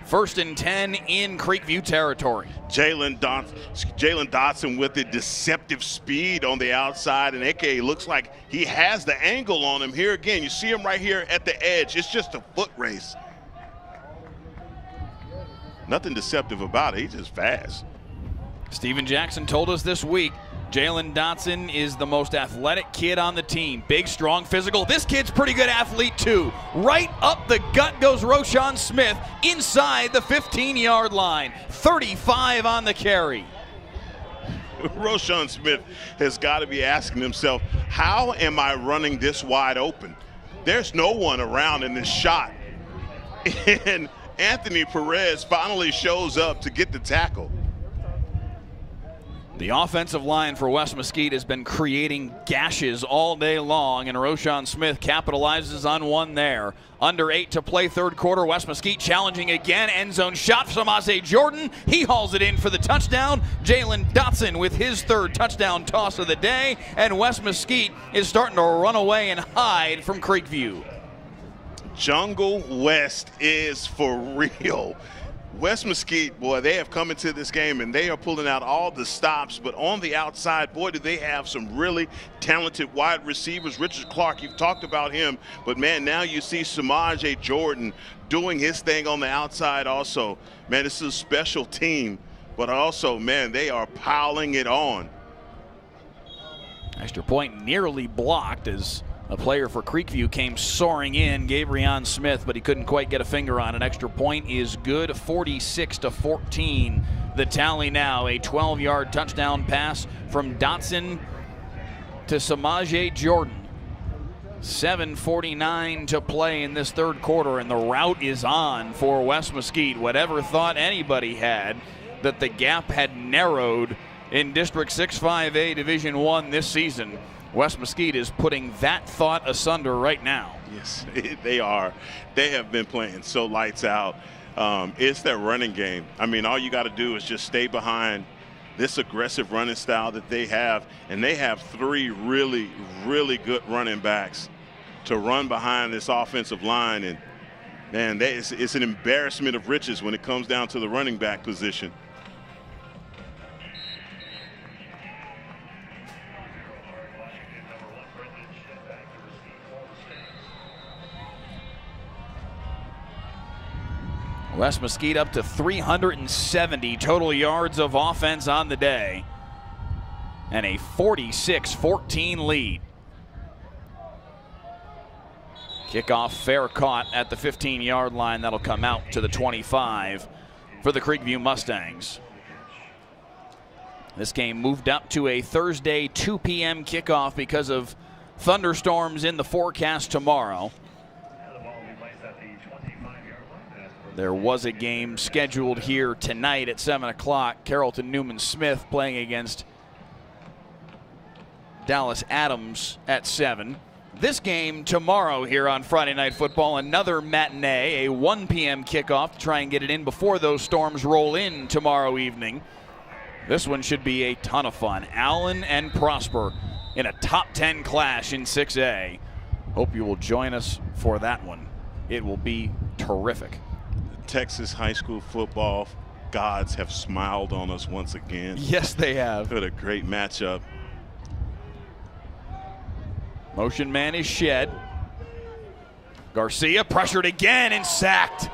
Speaker 1: 1st and 10 in Creekview territory.
Speaker 2: Jalen Dotson with the deceptive speed on the outside, and Eke looks like he has the angle on him. Here again, you see him right here at the edge. It's just a foot race. Nothing deceptive about it. He's just fast.
Speaker 1: Steven Jackson told us this week Jalen Dotson is the most athletic kid on the team. Big, strong, physical. This kid's pretty good athlete too. Right up the gut goes Roshan Smith inside the 15-yard line. 35 on the carry.
Speaker 2: Roshan Smith has got to be asking himself, how am I running this wide open? There's no one around in this shot. And Anthony Perez finally shows up to get the tackle.
Speaker 1: The offensive line for West Mesquite has been creating gashes all day long, and Roshan Smith capitalizes on one there. Under 8 to play, 3rd quarter. West Mesquite challenging again. End zone shot from Samaje Jordan. He hauls it in for the touchdown. Jalen Dotson with his 3rd touchdown toss of the day, and West Mesquite is starting to run away and hide from Creekview.
Speaker 2: Jungle West is for real. West Mesquite, boy, they have come into this game and they are pulling out all the stops, but on the outside, boy, do they have some really talented wide receivers. Richard Clark, you've talked about him, but man, now you see Samaje Jordan doing his thing on the outside also. Man, this is a special team, but also, man, they are piling it on.
Speaker 1: Extra point nearly blocked as a player for Creekview came soaring in, Gabrion Smith, but he couldn't quite get a finger on it. Extra point is good, 46-14. The tally now, a 12-yard touchdown pass from Dotson to Samaje Jordan. 7:49 to play in this third quarter, and the rout is on for West Mesquite. Whatever thought anybody had that the gap had narrowed in District 6-5A Division I this season, West Mesquite is putting that thought asunder right now.
Speaker 2: Yes, they are. They have been playing so lights out. It's their running game. I mean, all you got to do is just stay behind this aggressive running style that they have, and they have 3 really, really good running backs to run behind this offensive line. And, man, it's an embarrassment of riches when it comes down to the running back position.
Speaker 1: West Mesquite up to 370 total yards of offense on the day, and a 46-14 lead. Kickoff fair caught at the 15-yard line. That'll come out to the 25 for the Creekview Mustangs. This game moved up to a Thursday 2 p.m. kickoff because of thunderstorms in the forecast tomorrow. There was a game scheduled here tonight at 7 o'clock. Carrollton Newman Smith playing against Dallas Adams at 7. This game tomorrow here on Friday Night Football, another matinee, a 1 p.m. kickoff to try and get it in before those storms roll in tomorrow evening. This one should be a ton of fun. Allen and Prosper in a top 10 clash in 6A. Hope you will join us for that one. It will be terrific.
Speaker 2: Texas high school football gods have smiled on us once again.
Speaker 1: Yes, they have.
Speaker 2: What a great matchup.
Speaker 1: Motion man is shed. Garcia pressured again and sacked.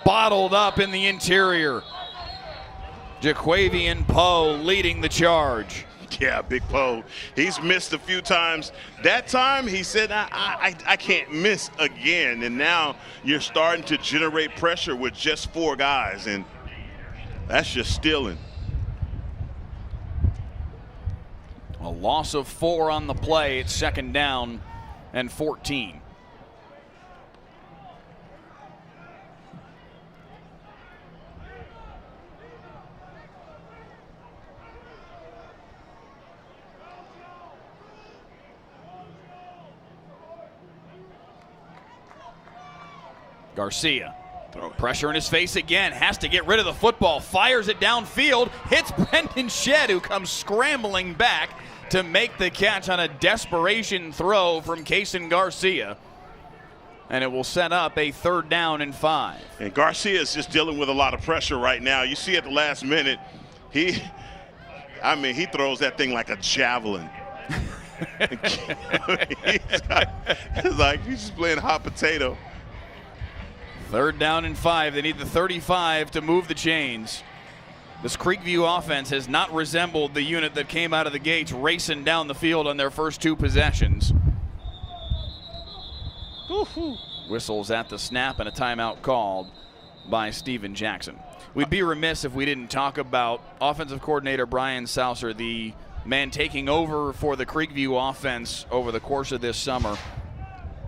Speaker 1: Bottled up in the interior. Jaquavian Poe leading the charge.
Speaker 2: Yeah, Big Poe. He's missed a few times. That time he said, I can't miss again. And now you're starting to generate pressure with just 4 guys, and that's just stealing.
Speaker 1: A loss of 4 on the play. It's 2nd down and 14. Garcia, pressure in his face again, has to get rid of the football, fires it downfield, hits Brendan Shedd, who comes scrambling back to make the catch on a desperation throw from Kaysen Garcia. And it will set up a 3rd down and 5.
Speaker 2: And Garcia is just dealing with a lot of pressure right now. You see at the last minute, he throws that thing like a javelin. It's like he's just playing hot potato.
Speaker 1: 3rd down and 5. They need the 35 to move the chains. This Creekview offense has not resembled the unit that came out of the gates racing down the field on their first 2 possessions. Whistles at the snap and a timeout called by Steven Jackson. We'd be remiss if we didn't talk about offensive coordinator Brian Saucer, the man taking over for the Creekview offense over the course of this summer.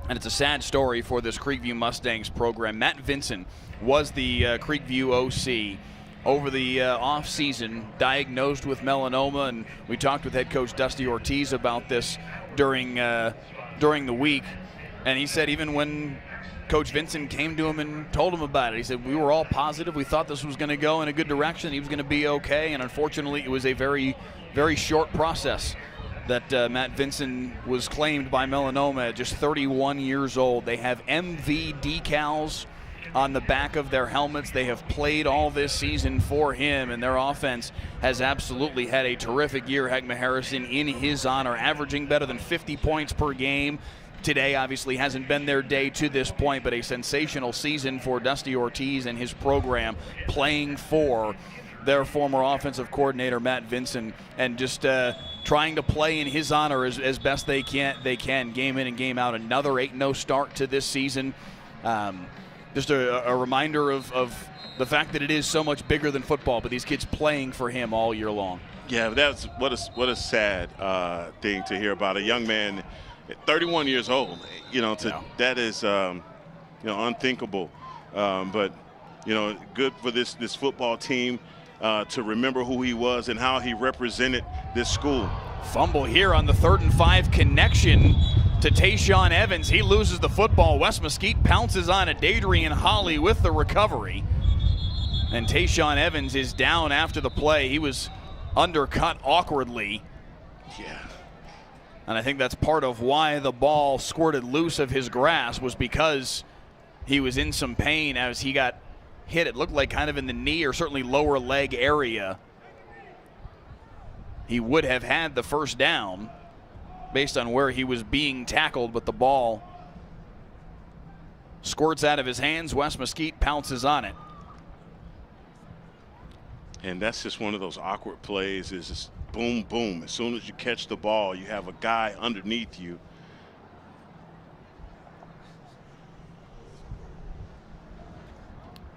Speaker 1: And it's a sad story for this Creekview Mustangs program. Matt Vinson was the Creekview OC over the off-season, diagnosed with melanoma, and we talked with head coach Dusty Ortiz about this during the week. And he said even when Coach Vinson came to him and told him about it, he said, we were all positive. We thought this was going to go in a good direction. He was going to be okay, and unfortunately it was a very, very short process that Matt Vinson was claimed by melanoma at just 31 years old. They have MV decals on the back of their helmets. They have played all this season for him, and their offense has absolutely had a terrific year. Heckma Harrison in his honor, averaging better than 50 points per game. Today obviously hasn't been their day to this point, but a sensational season for Dusty Ortiz and his program, playing for their former offensive coordinator Matt Vinson, and just trying to play in his honor as best they can, game in and game out. Another 8-0 start to this season. Just a reminder of the fact that it is so much bigger than football, but these kids playing for him all year long.
Speaker 2: Yeah, that's what a sad thing to hear about. A young man At 31 years old, that is, unthinkable. But, good for this football team to remember who he was and how he represented this school.
Speaker 1: Fumble here on the 3rd and 5 connection to Tayshawn Evans. He loses the football. West Mesquite pounces on it. Adrian Holly with the recovery. And Tayshawn Evans is down after the play. He was undercut awkwardly.
Speaker 2: Yeah.
Speaker 1: And I think that's part of why the ball squirted loose of his grasp, was because he was in some pain as he got hit. It looked like kind of in the knee or certainly lower leg area. He would have had the first down based on where he was being tackled, but the ball squirts out of his hands. West Mesquite pounces on it.
Speaker 2: And that's just one of those awkward plays, is just boom, boom. As soon as you catch the ball, you have a guy underneath you.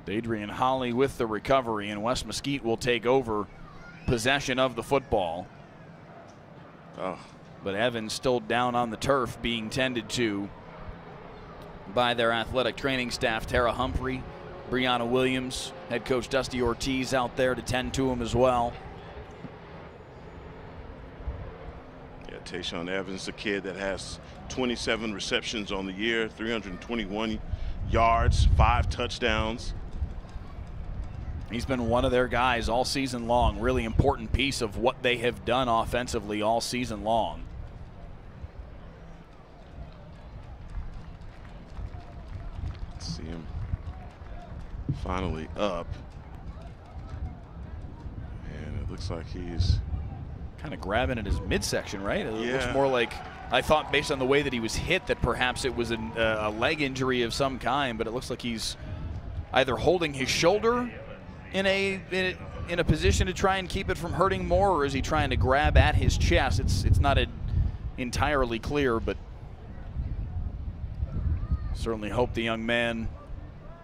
Speaker 1: Adrian Holly with the recovery, and West Mesquite will take over possession of the football.
Speaker 2: Oh.
Speaker 1: But Evans still down on the turf, being tended to by their athletic training staff. Tara Humphrey, Brianna Williams, head coach Dusty Ortiz out there to tend to him as well.
Speaker 2: Yeah, Tayshawn Evans, a kid that has 27 receptions on the year, 321 yards, 5 touchdowns.
Speaker 1: He's been one of their guys all season long. Really important piece of what they have done offensively all season long.
Speaker 2: Let's see him finally up. And it looks like he's
Speaker 1: kind of grabbing at his midsection, right? It
Speaker 2: yeah.
Speaker 1: looks more like, I thought based on the way that he was hit, that perhaps it was a leg injury of some kind, but it looks like he's either holding his shoulder in a position to try and keep it from hurting more, or is he trying to grab at his chest? It's not entirely clear, but certainly hope the young man,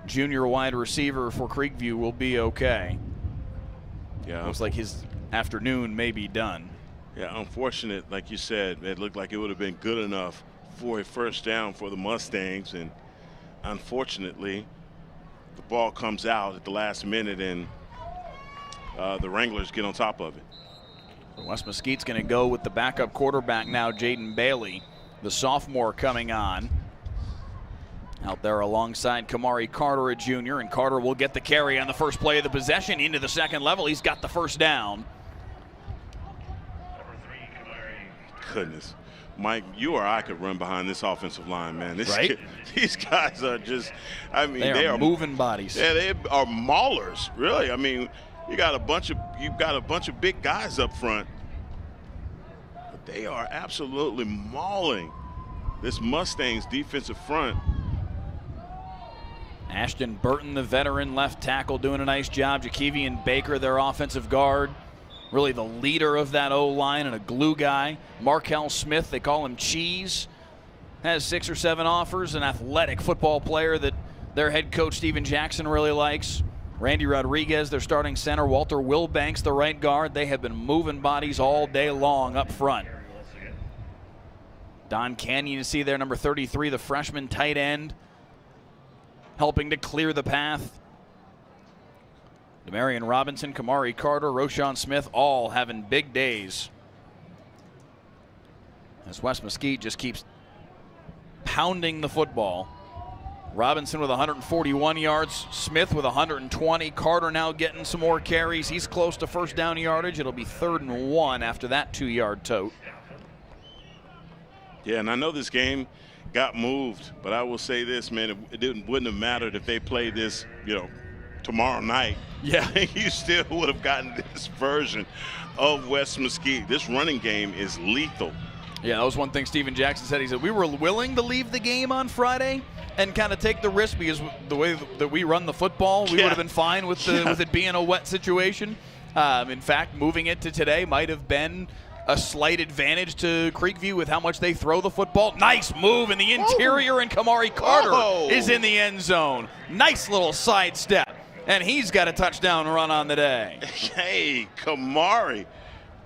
Speaker 1: junior wide receiver for Creekview, will be okay.
Speaker 2: Yeah,
Speaker 1: looks like his afternoon may be done.
Speaker 2: Yeah, unfortunate, like you said, it looked like it would have been good enough for a first down for the Mustangs, and unfortunately the ball comes out at the last minute, and the Wranglers get on top of it.
Speaker 1: So West Mesquite's going to go with the backup quarterback now, Jaden Bailey, the sophomore coming on. Out there alongside Kamari Carter, a junior, and Carter will get the carry on the first play of the possession into the second level. He's got the first down.
Speaker 2: Goodness. Mike, you or I could run behind this offensive line, man.
Speaker 1: Right?
Speaker 2: These guys are just, I mean,
Speaker 1: they are moving bodies.
Speaker 2: Yeah, they are maulers, really. I mean, you've got a bunch of big guys up front, but they are absolutely mauling this Mustangs defensive front.
Speaker 1: Ashton Burton, the veteran left tackle, doing a nice job. Jakevian Baker, their offensive guard, really the leader of that O-line and a glue guy. Markel Smith, they call him Cheese, has 6 or 7 offers, an athletic football player that their head coach Steven Jackson really likes. Randy Rodriguez, their starting center. Walter Wilbanks, the right guard. They have been moving bodies all day long up front. Don Canyon, you see there, number 33, the freshman tight end, helping to clear the path. Demarion Robinson, Kamari Carter, Roshan Smith, all having big days. As West Mesquite just keeps pounding the football. Robinson with 141 yards, Smith with 120. Carter now getting some more carries. He's close to first down yardage. It'll be 3rd and 1 after that 2-yard tote.
Speaker 2: Yeah, and I know this game got moved, but I will say this, man, it wouldn't have mattered if they played this, tomorrow night.
Speaker 1: Yeah.
Speaker 2: You still would have gotten this version of West Mesquite. This running game is lethal.
Speaker 1: Yeah, that was one thing Steven Jackson said. He said, we were willing to leave the game on Friday and kind of take the risk because the way that we run the football, we would have been fine with it being a wet situation. In fact, moving it to today might have been a slight advantage to Creekview with how much they throw the football. Nice move in the interior, and Kamari Carter is in the end zone. Nice little sidestep, and he's got a touchdown run on the day.
Speaker 2: Hey, Kamari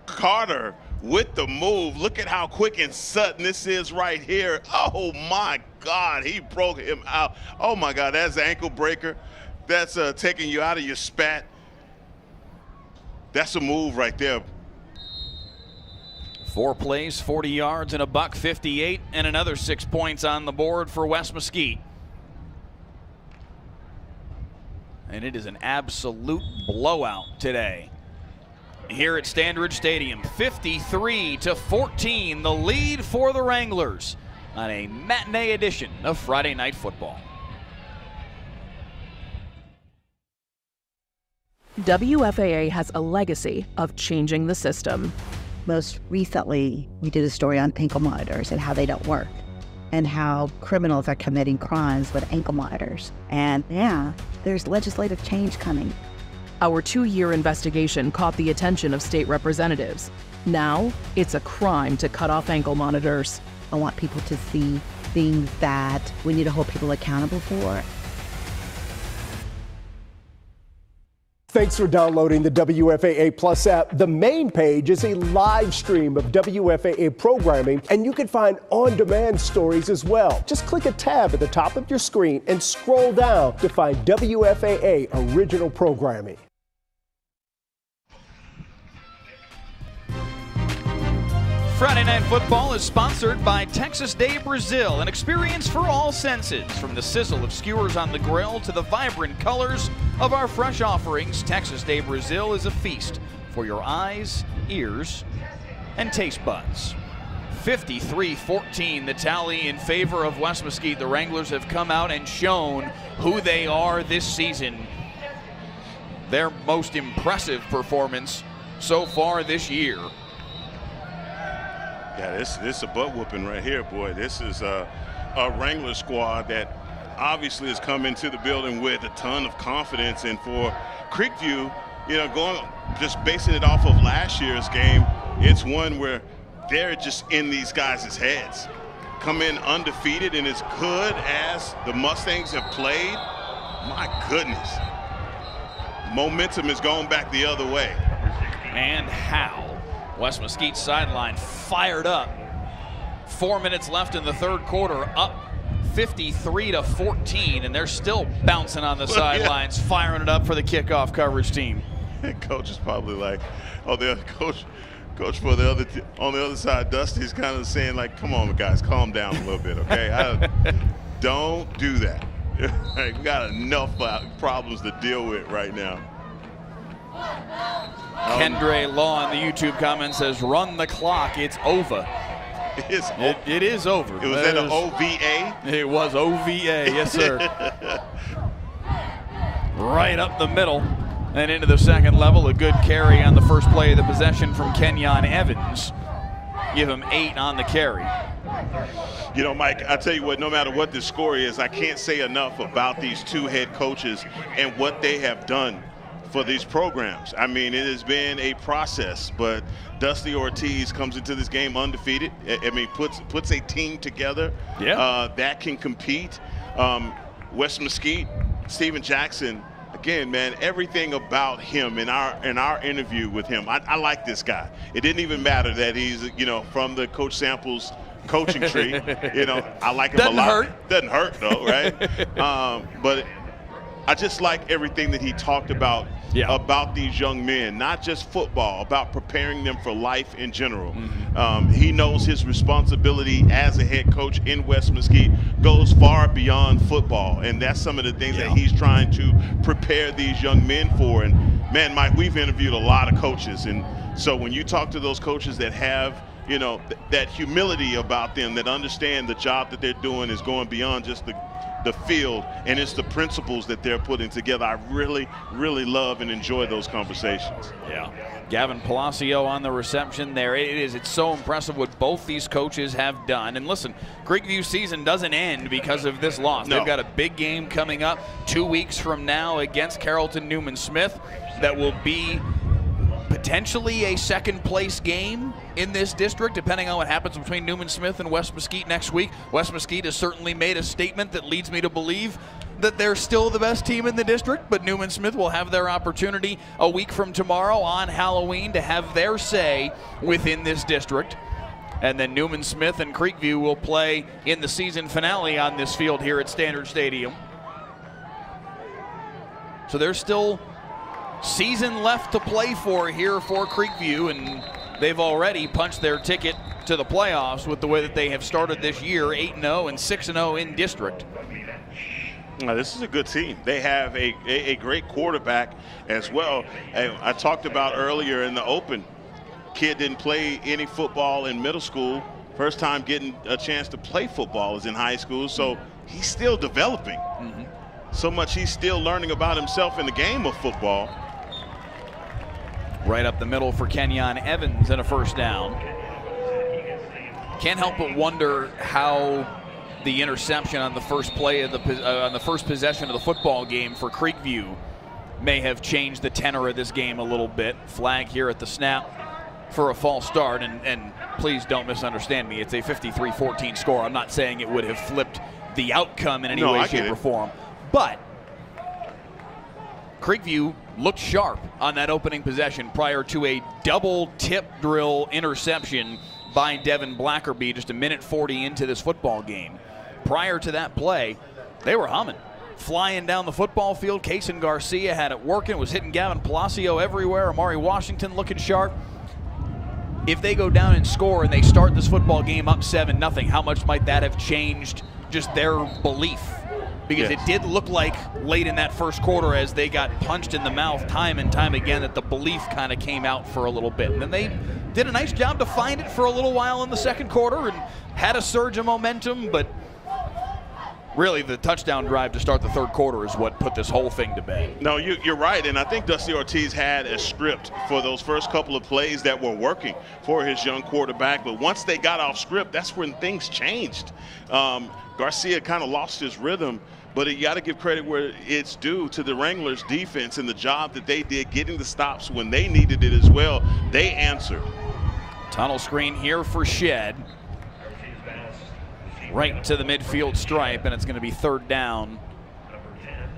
Speaker 2: Carter with the move. Look at how quick and sudden this is right here. Oh, my God, he broke him out. Oh, my God, that's an ankle breaker. That's taking you out of your spat. That's a move right there.
Speaker 1: 4 plays, 40 yards, and a $158, and another 6 points on the board for West Mesquite. And it is an absolute blowout today here at Standridge Stadium. 53-14, the lead for the Wranglers on a matinee edition of Friday Night Football.
Speaker 8: WFAA has a legacy of changing the system.
Speaker 9: Most recently, we did a story on ankle monitors and how they don't work, and how criminals are committing crimes with ankle monitors. And yeah, there's legislative change coming.
Speaker 8: Our 2-year investigation caught the attention of state representatives. Now, it's a crime to cut off ankle monitors.
Speaker 9: I want people to see things that we need to hold people accountable for.
Speaker 14: Thanks for downloading the WFAA Plus app. The main page is a live stream of WFAA programming, and you can find on-demand stories as well. Just click a tab at the top of your screen and scroll down to find WFAA original programming.
Speaker 1: Friday Night Football is sponsored by Texas Day Brazil, an experience for all senses. From the sizzle of skewers on the grill to the vibrant colors of our fresh offerings, Texas Day Brazil is a feast for your eyes, ears, and taste buds. 53-14, the tally in favor of West Mesquite. The Wranglers have come out and shown who they are this season. Their most impressive performance so far this year.
Speaker 2: Yeah, this is a butt whooping right here, boy. This is a Wrangler squad that obviously has come into the building with a ton of confidence. And for Creekview, just basing it off of last year's game, it's one where they're just in these guys' heads. Come in undefeated, and as good as the Mustangs have played, my goodness, momentum is going back the other way.
Speaker 1: And how? West Mesquite sideline fired up. 4 minutes left in the third quarter, up 53-14, and they're still bouncing on the sidelines, firing it up for the kickoff coverage team.
Speaker 2: Coach is probably like, coach for the other on the other side, Dusty's kind of saying like, come on guys, calm down a little bit, okay? Don't do that. We got enough problems to deal with right now.
Speaker 1: Kendre Law in the YouTube comment says, run the clock, it's over. It is over.
Speaker 2: It was an OVA?
Speaker 1: It was OVA, yes sir. Right up the middle and into the second level. A good carry on the first play of the possession from Kenyon Evans. Give him 8 on the carry.
Speaker 2: Mike, I tell you what, no matter what the score is, I can't say enough about these two head coaches and what they have done for these programs. I mean, it has been a process, but Dusty Ortiz comes into this game undefeated. I mean, puts a team together that can compete. West Mesquite, Steven Jackson, again, man, everything about him in our interview with him, I like this guy. It didn't even matter that he's, from the Coach Samples coaching tree. I like him a lot. Doesn't hurt though, right? But I just like everything that he talked about these young men, not just football, about preparing them for life in general. He knows his responsibility as a head coach in West Mesquite goes far beyond football, and that's some of the things that he's trying to prepare these young men for. And man, Mike, we've interviewed a lot of coaches, and so when you talk to those coaches that have that humility about them, that understand the job that they're doing is going beyond just the field, and it's the principles that they're putting together. I really, really love and enjoy those conversations.
Speaker 1: Yeah. Gavin Palacio on the reception there. It's so impressive what both these coaches have done. And listen, Creekview season doesn't end because of this loss. They've got a big game coming up 2 weeks from now against Carrollton Newman Smith that will be potentially a second-place game in this district, depending on what happens between Newman Smith and West Mesquite next week. West Mesquite has certainly made a statement that leads me to believe that they're still the best team in the district, but Newman Smith will have their opportunity a week from tomorrow on Halloween to have their say within this district. And then Newman Smith and Creekview will play in the season finale on this field here at Standridge Stadium. So there's still season left to play for here for Creekview, and they've already punched their ticket to the playoffs with the way that they have started this year, 8-0 and 6-0 in district.
Speaker 2: Now, this is a good team. They have a great quarterback as well. I talked about earlier in the open, kid didn't play any football in middle school. First time getting a chance to play football is in high school, so he's still developing. So much he's still learning about himself in the game of football.
Speaker 1: Right up the middle for Kenyon Evans and a first down. Can't help but wonder how the interception on the first play of on the first possession of the football game for Creekview may have changed the tenor of this game a little bit. Flag here at the snap for a false start, and please don't misunderstand me. It's a 53-14 score. I'm not saying it would have flipped the outcome in any way, shape, or form, but Creekview looked sharp on that opening possession prior to a double tip drill interception by Devin Blackerby just a minute 40 into this football game. Prior to that play, they were humming, flying down the football field. Kason Garcia had it working, was hitting Gavin Palacio everywhere. Amari Washington looking sharp. If they go down and score and they start this football game up 7-0, how much might that have changed just their belief? Because it did look like late in that first quarter, as they got punched in the mouth time and time again, that the belief kind of came out for a little bit. And then they did a nice job to find it for a little while in the second quarter and had a surge of momentum, but really the touchdown drive to start the third quarter is what put this whole thing to bed.
Speaker 2: No, you're right, and I think Dusty Ortiz had a script for those first couple of plays that were working for his young quarterback, but once they got off script, that's when things changed. Garcia kind of lost his rhythm, but you got to give credit where it's due to the Wranglers defense and the job that they did getting the stops when they needed it as well. They answered.
Speaker 1: Tunnel screen here for Shed. Right to the midfield stripe, and it's going to be third down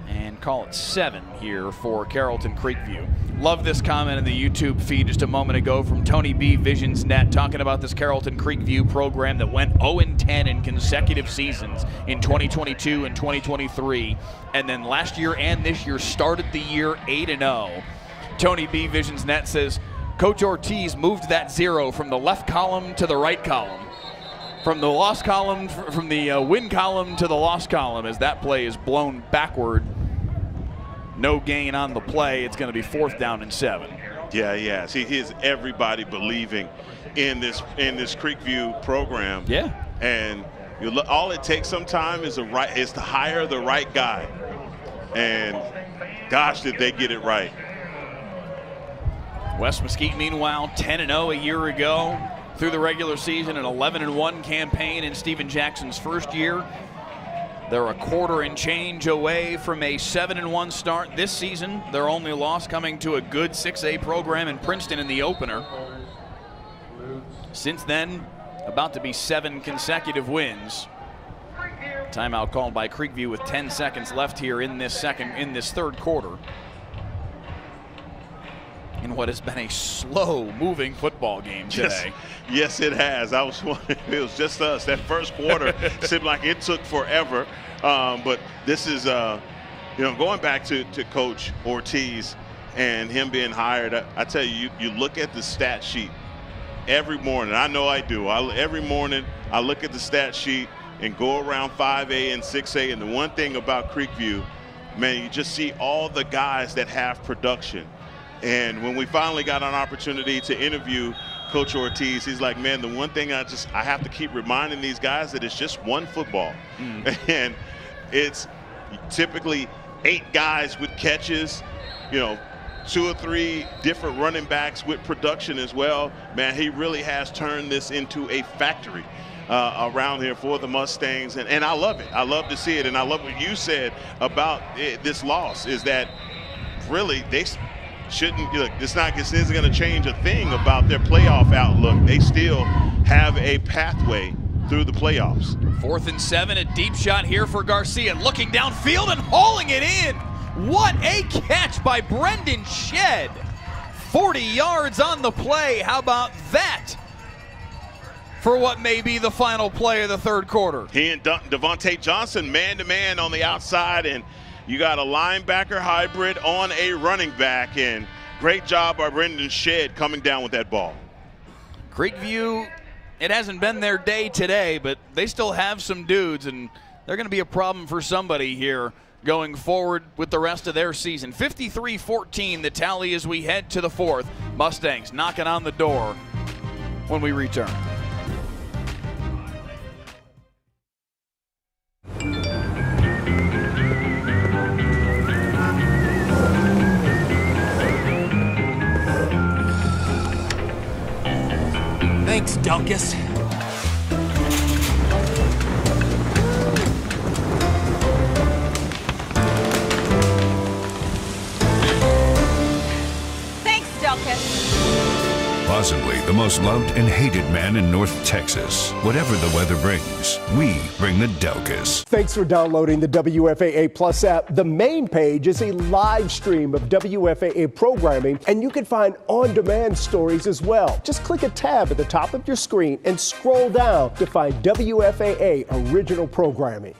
Speaker 1: and call it 7 here for Carrollton Creekview. Love this comment in the YouTube feed just a moment ago from Tony B. Visions Net, talking about this Carrollton Creekview program that went 0-10 in consecutive seasons in 2022 and 2023, and then last year and this year started the year 8-0. Tony B. Visions Net says Coach Ortiz moved that 0 from the left column to the right column. From the loss column, from the win column to the loss column, as that play is blown backward. No gain on the play. It's going to be fourth down and 7.
Speaker 2: Yeah. See, here's everybody believing in this Creekview program.
Speaker 1: Yeah.
Speaker 2: And all it takes sometimes is to hire the right guy. And gosh, did they get it right.
Speaker 1: West Mesquite, meanwhile, 10-0 a year ago. Through the regular season, an 11-1 campaign in Steven Jackson's first year. They're a quarter and change away from a 7-1 start this season. Their only loss coming to a good 6A program in Princeton in the opener. Since then, about to be 7 consecutive wins. Timeout called by Creekview with 10 seconds left here in this third quarter. In what has been a slow-moving football game today.
Speaker 2: Yes, it has. I was wondering, it was just us. That first quarter seemed like it took forever. But this is, going back to Coach Ortiz and him being hired. I tell you, you look at the stat sheet every morning. I know I do. Every morning I look at the stat sheet and go around 5A and 6A. And the one thing about Creekview, man, you just see all the guys that have production. And when we finally got an opportunity to interview Coach Ortiz, he's like, man, the one thing I have to keep reminding these guys that it's just one football. And it's typically 8 guys with catches, 2 or 3 different running backs with production as well. Man, he really has turned this into a factory around here for the Mustangs. And I love it. I love to see it. And I love what you said about this loss, is that really they shouldn't look. This isn't going to change a thing about their playoff outlook. They still have a pathway through the playoffs.
Speaker 1: 4th and 7, a deep shot here for Garcia, looking downfield and hauling it in. What a catch by Brendan Shedd. 40 yards on the play. How about that for what may be the final play of the third quarter?
Speaker 2: He and Devontae Johnson man-to-man on the outside, and you got a linebacker hybrid on a running back, and great job by Brendan Shedd coming down with that ball.
Speaker 1: Creekview, it hasn't been their day today, but they still have some dudes, and they're going to be a problem for somebody here going forward with the rest of their season. 53-14 the tally as we head to the fourth. Mustangs knocking on the door when we return.
Speaker 5: Thanks, Delkus.
Speaker 6: Thanks, Delkus.
Speaker 7: Possibly the most loved and hated man in North Texas. Whatever the weather brings, we bring the Delkus.
Speaker 14: Thanks for downloading the WFAA Plus app. The main page is a live stream of WFAA programming, and you can find on-demand stories as well. Just click a tab at the top of your screen and scroll down to find WFAA original programming.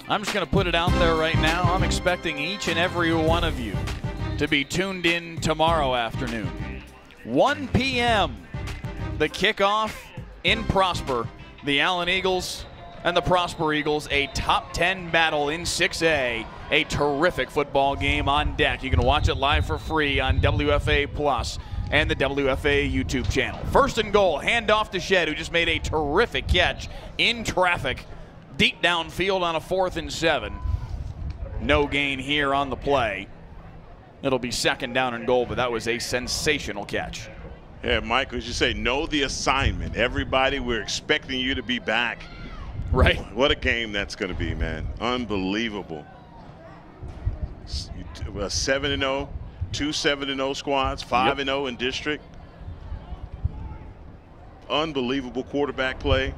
Speaker 1: I'm just going to put it out there right now. I'm expecting each and every one of you to be tuned in tomorrow afternoon. 1 p.m., the kickoff in Prosper. The Allen Eagles and the Prosper Eagles, a top 10 battle in 6A. A terrific football game on deck. You can watch it live for free on WFA Plus and the WFA YouTube channel. First and goal, handoff to Shedd, who just made a terrific catch in traffic deep downfield on a 4th and 7. No gain here on the play. It'll be second down and goal, but that was a sensational catch.
Speaker 2: Yeah, Mike, as you say, know the assignment. Everybody, we're expecting you to be back.
Speaker 1: Right.
Speaker 2: What a game that's going to be, man. Unbelievable. 7-0, 2 7-0 squads, 5-0 in district. Unbelievable quarterback play.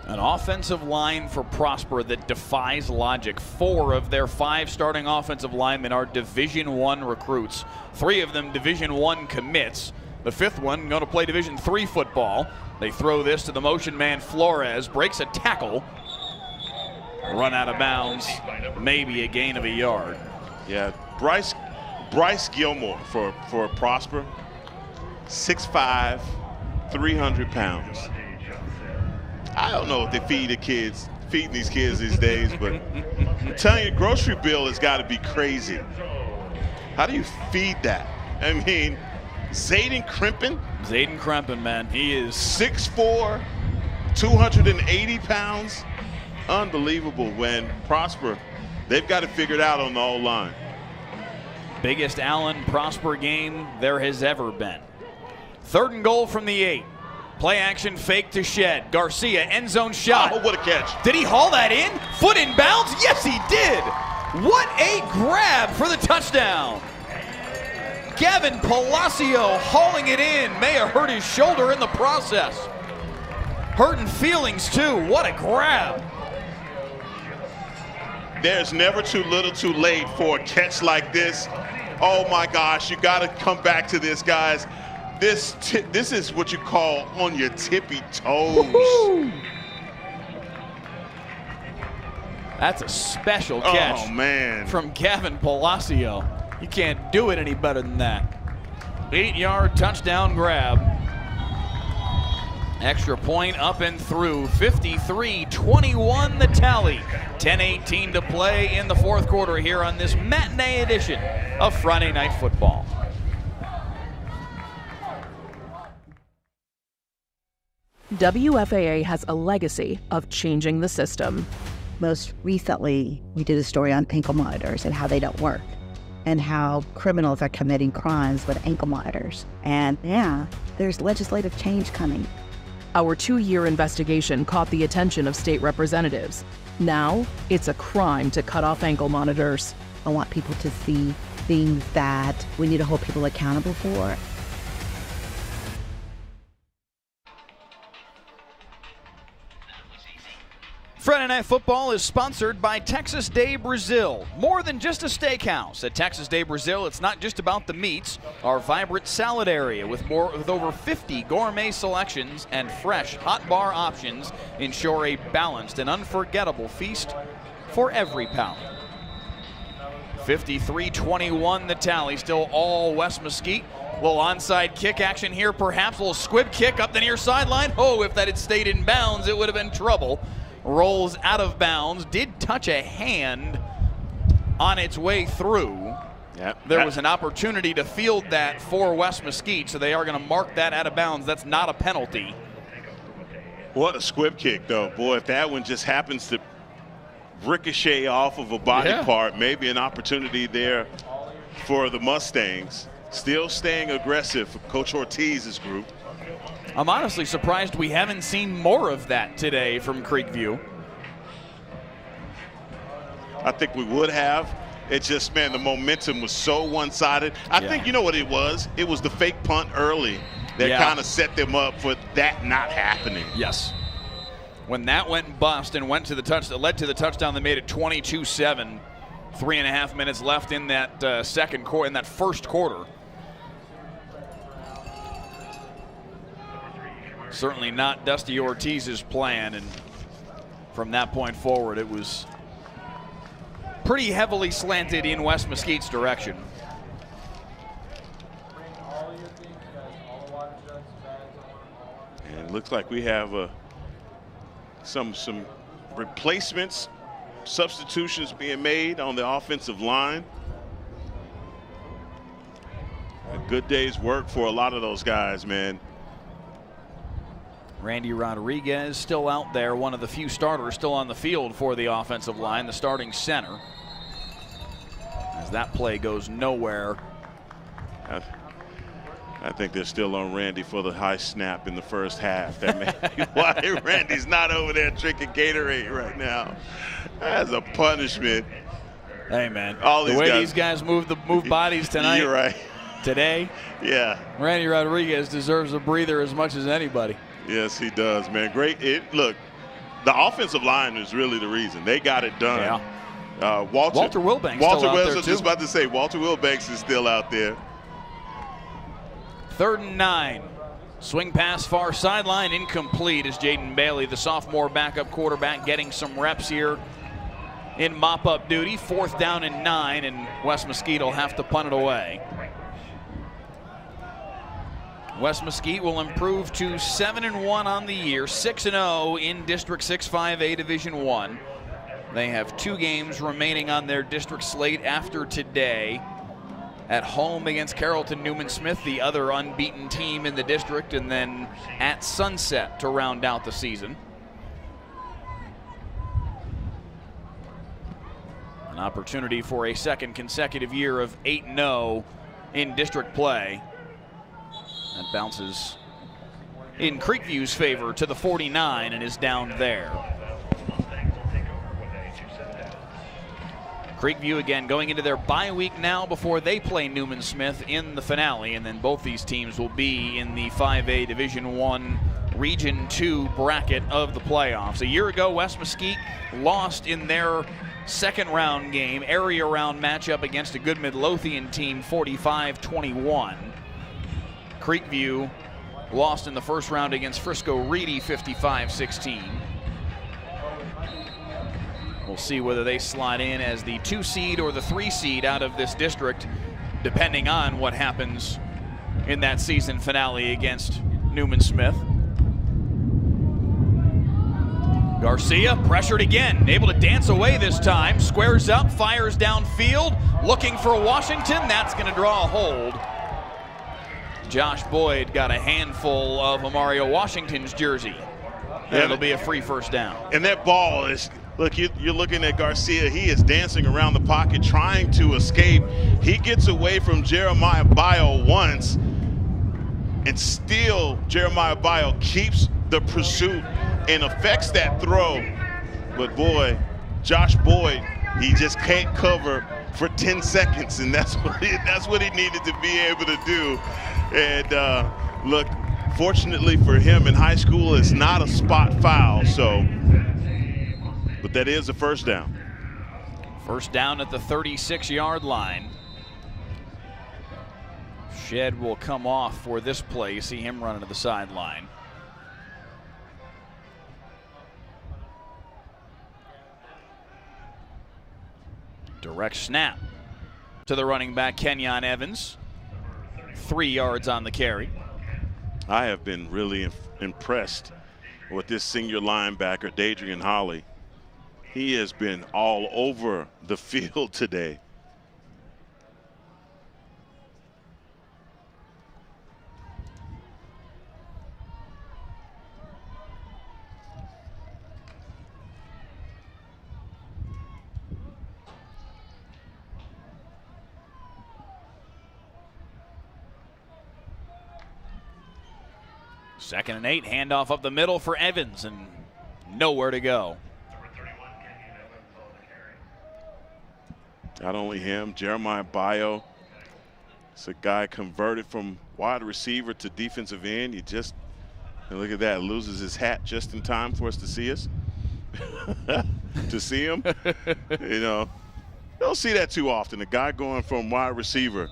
Speaker 1: An offensive line for Prosper that defies logic. 4 of their 5 starting offensive linemen are Division I recruits. 3 of them Division I commits. The 5th one going to play Division III football. They throw this to the motion man Flores, breaks a tackle, run out of bounds, maybe a gain of a yard.
Speaker 2: Yeah, Bryce Gilmore for Prosper, 6'5", 300 pounds. I don't know if they feeding these kids these days, but I'm telling you, grocery bill has got to be crazy. How do you feed that? I mean, Zayden Krempen,
Speaker 1: man, he is
Speaker 2: 6'4", 280 pounds. Unbelievable. When Prosper, they've got to figure it out on the O-line.
Speaker 1: Biggest Allen Prosper game there has ever been. 3rd and goal from the 8. Play action fake to Shedd. Garcia, end zone shot.
Speaker 2: Oh, what a catch.
Speaker 1: Did he haul that in? Foot in bounds? Yes, he did. What a grab for the touchdown. Gavin Palacio hauling it in. May have hurt his shoulder in the process. Hurting feelings, too. What a grab.
Speaker 2: There's never too little too late for a catch like this. Oh, my gosh. You got to come back to this, guys. This is what you call on your tippy toes.
Speaker 1: Woo-hoo. That's a special catch.
Speaker 2: Oh, man.
Speaker 1: From Gavin Palacio. You can't do it any better than that. 8-yard touchdown grab. Extra point up and through. 53-21 the tally. 10:18 to play in the fourth quarter here on this matinee edition of Friday Night Football.
Speaker 8: WFAA has a legacy of changing the system.
Speaker 9: Most recently, we did a story on ankle monitors and how they don't work, and how criminals are committing crimes with ankle monitors. And yeah, there's legislative change coming.
Speaker 8: Our 2-year investigation caught the attention of state representatives. Now, it's a crime to cut off ankle monitors.
Speaker 9: I want people to see things that we need to hold people accountable for.
Speaker 1: Friday Night Football is sponsored by Texas Day Brazil. More than just a steakhouse. At Texas Day Brazil, it's not just about the meats. Our vibrant salad area with over 50 gourmet selections and fresh hot bar options ensure a balanced and unforgettable feast for every palate. 53-21 the tally, still all West Mesquite. Little onside kick action here, perhaps. A little squib kick up the near sideline. Oh, if that had stayed in bounds, it would have been trouble. Rolls out of bounds, did touch a hand on its way through.
Speaker 2: Yep.
Speaker 1: There was an opportunity to field that for West Mesquite, so they are going to mark that out of bounds. That's not a penalty.
Speaker 2: What a squib kick, though. Boy, if that one just happens to ricochet off of a body part, maybe an opportunity there for the Mustangs. Still staying aggressive for Coach Ortiz's group.
Speaker 1: I'm honestly surprised we haven't seen more of that today from Creekview.
Speaker 2: I think we would have. It just, man, the momentum was so one-sided. I think, you know what it was? It was the fake punt early that kind of set them up for that not happening.
Speaker 1: Yes. When that went bust and went to the touchdown, led to the touchdown, they made it 22-7. 3.5 minutes left in that second quarter, in that first quarter. Certainly not Dusty Ortiz's plan, and from that point forward, it was pretty heavily slanted in West Mesquite's direction.
Speaker 2: And it looks like we have some replacements, substitutions being made on the offensive line. A good day's work for a lot of those guys, man.
Speaker 1: Randy Rodriguez still out there, one of the few starters still on the field for the offensive line, the starting center. As that play goes nowhere.
Speaker 2: I think they're still on Randy for the high snap in the first half. That may be why Randy's not over there drinking Gatorade right now. That's a punishment.
Speaker 1: Hey, man,
Speaker 2: all
Speaker 1: the way these guys move bodies tonight.
Speaker 2: You're right.
Speaker 1: Today, Randy Rodriguez deserves a breather as much as anybody.
Speaker 2: Yes, he does, man. Great. Look, the offensive line is really the reason. They got it done.
Speaker 1: Yeah. Walter Wilbanks still out there,
Speaker 2: I was just about to say, Walter Wilbanks is still out there.
Speaker 1: 3rd and 9. Swing pass far sideline, incomplete as Jaden Bailey, the sophomore backup quarterback, getting some reps here in mop-up duty. 4th down and 9, and West Mesquite will have to punt it away. West Mesquite will improve to 7-1 on the year, 6-0 in District 6-5A Division I. They have 2 games remaining on their district slate after today. At home against Carrollton Newman Smith, the other unbeaten team in the district, and then at Sunset to round out the season. An opportunity for a second consecutive year of 8-0 in district play. That bounces in Creekview's favor to the 49 and is down there. Creekview again going into their bye week now before they play Newman Smith in the finale, and then both these teams will be in the 5A Division I Region 2 bracket of the playoffs. A year ago, West Mesquite lost in their second round game, area round matchup against a good Midlothian team, 45-21. Creekview lost in the first round against Frisco Reedy, 55-16. We'll see whether they slide in as the 2 seed or the 3 seed out of this district, depending on what happens in that season finale against Newman Smith. Garcia pressured again, able to dance away this time, squares up, fires downfield, looking for Washington. That's going to draw a hold. Josh Boyd got a handful of Amario Washington's jersey. It'll be a free first down.
Speaker 2: And that ball is, look, you're looking at Garcia. He is dancing around the pocket, trying to escape. He gets away from Jeremiah Bio once, and still Jeremiah Bio keeps the pursuit and affects that throw. But boy, Josh Boyd, he just can't cover for 10 seconds, and that's what he needed to be able to do. And look, fortunately for him in high school, it's not a spot foul, but that is a first down.
Speaker 1: First down at the 36-yard line. Shed will come off for this play. You see him running to the sideline. Direct snap to the running back, Kenyon Evans. 3 yards on the carry.
Speaker 2: I have been really impressed with this senior linebacker, Dadrian Holly. He has been all over the field today.
Speaker 1: Second and 8, handoff up the middle for Evans, and nowhere to go.
Speaker 2: Not only him, Jeremiah Bio. It's a guy converted from wide receiver to defensive end. And look at that, loses his hat just in time for us to see us. To see him. You know, don't see that too often. A guy going from wide receiver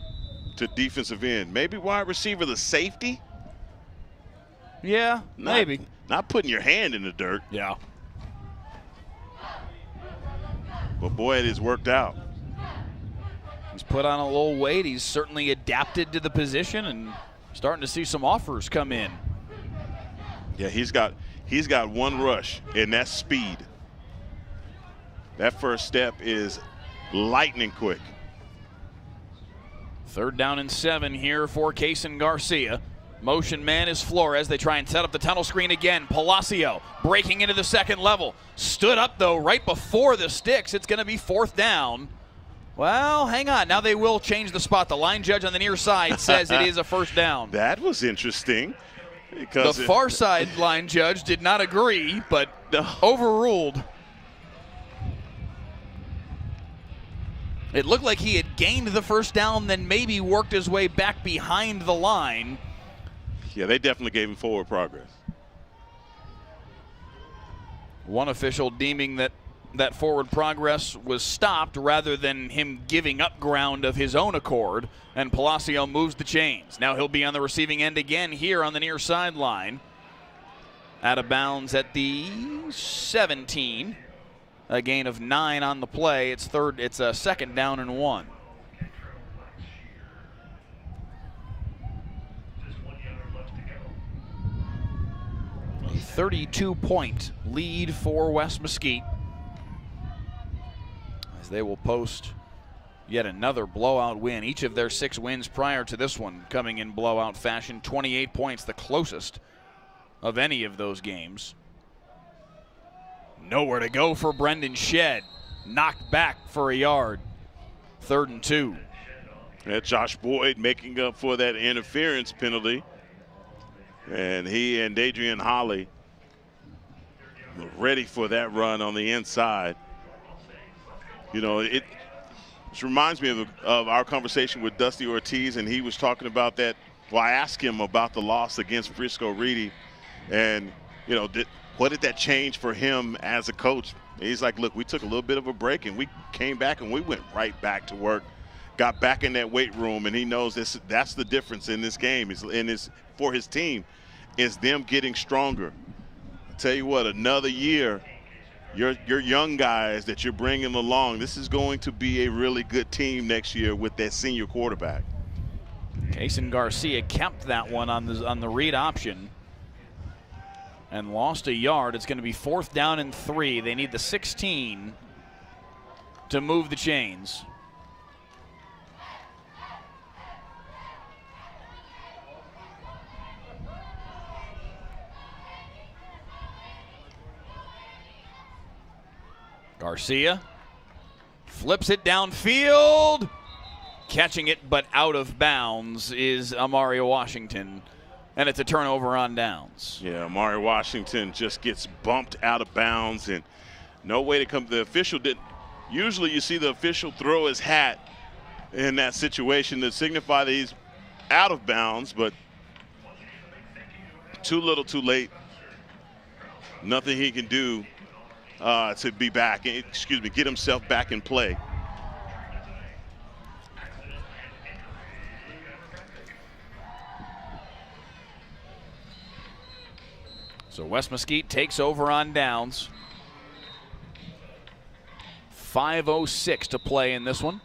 Speaker 2: to defensive end. Maybe wide receiver the safety.
Speaker 1: Yeah, maybe.
Speaker 2: Not putting your hand in the dirt.
Speaker 1: Yeah.
Speaker 2: But boy, it has worked out.
Speaker 1: He's put on a little weight. He's certainly adapted to the position and starting to see some offers come in.
Speaker 2: Yeah, he's got one rush, and that's speed. That first step is lightning quick.
Speaker 1: Third down and 7 here for Kaysen Garcia. Motion man is Flores. They try and set up the tunnel screen again. Palacio breaking into the second level. Stood up, though, right before the sticks. It's going to be fourth down. Well, hang on. Now they will change the spot. The line judge on the near side says it is a first down.
Speaker 2: That was interesting. Because
Speaker 1: the far side line judge did not agree, but overruled. It looked like he had gained the first down, then maybe worked his way back behind the line.
Speaker 2: Yeah, they definitely gave him forward progress.
Speaker 1: One official deeming that forward progress was stopped rather than him giving up ground of his own accord, and Palacio moves the chains. Now he'll be on the receiving end again here on the near sideline. Out of bounds at the 17. A gain of 9 on the play. It's a second down and 1. A 32-point lead for West Mesquite, as they will post yet another blowout win. Each of their 6 wins prior to this one coming in blowout fashion. 28 points, the closest of any of those games. Nowhere to go for Brendan Shedd. Knocked back for a yard. 3rd and 2.
Speaker 2: Yeah, Josh Boyd making up for that interference penalty. And he and Dadrian Holly ready for that run on the inside. You know, it reminds me of our conversation with Dusty Ortiz, and he was talking about that. Well, I asked him about the loss against Frisco Reedy, and, you know, what did that change for him as a coach? He's like, look, we took a little bit of a break, and we came back, and we went right back to work, got back in that weight room, and he knows that's the difference in this game, for his team, is them getting stronger. I tell you what, another year, your young guys that you're bringing along, this is going to be a really good team next year with that senior quarterback.
Speaker 1: Kaysen Garcia kept that one on the read option and lost a yard. It's going to be 4th down and 3. They need the 16 to move the chains. Garcia flips it downfield. Catching it but out of bounds is Amari Washington, and it's a turnover on downs.
Speaker 2: Yeah, Amari Washington just gets bumped out of bounds, and no way to come. The official didn't, Usually you see the official throw his hat in that situation to signify that he's out of bounds, but too little too late. Nothing he can do to be back, get himself back in play.
Speaker 1: So West Mesquite takes over on downs. 5:06 to play in this one.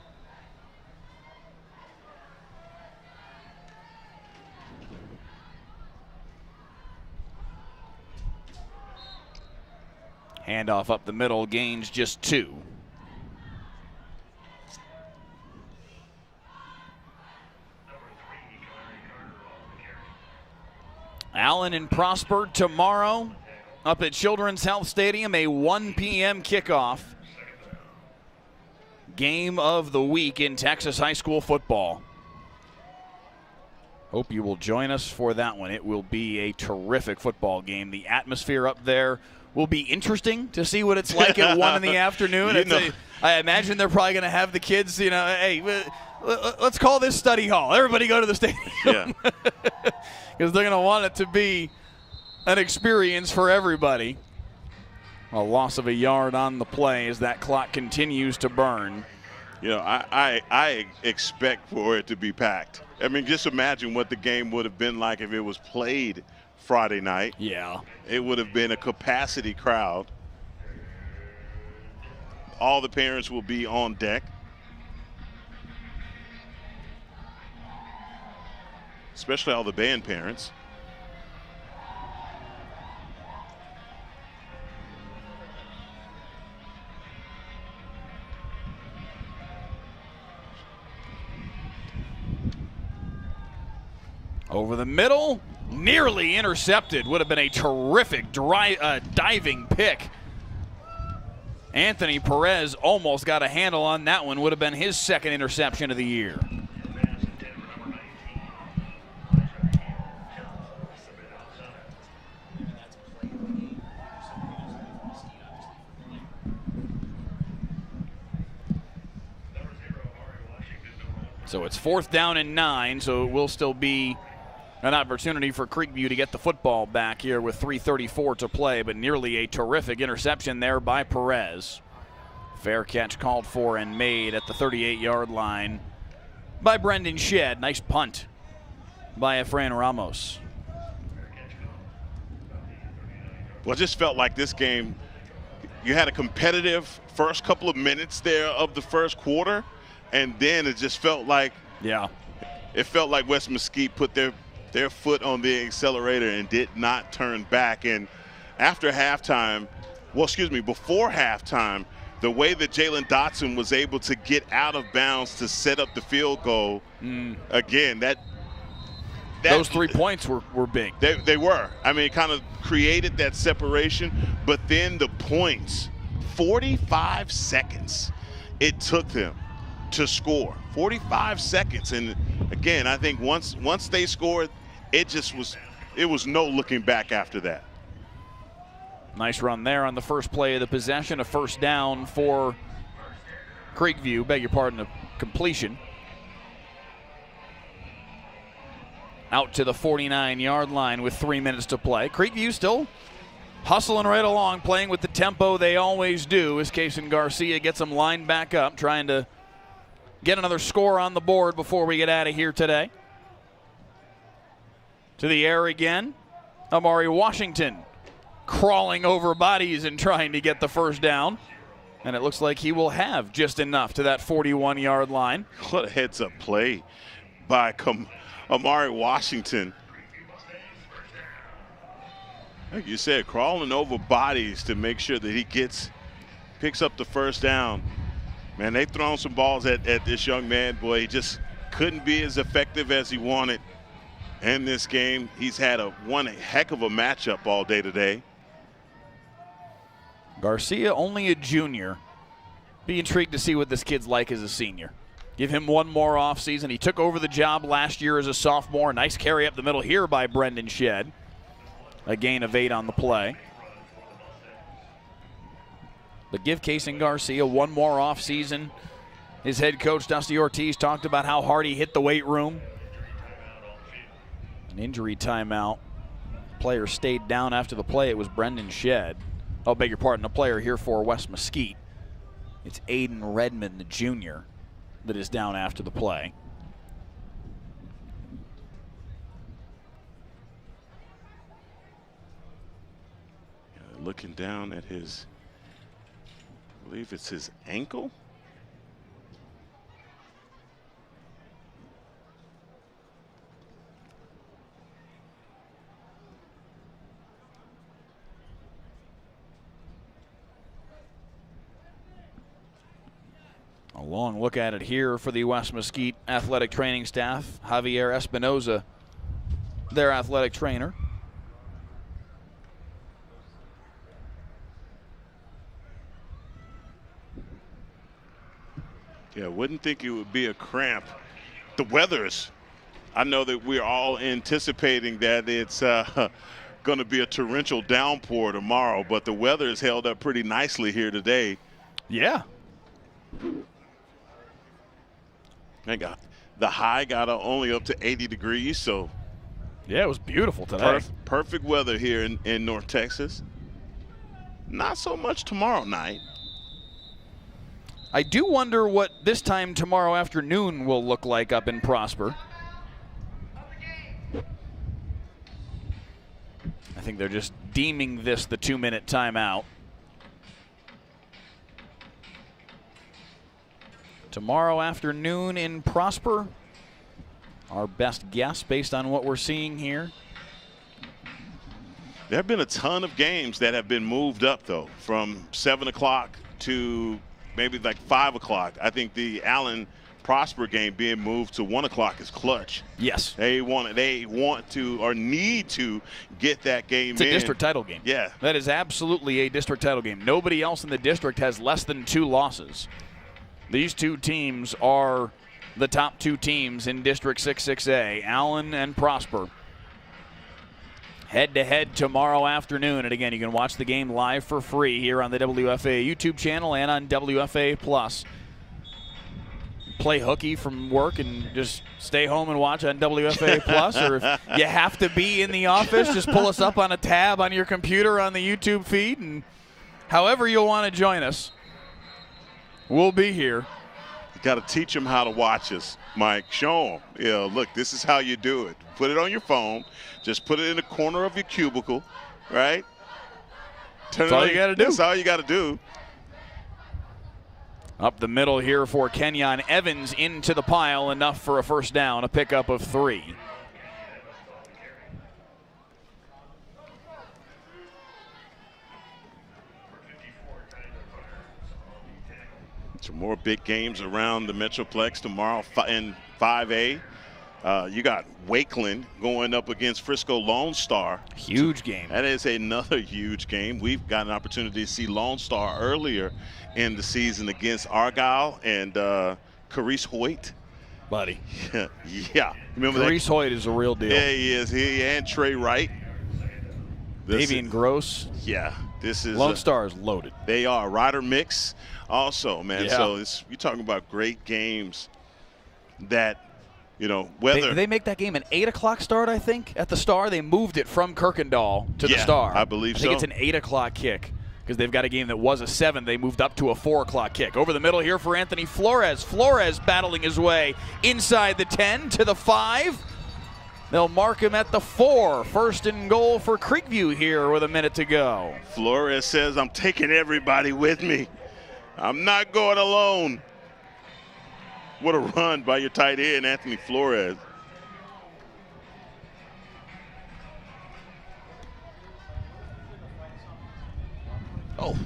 Speaker 1: Handoff up the middle, gains just 2. Allen and Prosper tomorrow up at Children's Health Stadium, a 1 p.m. kickoff. Game of the week in Texas high school football. Hope you will join us for that one. It will be a terrific football game. The atmosphere up there will be interesting to see what it's like at 1 in the afternoon. I imagine they're probably going to have the kids, hey, let's call this study hall. Everybody go to the stadium.
Speaker 2: Yeah.
Speaker 1: Because they're going to want it to be an experience for everybody. A loss of a yard on the play as that clock continues to burn.
Speaker 2: I expect for it to be packed. I mean, just imagine what the game would have been like if it was played Friday night.
Speaker 1: Yeah.
Speaker 2: It would have been a capacity crowd. All the parents will be on deck. Especially all the band parents.
Speaker 1: Over the middle, nearly intercepted. Would have been a terrific diving pick. Anthony Perez almost got a handle on that one. Would have been his second interception of the year. So it's 4th down and 9, so it will still be an opportunity for Creekview to get the football back here with 3:34 to play, but nearly a terrific interception there by Perez. Fair catch called for and made at the 38-yard line by Brendan Shedd. Nice punt by Efrain Ramos.
Speaker 2: Well, it just felt like this game, you had a competitive first couple of minutes there of the first quarter, and then it just felt like it felt like West Mesquite put their foot on the accelerator and did not turn back. And after halftime, before halftime, the way that Jalen Dotson was able to get out of bounds to set up the field goal, again,
Speaker 1: those 3 points were big.
Speaker 2: They were. I mean, it kind of created that separation, but then the points, 45 seconds it took them to score. 45 seconds. And again, I think once they scored, it was no looking back after that.
Speaker 1: Nice run there on the first play of the possession. A first down for Creekview. Beg your pardon, a completion. Out to the 49-yard line with 3 minutes to play. Creekview still hustling right along, playing with the tempo they always do as Kason Garcia gets them lined back up, trying to get another score on the board before we get out of here today. To the air again, Amari Washington crawling over bodies and trying to get the first down. And it looks like he will have just enough to that 41-yard line.
Speaker 2: What a heads-up play by Amari Washington. Like you said, crawling over bodies to make sure that he picks up the first down. Man, they've thrown some balls at this young man. Boy, he just couldn't be as effective as he wanted in this game. He's had one heck of a matchup all day today.
Speaker 1: Garcia only a junior. Be intrigued to see what this kid's like as a senior. Give him one more offseason. He took over the job last year as a sophomore. Nice carry up the middle here by Brendan Shedd. A gain of 8 on the play. But give Kason Garcia one more off season. His head coach, Dusty Ortiz, talked about how hard he hit the weight room. An injury timeout. Player stayed down after the play. It was Brendan Shedd. Oh, beg your pardon, a player here for West Mesquite. It's Aiden Redmond, the junior, that is down after the play.
Speaker 2: Looking down at his, I believe it's his ankle.
Speaker 1: A long look at it here for the West Mesquite athletic training staff. Javier Espinoza, their athletic trainer.
Speaker 2: Yeah, wouldn't think it would be a cramp. The weather's, I know that we're all anticipating that it's going to be a torrential downpour tomorrow, but the weather has held up pretty nicely here today.
Speaker 1: Yeah.
Speaker 2: The high got only up to 80 degrees, so.
Speaker 1: Yeah, it was beautiful today.
Speaker 2: Perfect weather here in North Texas. Not so much tomorrow night.
Speaker 1: I do wonder what this time tomorrow afternoon will look like up in Prosper. I think they're just deeming this the 2-minute timeout. Tomorrow afternoon in Prosper, our best guess based on what we're seeing here.
Speaker 2: There have been a ton of games that have been moved up, though, from 7 o'clock to maybe like 5 o'clock. I think the Allen Prosper game being moved to 1 o'clock is clutch.
Speaker 1: Yes.
Speaker 2: They want to or need to get that game in.
Speaker 1: It's a district title game.
Speaker 2: Yeah.
Speaker 1: That is absolutely a district title game. Nobody else in the district has less than 2 losses. These two teams are the top 2 teams in District 6-6A, Allen and Prosper. Head-to-head tomorrow afternoon. And again, you can watch the game live for free here on the WFA YouTube channel and on WFA+. Play hooky from work and just stay home and watch on WFA+. Or if you have to be in the office, just pull us up on a tab on your computer on the YouTube feed. And however you'll want to join us, we'll be here.
Speaker 2: You got to teach them how to watch us, Mike. Show them. Look, this is how you do it. Put it on your phone. Just put it in the corner of your cubicle, right?
Speaker 1: That's all you got to do.
Speaker 2: That's all you got to do.
Speaker 1: Up the middle here for Kenyon Evans into the pile, enough for a first down, a pickup of 3.
Speaker 2: Some more big games around the Metroplex tomorrow in 5A. You got Wakeland going up against Frisco Lone Star.
Speaker 1: Huge game.
Speaker 2: That is another huge game. We've got an opportunity to see Lone Star earlier in the season against Argyle and Carice Hoyt.
Speaker 1: Buddy.
Speaker 2: Yeah. Remember
Speaker 1: Carice Hoyt is a real deal.
Speaker 2: Yeah, he is. He and Trey Wright.
Speaker 1: Davian Gross.
Speaker 2: Yeah. This is
Speaker 1: Lone Star is loaded.
Speaker 2: They are. Ryder Mix also, man.
Speaker 1: Yeah.
Speaker 2: So you're talking about great games that, whether
Speaker 1: they make that game an 8 o'clock start, I think, at the Star. They moved it from Kirkendall to the Star.
Speaker 2: I believe
Speaker 1: I think it's an 8 o'clock kick because they've got a game that was a 7. They moved up to a 4 o'clock kick. Over the middle here for Anthony Flores. Flores battling his way inside the 10 to the 5. They'll mark him at the 4. First and goal for Creekview here with a minute to go.
Speaker 2: Flores says, I'm taking everybody with me. I'm not going alone. What a run by your tight end, Anthony Flores.
Speaker 1: Oh,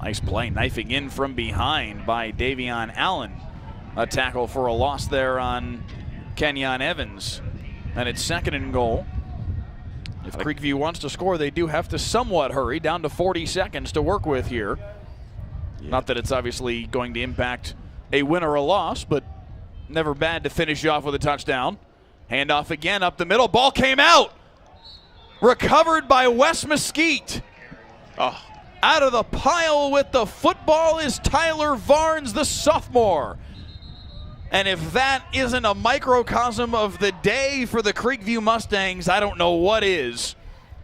Speaker 1: nice play, knifing in from behind by Davion Allen. A tackle for a loss there on Kenyon Evans. And it's second and goal. If Creekview wants to score, they do have to somewhat hurry, down to 40 seconds to work with here. Yeah. Not that it's obviously going to impact a win or a loss, but never bad to finish off with a touchdown. Handoff again up the middle. Ball came out. Recovered by West Mesquite.
Speaker 2: Oh,
Speaker 1: Out of the pile with the football is Tyler Varnes, the sophomore. And if that isn't a microcosm of the day for the Creekview Mustangs, I don't know what is.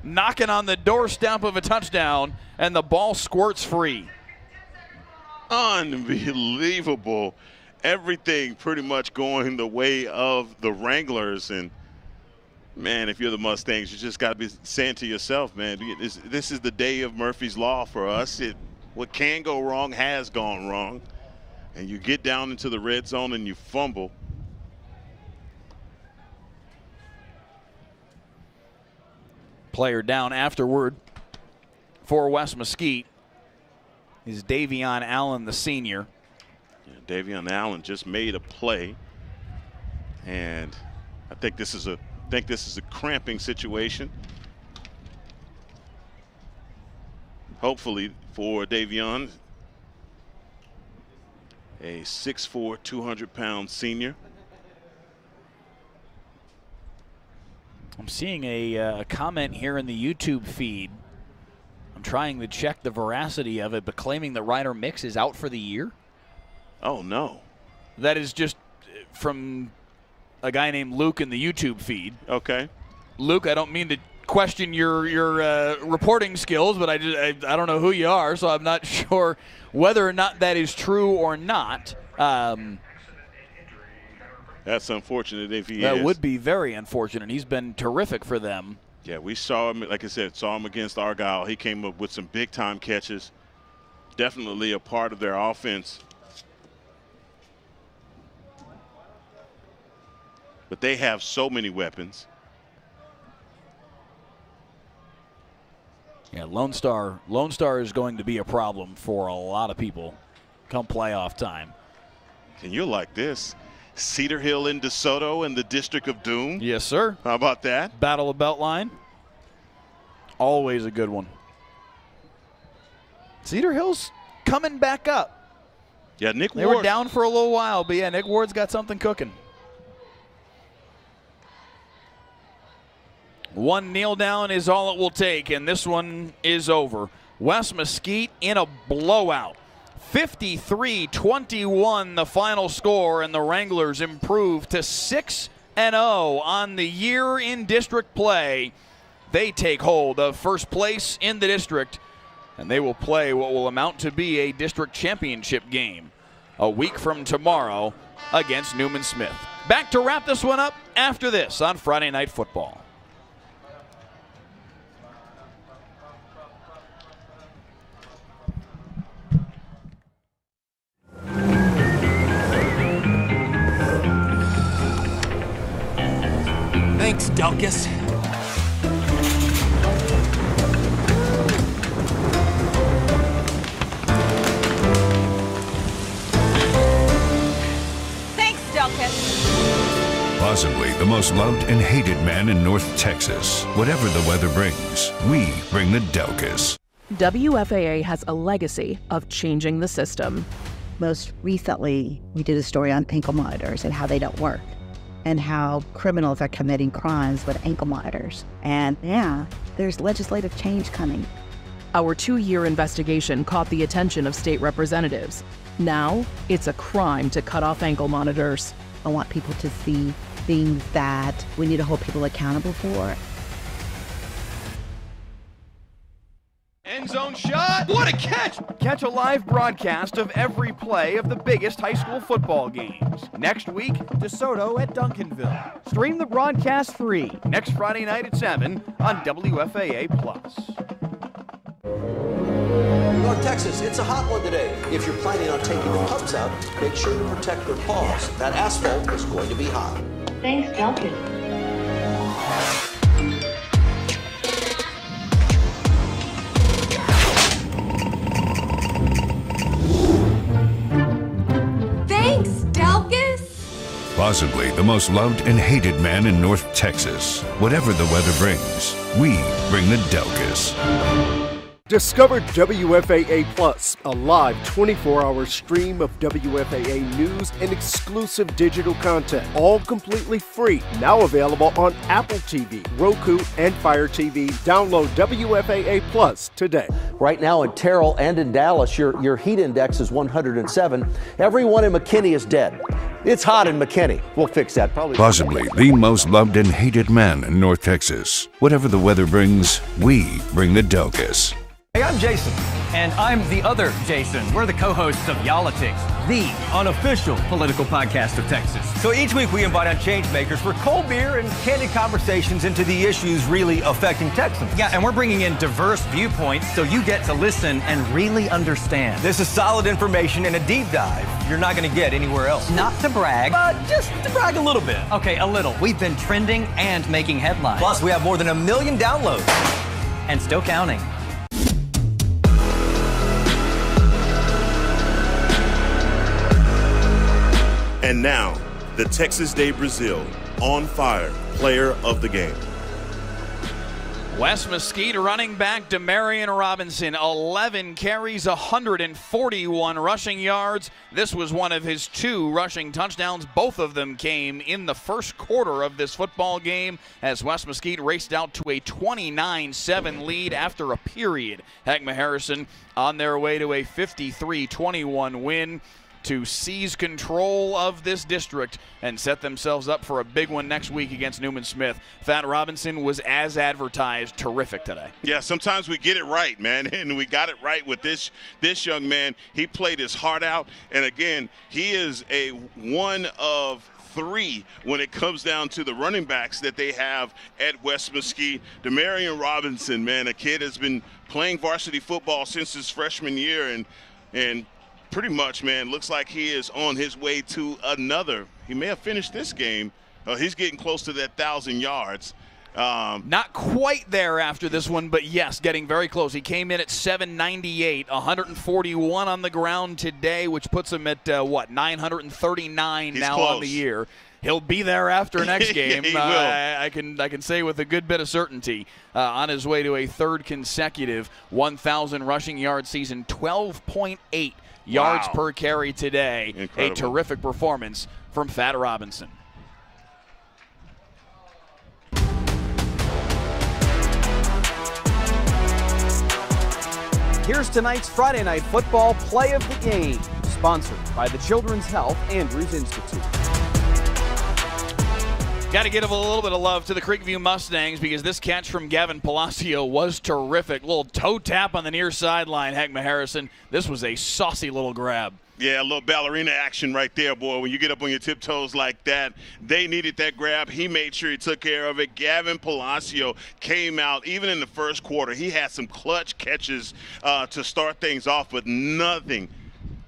Speaker 1: Knocking on the doorstep of a touchdown, and the ball squirts free.
Speaker 2: Unbelievable. Everything pretty much going the way of the Wranglers. And, man, if you're the Mustangs, you just got to be saying to yourself, man, this is the day of Murphy's Law for us. What can go wrong has gone wrong. And you get down into the red zone and you fumble.
Speaker 1: Player down afterward for West Mesquite is Davion Allen, the senior.
Speaker 2: Yeah, Davion Allen just made a play, and I think this is a cramping situation. Hopefully for Davion, a 6'4", 200-pound senior.
Speaker 1: I'm seeing a comment here in the YouTube feed. I'm trying to check the veracity of it, but claiming that Ryder Mix is out for the year.
Speaker 2: Oh, no.
Speaker 1: That is just from a guy named Luke in the YouTube feed.
Speaker 2: Okay.
Speaker 1: Luke, I don't mean to question your reporting skills, but I don't know who you are, so I'm not sure whether or not that is true or not.
Speaker 2: That's unfortunate if he is.
Speaker 1: That would be very unfortunate. He's been terrific for them.
Speaker 2: Yeah, we saw him, like I said, saw him against Argyle. He came up with some big-time catches. Definitely a part of their offense. But they have so many weapons.
Speaker 1: Yeah, Lone Star is going to be a problem for a lot of people come playoff time.
Speaker 2: And you're like this. Cedar Hill and DeSoto in the District of Doom.
Speaker 1: Yes, sir.
Speaker 2: How about that?
Speaker 1: Battle of Beltline. Always a good one. Cedar Hill's coming back up.
Speaker 2: Yeah, Nick Ward.
Speaker 1: They were down for a little while, but yeah, Nick Ward's got something cooking. One kneel down is all it will take, and this one is over. West Mesquite in a blowout. 53-21 the final score, and the Wranglers improve to 6-0 on the year in district play. They take hold of first place in the district, and they will play what will amount to be a district championship game a week from tomorrow against Newman Smith. Back to wrap this one up after this on Friday Night Football.
Speaker 5: Thanks, Delkus.
Speaker 6: Thanks, Delkus.
Speaker 7: Possibly the most loved and hated man in North Texas. Whatever the weather brings, we bring the Delkus.
Speaker 8: WFAA has a legacy of changing the system.
Speaker 9: Most recently, we did a story on ankle monitors and how they don't work, and how criminals are committing crimes with ankle monitors. And yeah, there's legislative change coming.
Speaker 8: Our 2-year investigation caught the attention of state representatives. Now, it's a crime to cut off ankle monitors.
Speaker 9: I want people to see things that we need to hold people accountable for.
Speaker 1: End zone shot. What a catch! Catch a live broadcast of every play of the biggest high school football games. Next week, DeSoto at Duncanville. Stream the broadcast free next Friday night at 7 on WFAA+.
Speaker 10: North Texas, it's a hot one today. If you're planning on taking the pups out, make sure to protect their paws. That asphalt is going to be hot.
Speaker 6: Thanks, Delkus.
Speaker 7: Possibly the most loved and hated man in North Texas. Whatever the weather brings, we bring the Delkus.
Speaker 14: Discover WFAA Plus, a live 24-hour stream of WFAA news and exclusive digital content, all completely free. Now available on Apple TV, Roku, and Fire TV. Download WFAA Plus today.
Speaker 10: Right now in Terrell and in Dallas, your heat index is 107. Everyone in McKinney is dead. It's hot in McKinney. We'll fix that.
Speaker 7: Possibly the most loved and hated man in North Texas. Whatever the weather brings, we bring the Delkus.
Speaker 15: Hey, I'm Jason. And I'm the other Jason. We're the co-hosts of Y'all-itics, the unofficial political podcast of Texas. So each week we invite on change makers for cold beer and candid conversations into the issues really affecting Texans.
Speaker 5: Yeah, and we're bringing in diverse viewpoints so you get to listen and really understand.
Speaker 15: This is solid information and a deep dive you're not going to get anywhere else.
Speaker 5: Not to brag,
Speaker 15: but just to brag a little bit.
Speaker 5: Okay, a little. We've been trending and making headlines.
Speaker 15: Plus, we have more than 1 million downloads.
Speaker 5: And still counting.
Speaker 11: And now, the Texas Day Brazil on fire player of the game.
Speaker 1: West Mesquite running back Demarion Robinson, 11 carries, 141 rushing yards. This was one of his 2 rushing touchdowns. Both of them came in the first quarter of this football game as West Mesquite raced out to a 29-7 lead after a period. Heckma Harrison on their way to a 53-21 win to seize control of this district and set themselves up for a big one next week against Newman Smith. Fat Robinson was, as advertised, terrific today.
Speaker 2: Yeah, sometimes we get it right, man, and we got it right with this young man. He played his heart out, and again, he is a one of 3 when it comes down to the running backs that they have at West Mesquite. Demarion Robinson, man, a kid has been playing varsity football since his freshman year, and pretty much, man, looks like he is on his way to another. He may have finished this game. He's getting close to that 1,000 yards.
Speaker 1: Not quite there after this one, but yes, getting very close. He came in at 798, 141 on the ground today, which puts him at, 939 now
Speaker 2: close
Speaker 1: on the year. He'll be there after next game.
Speaker 2: He will.
Speaker 1: I can say with a good bit of certainty, on his way to a 3rd consecutive 1,000 rushing yard season, 12.8 yards per carry today.
Speaker 2: Incredible.
Speaker 1: A terrific performance from Fat Robinson.
Speaker 17: Here's tonight's Friday Night Football Play of the Game, sponsored by the Children's Health Andrews Institute.
Speaker 1: Got to give a little bit of love to the Creekview Mustangs because this catch from Gavin Palacio was terrific. Little toe tap on the near sideline, Heckma Harrison. This was a saucy little grab.
Speaker 2: Yeah, a little ballerina action right there, boy. When you get up on your tiptoes like that, they needed that grab. He made sure he took care of it. Gavin Palacio came out, even in the first quarter. He had some clutch catches to start things off, but nothing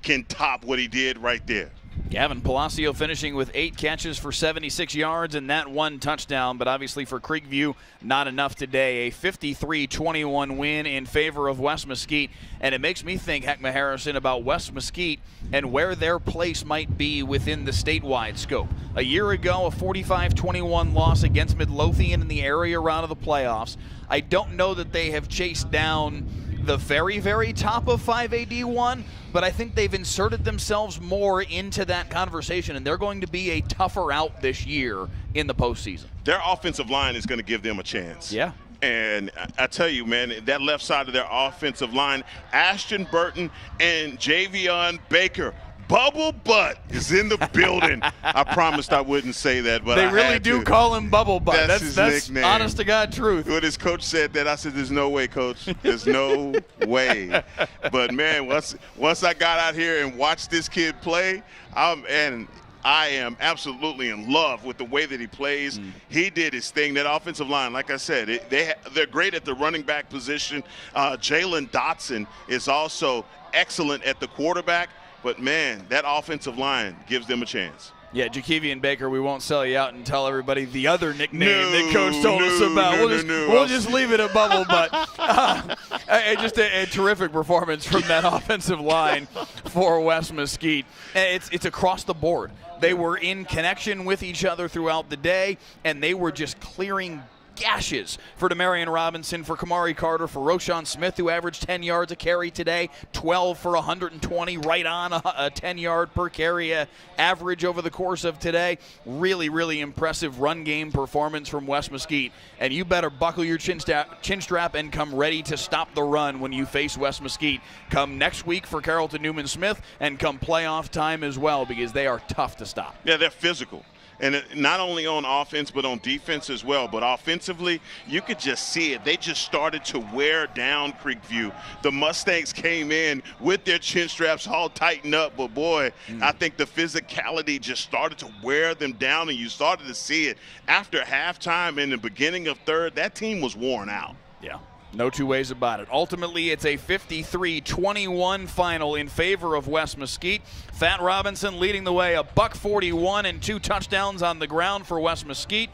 Speaker 2: can top what he did right there.
Speaker 1: Gavin Palacio finishing with 8 catches for 76 yards and that 1 touchdown, but obviously for Creekview, not enough today. A 53-21 win in favor of West Mesquite, and it makes me think, Heckma Harrison, about West Mesquite and where their place might be within the statewide scope. A year ago, a 45-21 loss against Midlothian in the area round of the playoffs. I don't know that they have chased down the very, very top of 5AD1, but I think they've inserted themselves more into that conversation, and they're going to be a tougher out this year in the postseason.
Speaker 2: Their offensive line is going to give them a chance.
Speaker 1: Yeah.
Speaker 2: And I tell you, man, that left side of their offensive line, Ashton Burton and Javion Baker, Bubble Butt is in the building. I promised I wouldn't say that, but
Speaker 1: they
Speaker 2: I
Speaker 1: really
Speaker 2: had
Speaker 1: do
Speaker 2: to.
Speaker 1: call him Bubble Butt.
Speaker 2: That's his nickname.
Speaker 1: Honest to God truth.
Speaker 2: When his coach said that, I said, "There's no way, Coach. There's no way." But man, once I got out here and watched this kid play, I am absolutely in love with the way that he plays. He did his thing. That offensive line, like I said, they're great at the running back position. Jalen Dotson is also excellent at the quarterback. But, man, that offensive line gives them a chance.
Speaker 1: Yeah, Jakevian Baker, we won't sell you out and tell everybody the other nickname that Coach told us about. We'll just leave it at Bubble Butt. Just a terrific performance from that offensive line for West Mesquite. It's across the board. They were in connection with each other throughout the day, and they were just clearing gashes for Demarion Robinson, for Kamari Carter, for Roschon Smith, who averaged 10 yards a carry today, 12 for 120, right on a 10-yard per carry average over the course of today. Really, really impressive run game performance from West Mesquite. And you better buckle your chin strap and come ready to stop the run when you face West Mesquite. Come next week for Carrollton Newman Smith, and come playoff time as well, because they are tough to stop.
Speaker 2: Yeah, they're physical. And not only on offense, but on defense as well. But offensively, you could just see it. They just started to wear down Creekview. The Mustangs came in with their chin straps all tightened up. But, boy, I think the physicality just started to wear them down. And you started to see it after halftime in the beginning of third. That team was worn out.
Speaker 1: Yeah. No two ways about it. Ultimately, it's a 53-21 final in favor of West Mesquite. Fat Robinson leading the way, $141 and 2 touchdowns on the ground for West Mesquite,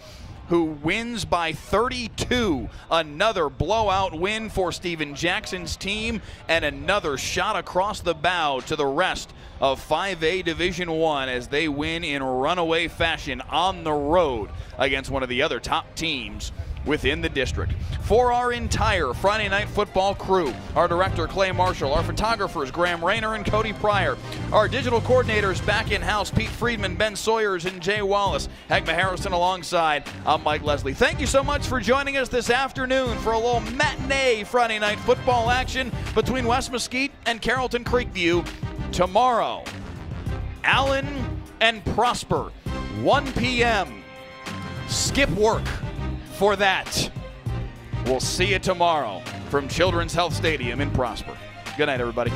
Speaker 1: who wins by 32. Another blowout win for Steven Jackson's team, and another shot across the bow to the rest of 5A Division I as they win in runaway fashion on the road against one of the other top teams within the district. For our entire Friday Night Football crew, our director Clay Marshall, our photographers Graham Rayner and Cody Pryor, our digital coordinators back in-house Pete Friedman, Ben Sawyers, and Jay Wallace, Hagma Harrison alongside, I'm Mike Leslie. Thank you so much for joining us this afternoon for a little matinee Friday Night Football action between West Mesquite and Carrollton Creekview. Tomorrow, Allen and Prosper, 1 p.m. Skip work for that. We'll see you tomorrow from Children's Health Stadium in Prosper. Good night, everybody.